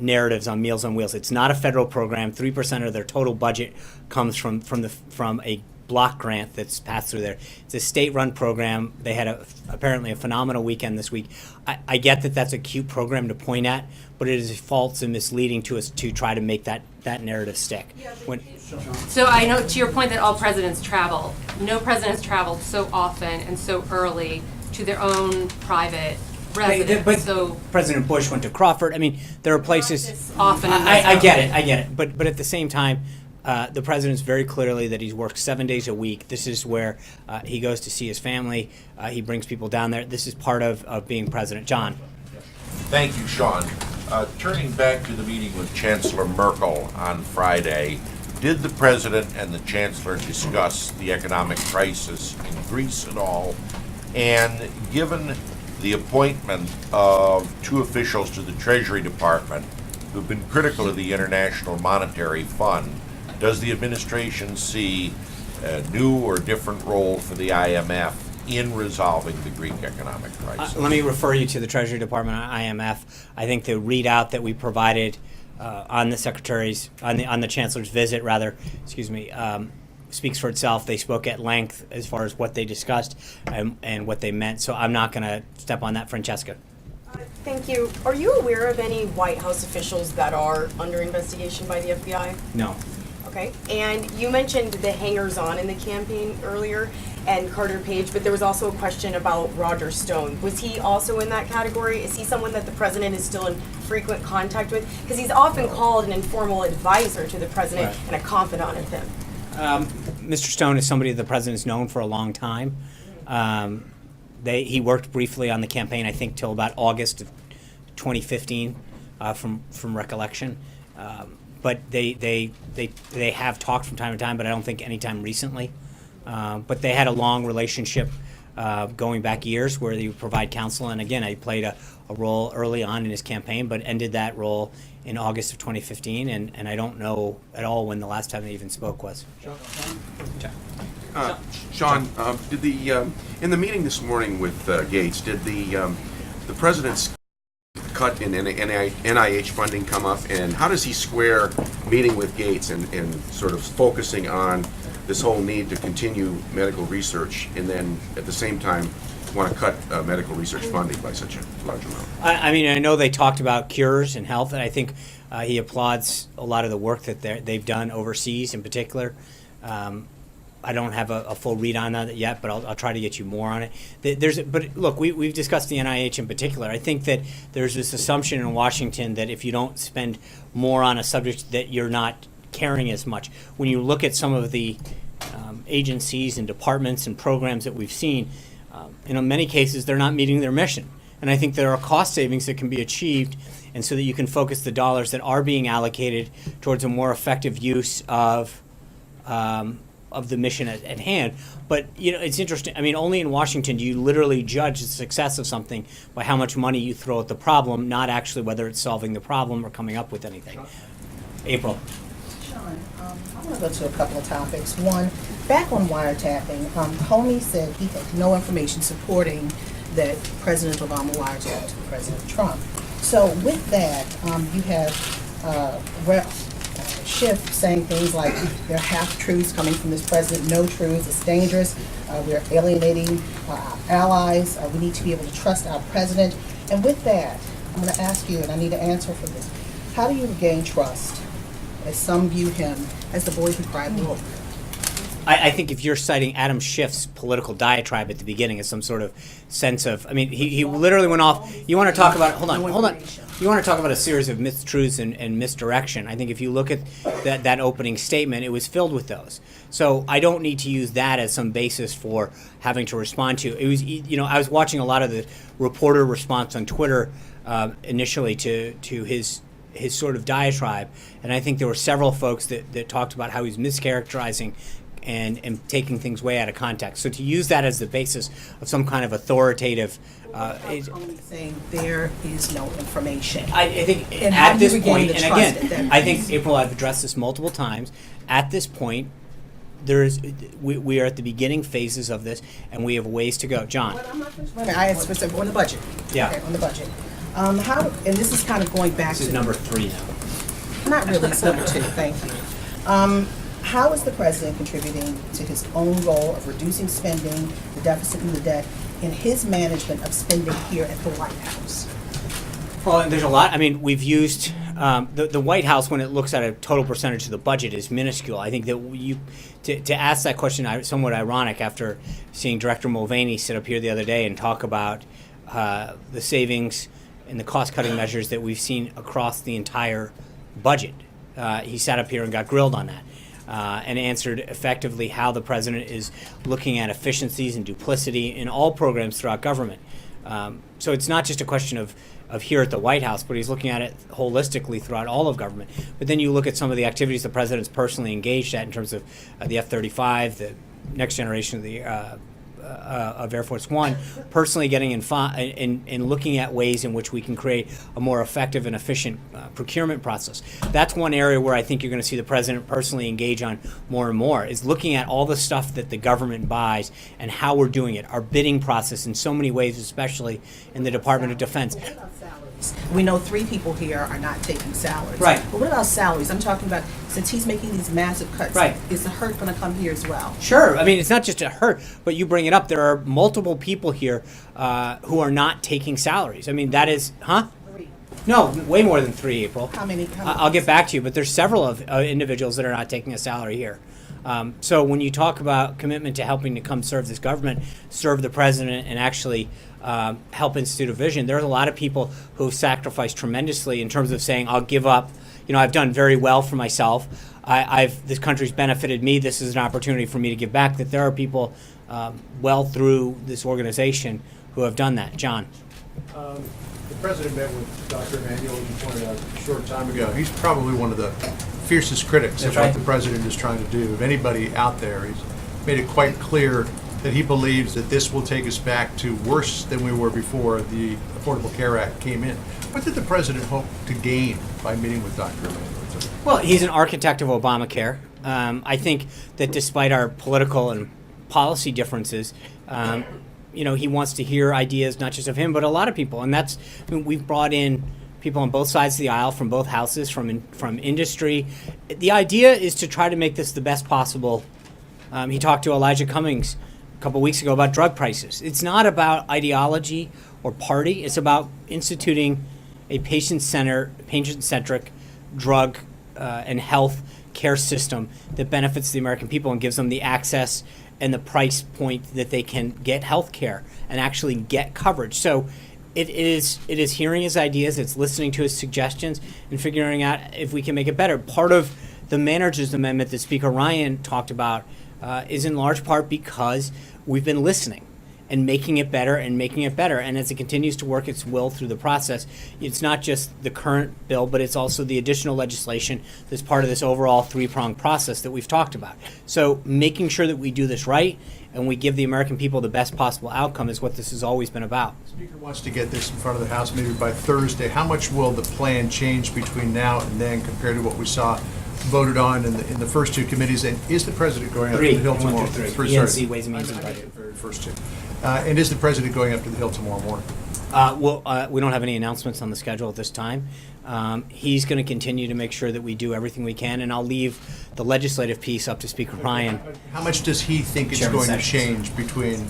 narratives on Meals on Wheels. It's not a federal program. 3% of their total budget comes from a block grant that's passed through there. It's a state-run program. They had apparently a phenomenal weekend this week. I get that that's a cute program to point at, but it is false and misleading to us to try to make that narrative stick. So I know, to your point that all presidents travel, no president's traveled so often and so early to their own private residence. But President Bush went to Crawford. I mean, there are places. Often. I get it. But at the same time, the president's very clearly that he's worked 7 days a week. This is where he goes to see his family. He brings people down there. This is part of being president. John. Thank you, Sean. Turning back to the meeting with Chancellor Merkel on Friday, did the president and the chancellor discuss the economic crisis in Greece at all? And given the appointment of two officials to the Treasury Department who've been critical of the International Monetary Fund, does the administration see a new or different role for the IMF in resolving the Greek economic crisis? Let me refer you to the Treasury Department on IMF. I think the readout that we provided on the Chancellor's visit, speaks for itself. They spoke at length as far as what they discussed and what they meant. So I'm not going to step on that. Francesca. Thank you. Are you aware of any White House officials that are under investigation by the FBI? No. Okay. And you mentioned the hangers-on in the campaign earlier and Carter Page, but there was also a question about Roger Stone. Was he also in that category? Is he someone that the president is still in frequent contact with? Because he's often called an informal advisor to the president and a confidant of him. Mr. Stone is somebody that the president's known for a long time. He worked briefly on the campaign, I think, till about August of 2015, from recollection. But they have talked from time to time, but I don't think any time recently. But they had a long relationship going back years where they would provide counsel. And again, I played a role early on in his campaign, but ended that role in August of 2015. And I don't know at all when the last time they even spoke was. Sean, did in the meeting this morning with Gates, did the president's cut in NIH funding come up, and how does he square meeting with Gates and sort of focusing on this whole need to continue medical research, and then at the same time want to cut medical research funding by such a large amount? I mean, I know they talked about cures and health, and I think he applauds a lot of the work that they've done overseas in particular. I don't have a full read on that yet, but I'll try to get you more on it. But look, we've discussed the NIH in particular. I think that there's this assumption in Washington that if you don't spend more on a subject that you're not caring as much. When you look at some of the agencies and departments and programs that we've seen, in many cases they're not meeting their mission. And I think there are cost savings that can be achieved, and so that you can focus the dollars that are being allocated towards a more effective use of the mission at hand. But it's interesting. I mean, only in Washington do you literally judge the success of something by how much money you throw at the problem, not actually whether it's solving the problem or coming up with anything. April. Sean, I want to go to a couple of topics. One, back on wiretapping, Comey said he had no information supporting that President Obama wiretapped President Trump. So with that, you have Schiff saying things like there are half-truths coming from this president, no truths, it's dangerous, we're alienating our allies, we need to be able to trust our president. And with that, I'm going to ask you, and I need an answer for this, how do you regain trust, as some view him as the boy who cried wolf? I think if you're citing Adam Schiff's political diatribe at the beginning as some sort of sense of, I mean, he literally went off. You want to talk about, hold on. You want to talk about a series of mistruths and misdirection. I think if you look at that opening statement, it was filled with those. So I don't need to use that as some basis for having to respond to. It was, I was watching a lot of the reporter response on Twitter initially to his sort of diatribe, and I think there were several folks that talked about how he's mischaracterizing and taking things way out of context. So to use that as the basis of some kind of authoritative... only saying there is no information. I think and at this point, and again, I think, April, I've addressed this multiple times, at this point, we are at the beginning phases of this, and we have ways to go. John? I asked specific on the budget. Yeah. Okay, on the budget. How, and this is kind of going back to... This is number 3 now. Not really, it's number 2, thank you. How is the president contributing to his own goal of reducing spending, the deficit and the debt, in his management of spending here at the White House? Well, and there's a lot. I mean, we've used the White House, when it looks at a total percentage of the budget, is minuscule. I think that to ask that question, somewhat ironic after seeing Director Mulvaney sit up here the other day and talk about the savings and the cost-cutting measures that we've seen across the entire budget. He sat up here and got grilled on that. And answered effectively how the president is looking at efficiencies and duplicity in all programs throughout government. So it's not just a question of here at the White House, but he's looking at it holistically throughout all of government. But then you look at some of the activities the president's personally engaged at in terms of the F-35, the next generation of the of Air Force One, personally getting in looking at ways in which we can create a more effective and efficient procurement process. That's one area where I think you're going to see the president personally engage on more and more, is looking at all the stuff that the government buys and how we're doing it, our bidding process in so many ways, especially in the Department of Defense. We know 3 people here are not taking salaries. Right. But what about salaries? I'm talking about, since he's making these massive cuts, Right. is the hurt going to come here as well? Sure. I mean, it's not just a hurt, but you bring it up. There are multiple people here who are not taking salaries. I mean, that is, No, way more than 3, April. How many? I'll get back to you, but there's several of individuals that are not taking a salary here. So when you talk about commitment to helping to come serve this government, serve the president, and actually help institute a vision, there's a lot of people who've sacrificed tremendously in terms of saying, I'll give up. You know, I've done very well for myself. This country's benefited me. This is an opportunity for me to give back. That there are people well through this organization who have done that. John. The president met with Dr. Emanuel, as you pointed out a short time ago. He's probably one of the fiercest critics of what the president is trying to do. Of anybody out there, he's made it quite clear that he believes that this will take us back to worse than we were before the Affordable Care Act came in. What did the president hope to gain by meeting with Dr. Emanuel? Well, he's an architect of Obamacare. I think that despite our political and policy differences, you know, he wants to hear ideas not just of him, but a lot of people. And that's, I mean, we've brought in people on both sides of the aisle, from both houses, from industry. The idea is to try to make this the best possible. He talked to Elijah Cummings a couple weeks ago about drug prices. It's not about ideology or party. It's about instituting a patient-centric drug and health care system that benefits the American people and gives them the access and the price point that they can get health care and actually get coverage. So it is hearing his ideas, it's listening to his suggestions, and figuring out if we can make it better. Part of the manager's amendment that Speaker Ryan talked about is in large part because we've been listening and making it better and making it better. And as it continues to work its will through the process, it's not just the current bill, but it's also the additional legislation that's part of this overall 3-pronged process that we've talked about. So making sure that we do this right and we give the American people the best possible outcome is what this has always been about. The Speaker wants to get this in front of the House maybe by Thursday. How much will the plan change between now and then compared to what we saw voted on in the first 2 committees? And is the president going up to the Hill tomorrow? ENC, Ways and Means and Budget. Very first 2. And is the president going up to the Hill tomorrow morning? We don't have any announcements on the schedule at this time. He's going to continue to make sure that we do everything we can, and I'll leave the legislative piece up to Speaker Ryan. How much does he think it's Chairman going Sessions. to change between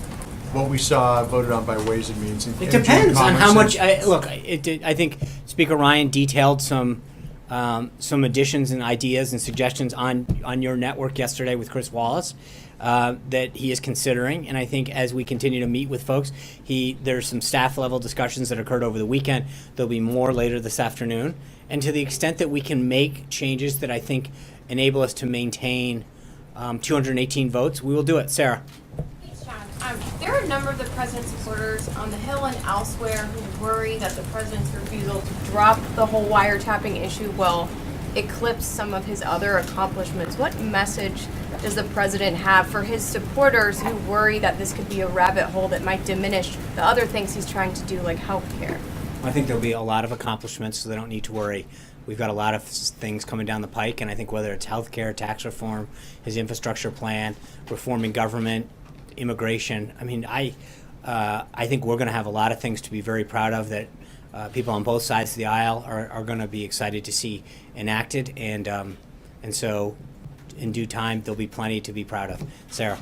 what we saw voted on by Ways and Means and It depends on how much. comments I think Speaker Ryan detailed some additions and ideas and suggestions on your network yesterday with Chris Wallace that he is considering. And I think as we continue to meet with folks, there's some staff level discussions that occurred over the weekend. There'll be more later this afternoon. And to the extent that we can make changes that I think enable us to maintain 218 votes, we will do it. Sarah. There are a number of the president's supporters on the Hill and elsewhere who worry that the president's refusal to drop the whole wiretapping issue will eclipse some of his other accomplishments. What message does the president have for his supporters who worry that this could be a rabbit hole that might diminish the other things he's trying to do, like health care? I think there'll be a lot of accomplishments, so they don't need to worry. We've got a lot of things coming down the pike, and I think whether it's health care, tax reform, his infrastructure plan, reforming government, immigration. I mean, I think we're going to have a lot of things to be very proud of that people on both sides of the aisle are going to be excited to see enacted, and so in due time there'll be plenty to be proud of. Sarah.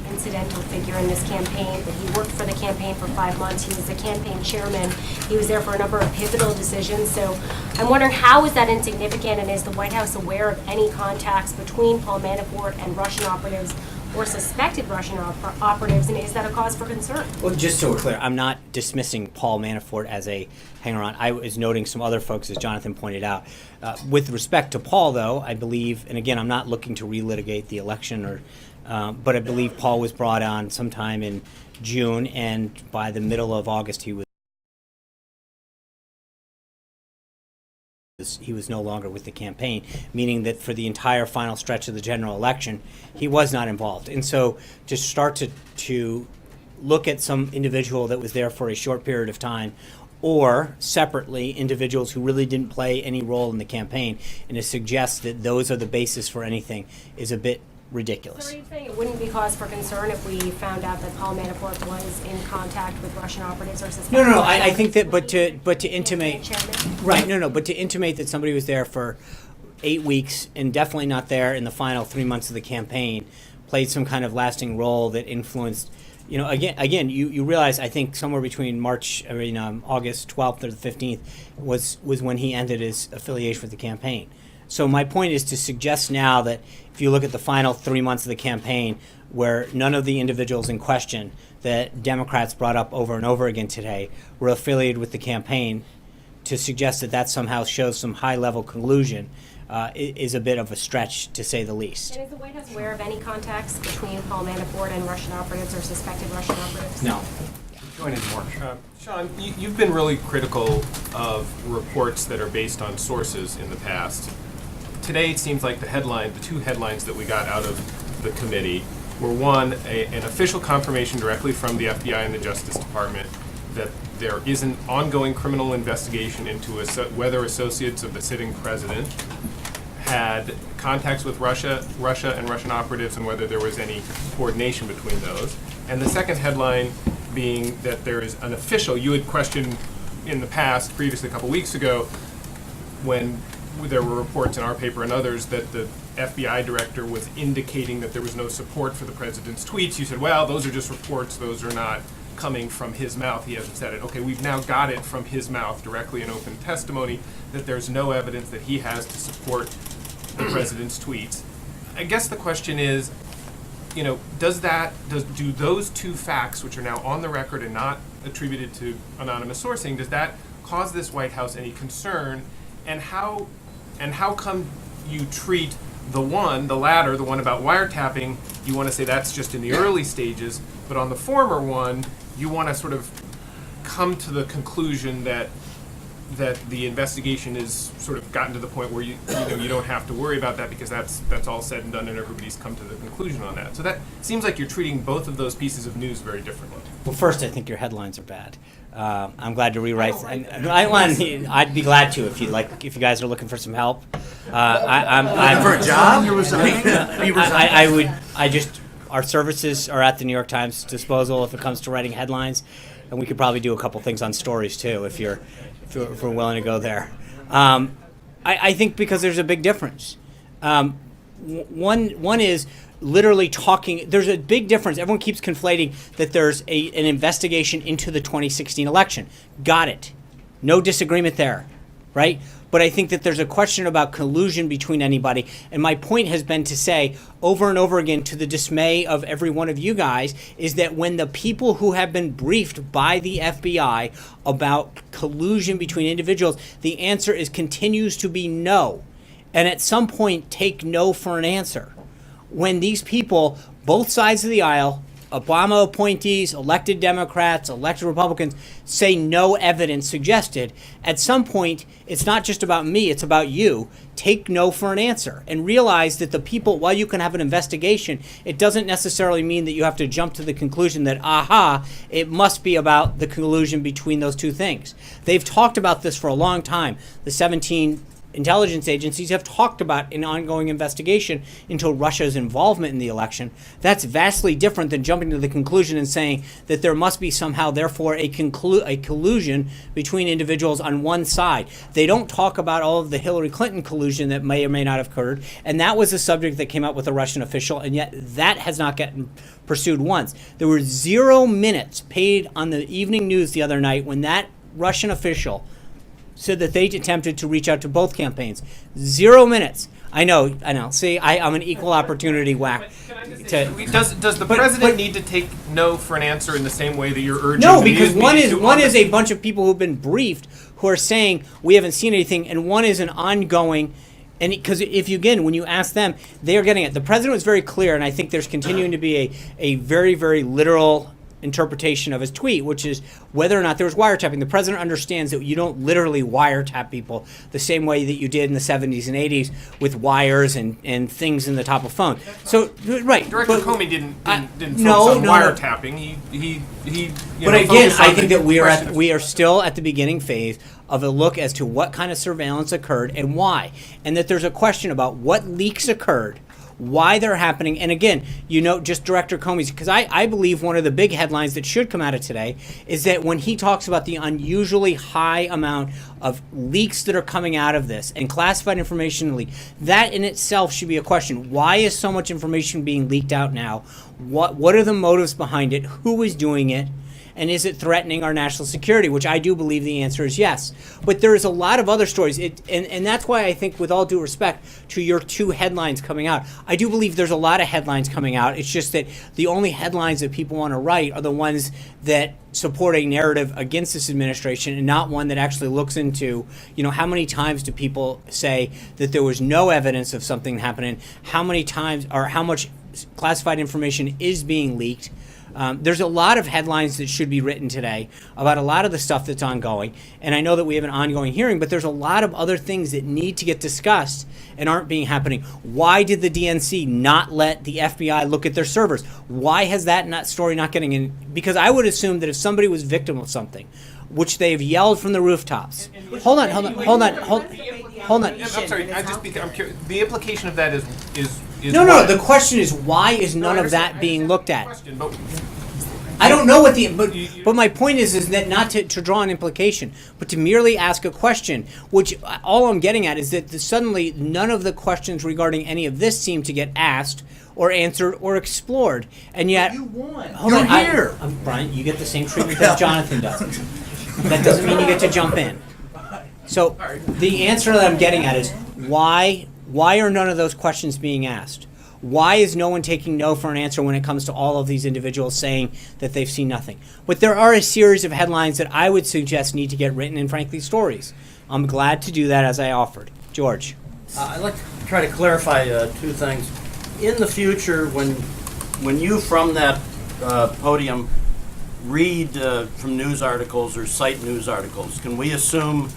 Incidental figure in this campaign, that he worked for the campaign for 5 months. He was the campaign chairman. He was there for a number of pivotal decisions. So I'm wondering, how is that insignificant, and is the White House aware of any contacts between Paul Manafort and Russian operatives or suspected Russian operatives, and is that a cause for concern? Well, just so we're clear, I'm not dismissing Paul Manafort as a hanger-on. I was noting some other folks, as Jonathan pointed out. With respect to Paul, though, I believe, and again, I'm not looking to relitigate the election, but I believe Paul was brought on sometime in June, and by the middle of August, he was no longer with the campaign, meaning that for the entire final stretch of the general election, he was not involved. And so to start to look at some individual that was there for a short period of time, or separately individuals who really didn't play any role in the campaign, and to suggest that those are the basis for anything is a bit So ridiculous. are you saying it wouldn't be cause for concern if we found out that Paul Manafort was in contact with Russian operatives or suspected? No, Russian I think that, operatives? but to intimate, Chairman? right, no, but to intimate that somebody was there for 8 weeks and definitely not there in the final 3 months of the campaign, played some kind of lasting role that influenced, again, you realize, I think somewhere between August 12th or the 15th was when he ended his affiliation with the campaign. So my point is to suggest now that if you look at the final 3 months of the campaign, where none of the individuals in question that Democrats brought up over and over again today were affiliated with the campaign, to suggest that somehow shows some high-level collusion is a bit of a stretch, to say the least. And is the White House aware of any contacts between Paul Manafort and Russian operatives or suspected Russian operatives? No. Go ahead, Mark. Sean, you've been really critical of reports that are based on sources in the past. Today, it seems like the two headlines that we got out of the committee were, one, an official confirmation directly from the FBI and the Justice Department that there is an ongoing criminal investigation into whether associates of the sitting president had contacts with Russia and Russian operatives, and whether there was any coordination between those. And the second headline being that there is an official, you had questioned in the past, previously a couple weeks ago, when there were reports in our paper and others that the FBI director was indicating that there was no support for the president's tweets. You said, well, those are just reports, those are not coming from his mouth. He hasn't said it. Okay, we've now got it from his mouth directly in open testimony that there's no evidence that he has to support the president's tweets. I guess the question is, do those two facts, which are now on the record and not attributed to anonymous sourcing, does that cause this White House any concern? And how come you treat the latter, the one about wiretapping, you want to say that's just in the early stages, but on the former one, you want to sort of come to the conclusion that the investigation is sort of gotten to the point where you don't have to worry about that because that's all said and done and everybody's come to the conclusion on that. So that seems like you're treating both of those pieces of news very differently. Well, first, I think your headlines are bad. I'm glad to rewrite. I'd be glad to if you guys are looking for some help. I'm for a job? Our services are at the New York Times' disposal if it comes to writing headlines, and we could probably do a couple things on stories too if we're willing to go there. I think because there's a big difference. One is literally talking. There's a big difference. Everyone keeps conflating that there's an investigation into the 2016 election. Got it. No disagreement there, right? But I think that there's a question about collusion between anybody. And my point has been to say over and over again, to the dismay of every one of you guys, is that when the people who have been briefed by the FBI about collusion between individuals, the answer continues to be no. And at some point, take no for an answer. When these people, both sides of the aisle, Obama appointees, elected Democrats, elected Republicans, say no evidence suggested, at some point, it's not just about me, it's about you. Take no for an answer and realize that the people, while you can have an investigation, it doesn't necessarily mean that you have to jump to the conclusion that, it must be about the collusion between those two things. They've talked about this for a long time. The 17 intelligence agencies have talked about an ongoing investigation into Russia's involvement in the election. That's vastly different than jumping to the conclusion and saying that there must be somehow, therefore, a collusion between individuals on one side. They don't talk about all of the Hillary Clinton collusion that may or may not have occurred, and that was a subject that came up with a Russian official, and yet that has not gotten pursued once. There were 0 minutes paid on the evening news the other night when that Russian official said that they attempted to reach out to both campaigns. 0 minutes. I know. See, I'm an equal opportunity whack. Does the president need to take no for an answer in the same way that you're urging? No, because one is a bunch of people who've been briefed who are saying we haven't seen anything, and one is an ongoing. And because when you ask them, they are getting it. The president was very clear, and I think there's continuing to be a very, very literal interpretation of his tweet, which is whether or not there was wiretapping. The president understands that you don't literally wiretap people the same way that you did in the 70s and 80s with wires and things in the top of phone. So, right. Director Comey didn't focus on wiretapping. He But again, I think that we are still at the beginning phase of a look as to what kind of surveillance occurred and why. And that there's a question about what leaks occurred, why they're happening. And again, just Director Comey's, because I believe one of the big headlines that should come out of today is that when he talks about the unusually high amount of leaks that are coming out of this and classified information leak, that in itself should be a question. Why is so much information being leaked out now? What are the motives behind it? Who is doing it? And is it threatening our national security? Which I do believe the answer is yes. But there is a lot of other stories. And that's why I think, with all due respect to your two headlines coming out, I do believe there's a lot of headlines coming out. It's just that the only headlines that people want to write are the ones that support a narrative against this administration, and not one that actually looks into, how many times do people say that there was no evidence of something happening? How many times, or how much classified information is being leaked? There's a lot of headlines that should be written today about a lot of the stuff that's ongoing. And I know that we have an ongoing hearing, but there's a lot of other things that need to get discussed and aren't being happening. Why did the DNC not let the FBI look at their servers? Why has that story not getting in? Because I would assume that if somebody was victim of something, which they've yelled from the rooftops. Hold on. I'm sorry, I'm curious. The implication of that is No, what? the question is, why is none of that being looked at? I don't know but my point is that not to draw an implication, but to merely ask a question, which all I'm getting at is that suddenly none of the questions regarding any of this seem to get asked or answered or explored. And yet, you won. You're here. Brian, you get the same treatment as Jonathan does. That doesn't mean you get to jump in. So the answer that I'm getting at is, why are none of those questions being asked? Why is no one taking no for an answer when it comes to all of these individuals saying that they've seen nothing? But there are a series of headlines that I would suggest need to get written, and frankly, stories. I'm glad to do that, as I offered. George. I'd like to try to clarify two things. In the future, when you from that podium read from news articles or cite news articles, can we assume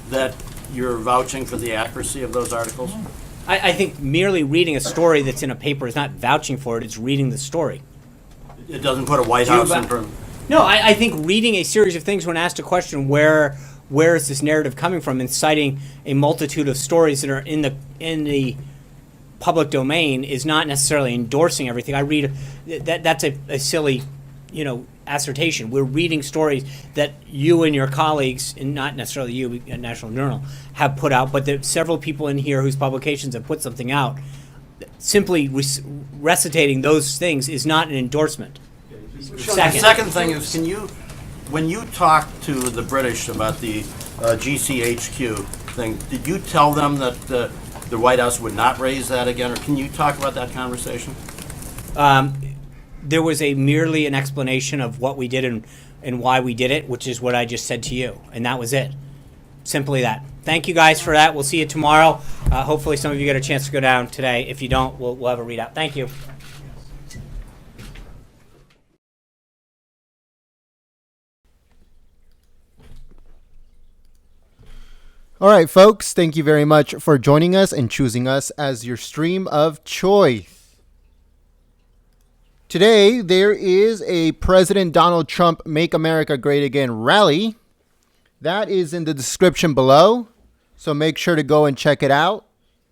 that you're vouching for the accuracy of those articles? I think merely reading a story that's in a paper is not vouching for it, it's reading the story. It doesn't put a Whitehouse in front. No, I think reading a series of things when asked a question, where is this narrative coming from, and citing a multitude of stories that are in the public domain is not necessarily endorsing everything. I read that's a silly, assertion. We're reading stories that you and your colleagues, and not necessarily you at National Journal, have put out, but there several people in here whose publications have put something out. Simply recitating those things is not an endorsement. The second thing is, when you talked to the British about the GCHQ thing, did you tell them that the White House would not raise that again, or can you talk about that conversation? There was merely an explanation of what we did and why we did it, which is what I just said to you, and that was it. Simply that. Thank you guys for that. We'll see you tomorrow. Hopefully some of you get a chance to go down today. If you don't, we'll have a readout. Thank you. All right, folks, thank you very much for joining us and choosing us as your stream of choice. Today, there is a President Donald Trump Make America Great Again rally. That is in the description below, so make sure to go and check it out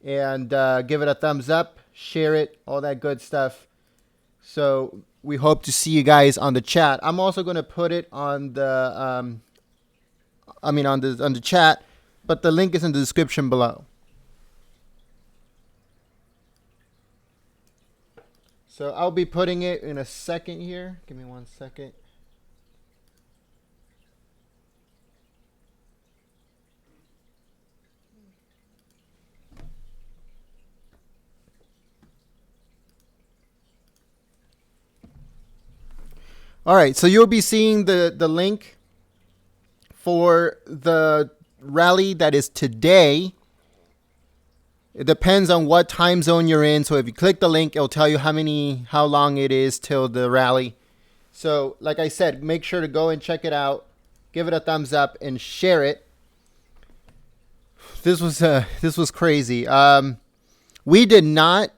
and give it a thumbs up, share it, all that good stuff. So we hope to see you guys on the chat. I'm also going to put it on the, on the chat, but the link is in the description below. So I'll be putting it in a second here. Give me 1 second. All right, so you'll be seeing the link for the rally that is today. It depends on what time zone you're in. So if you click the link, it'll tell you how long it is till the rally. So like I said, make sure to go and check it out. Give it a thumbs up and share it. This was crazy. We did not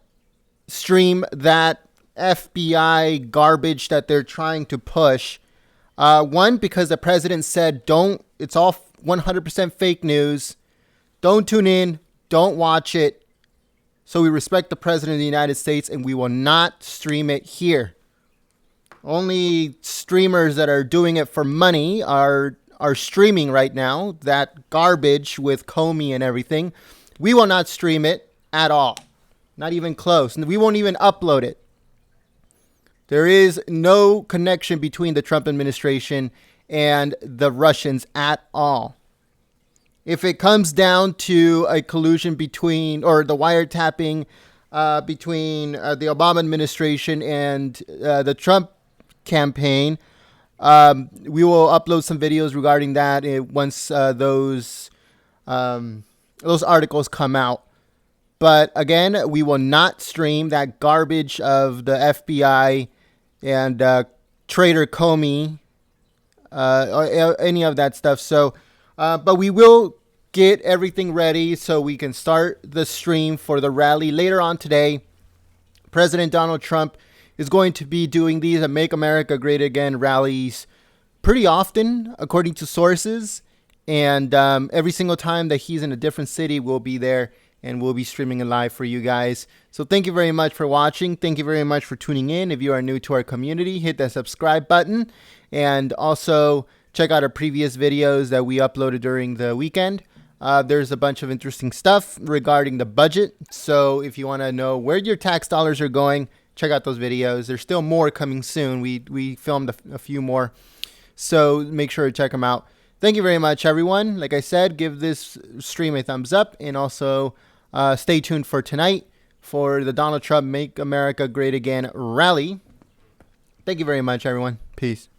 stream that FBI garbage that they're trying to push. One, because the president said, it's all 100% fake news. Don't tune in. Don't watch it. So we respect the President of the United States, and we will not stream it here. Only streamers that are doing it for money are streaming right now. That garbage with Comey and everything. We will not stream it at all. Not even close. We won't even upload it. There is no connection between the Trump administration and the Russians at all. If it comes down to a collusion between, or the wiretapping between the Obama administration and the Trump campaign, we will upload some videos regarding that once those articles come out. But again, we will not stream that garbage of the FBI and traitor Comey, or any of that stuff. So, but we will get everything ready so we can start the stream for the rally later on today. President Donald Trump is going to be doing these Make America Great Again rallies pretty often, according to sources. And every single time that he's in a different city, we'll be there and we'll be streaming it live for you guys. So thank you very much for watching. Thank you very much for tuning in. If you are new to our community, hit that subscribe button. And also check out our previous videos that we uploaded during the weekend. There's a bunch of interesting stuff regarding the budget. So if you want to know where your tax dollars are going, check out those videos. There's still more coming soon. We filmed a few more. So make sure to check them out. Thank you very much, everyone. Like I said, give this stream a thumbs up. And also stay tuned for tonight for the Donald Trump Make America Great Again rally. Thank you very much, everyone. Peace.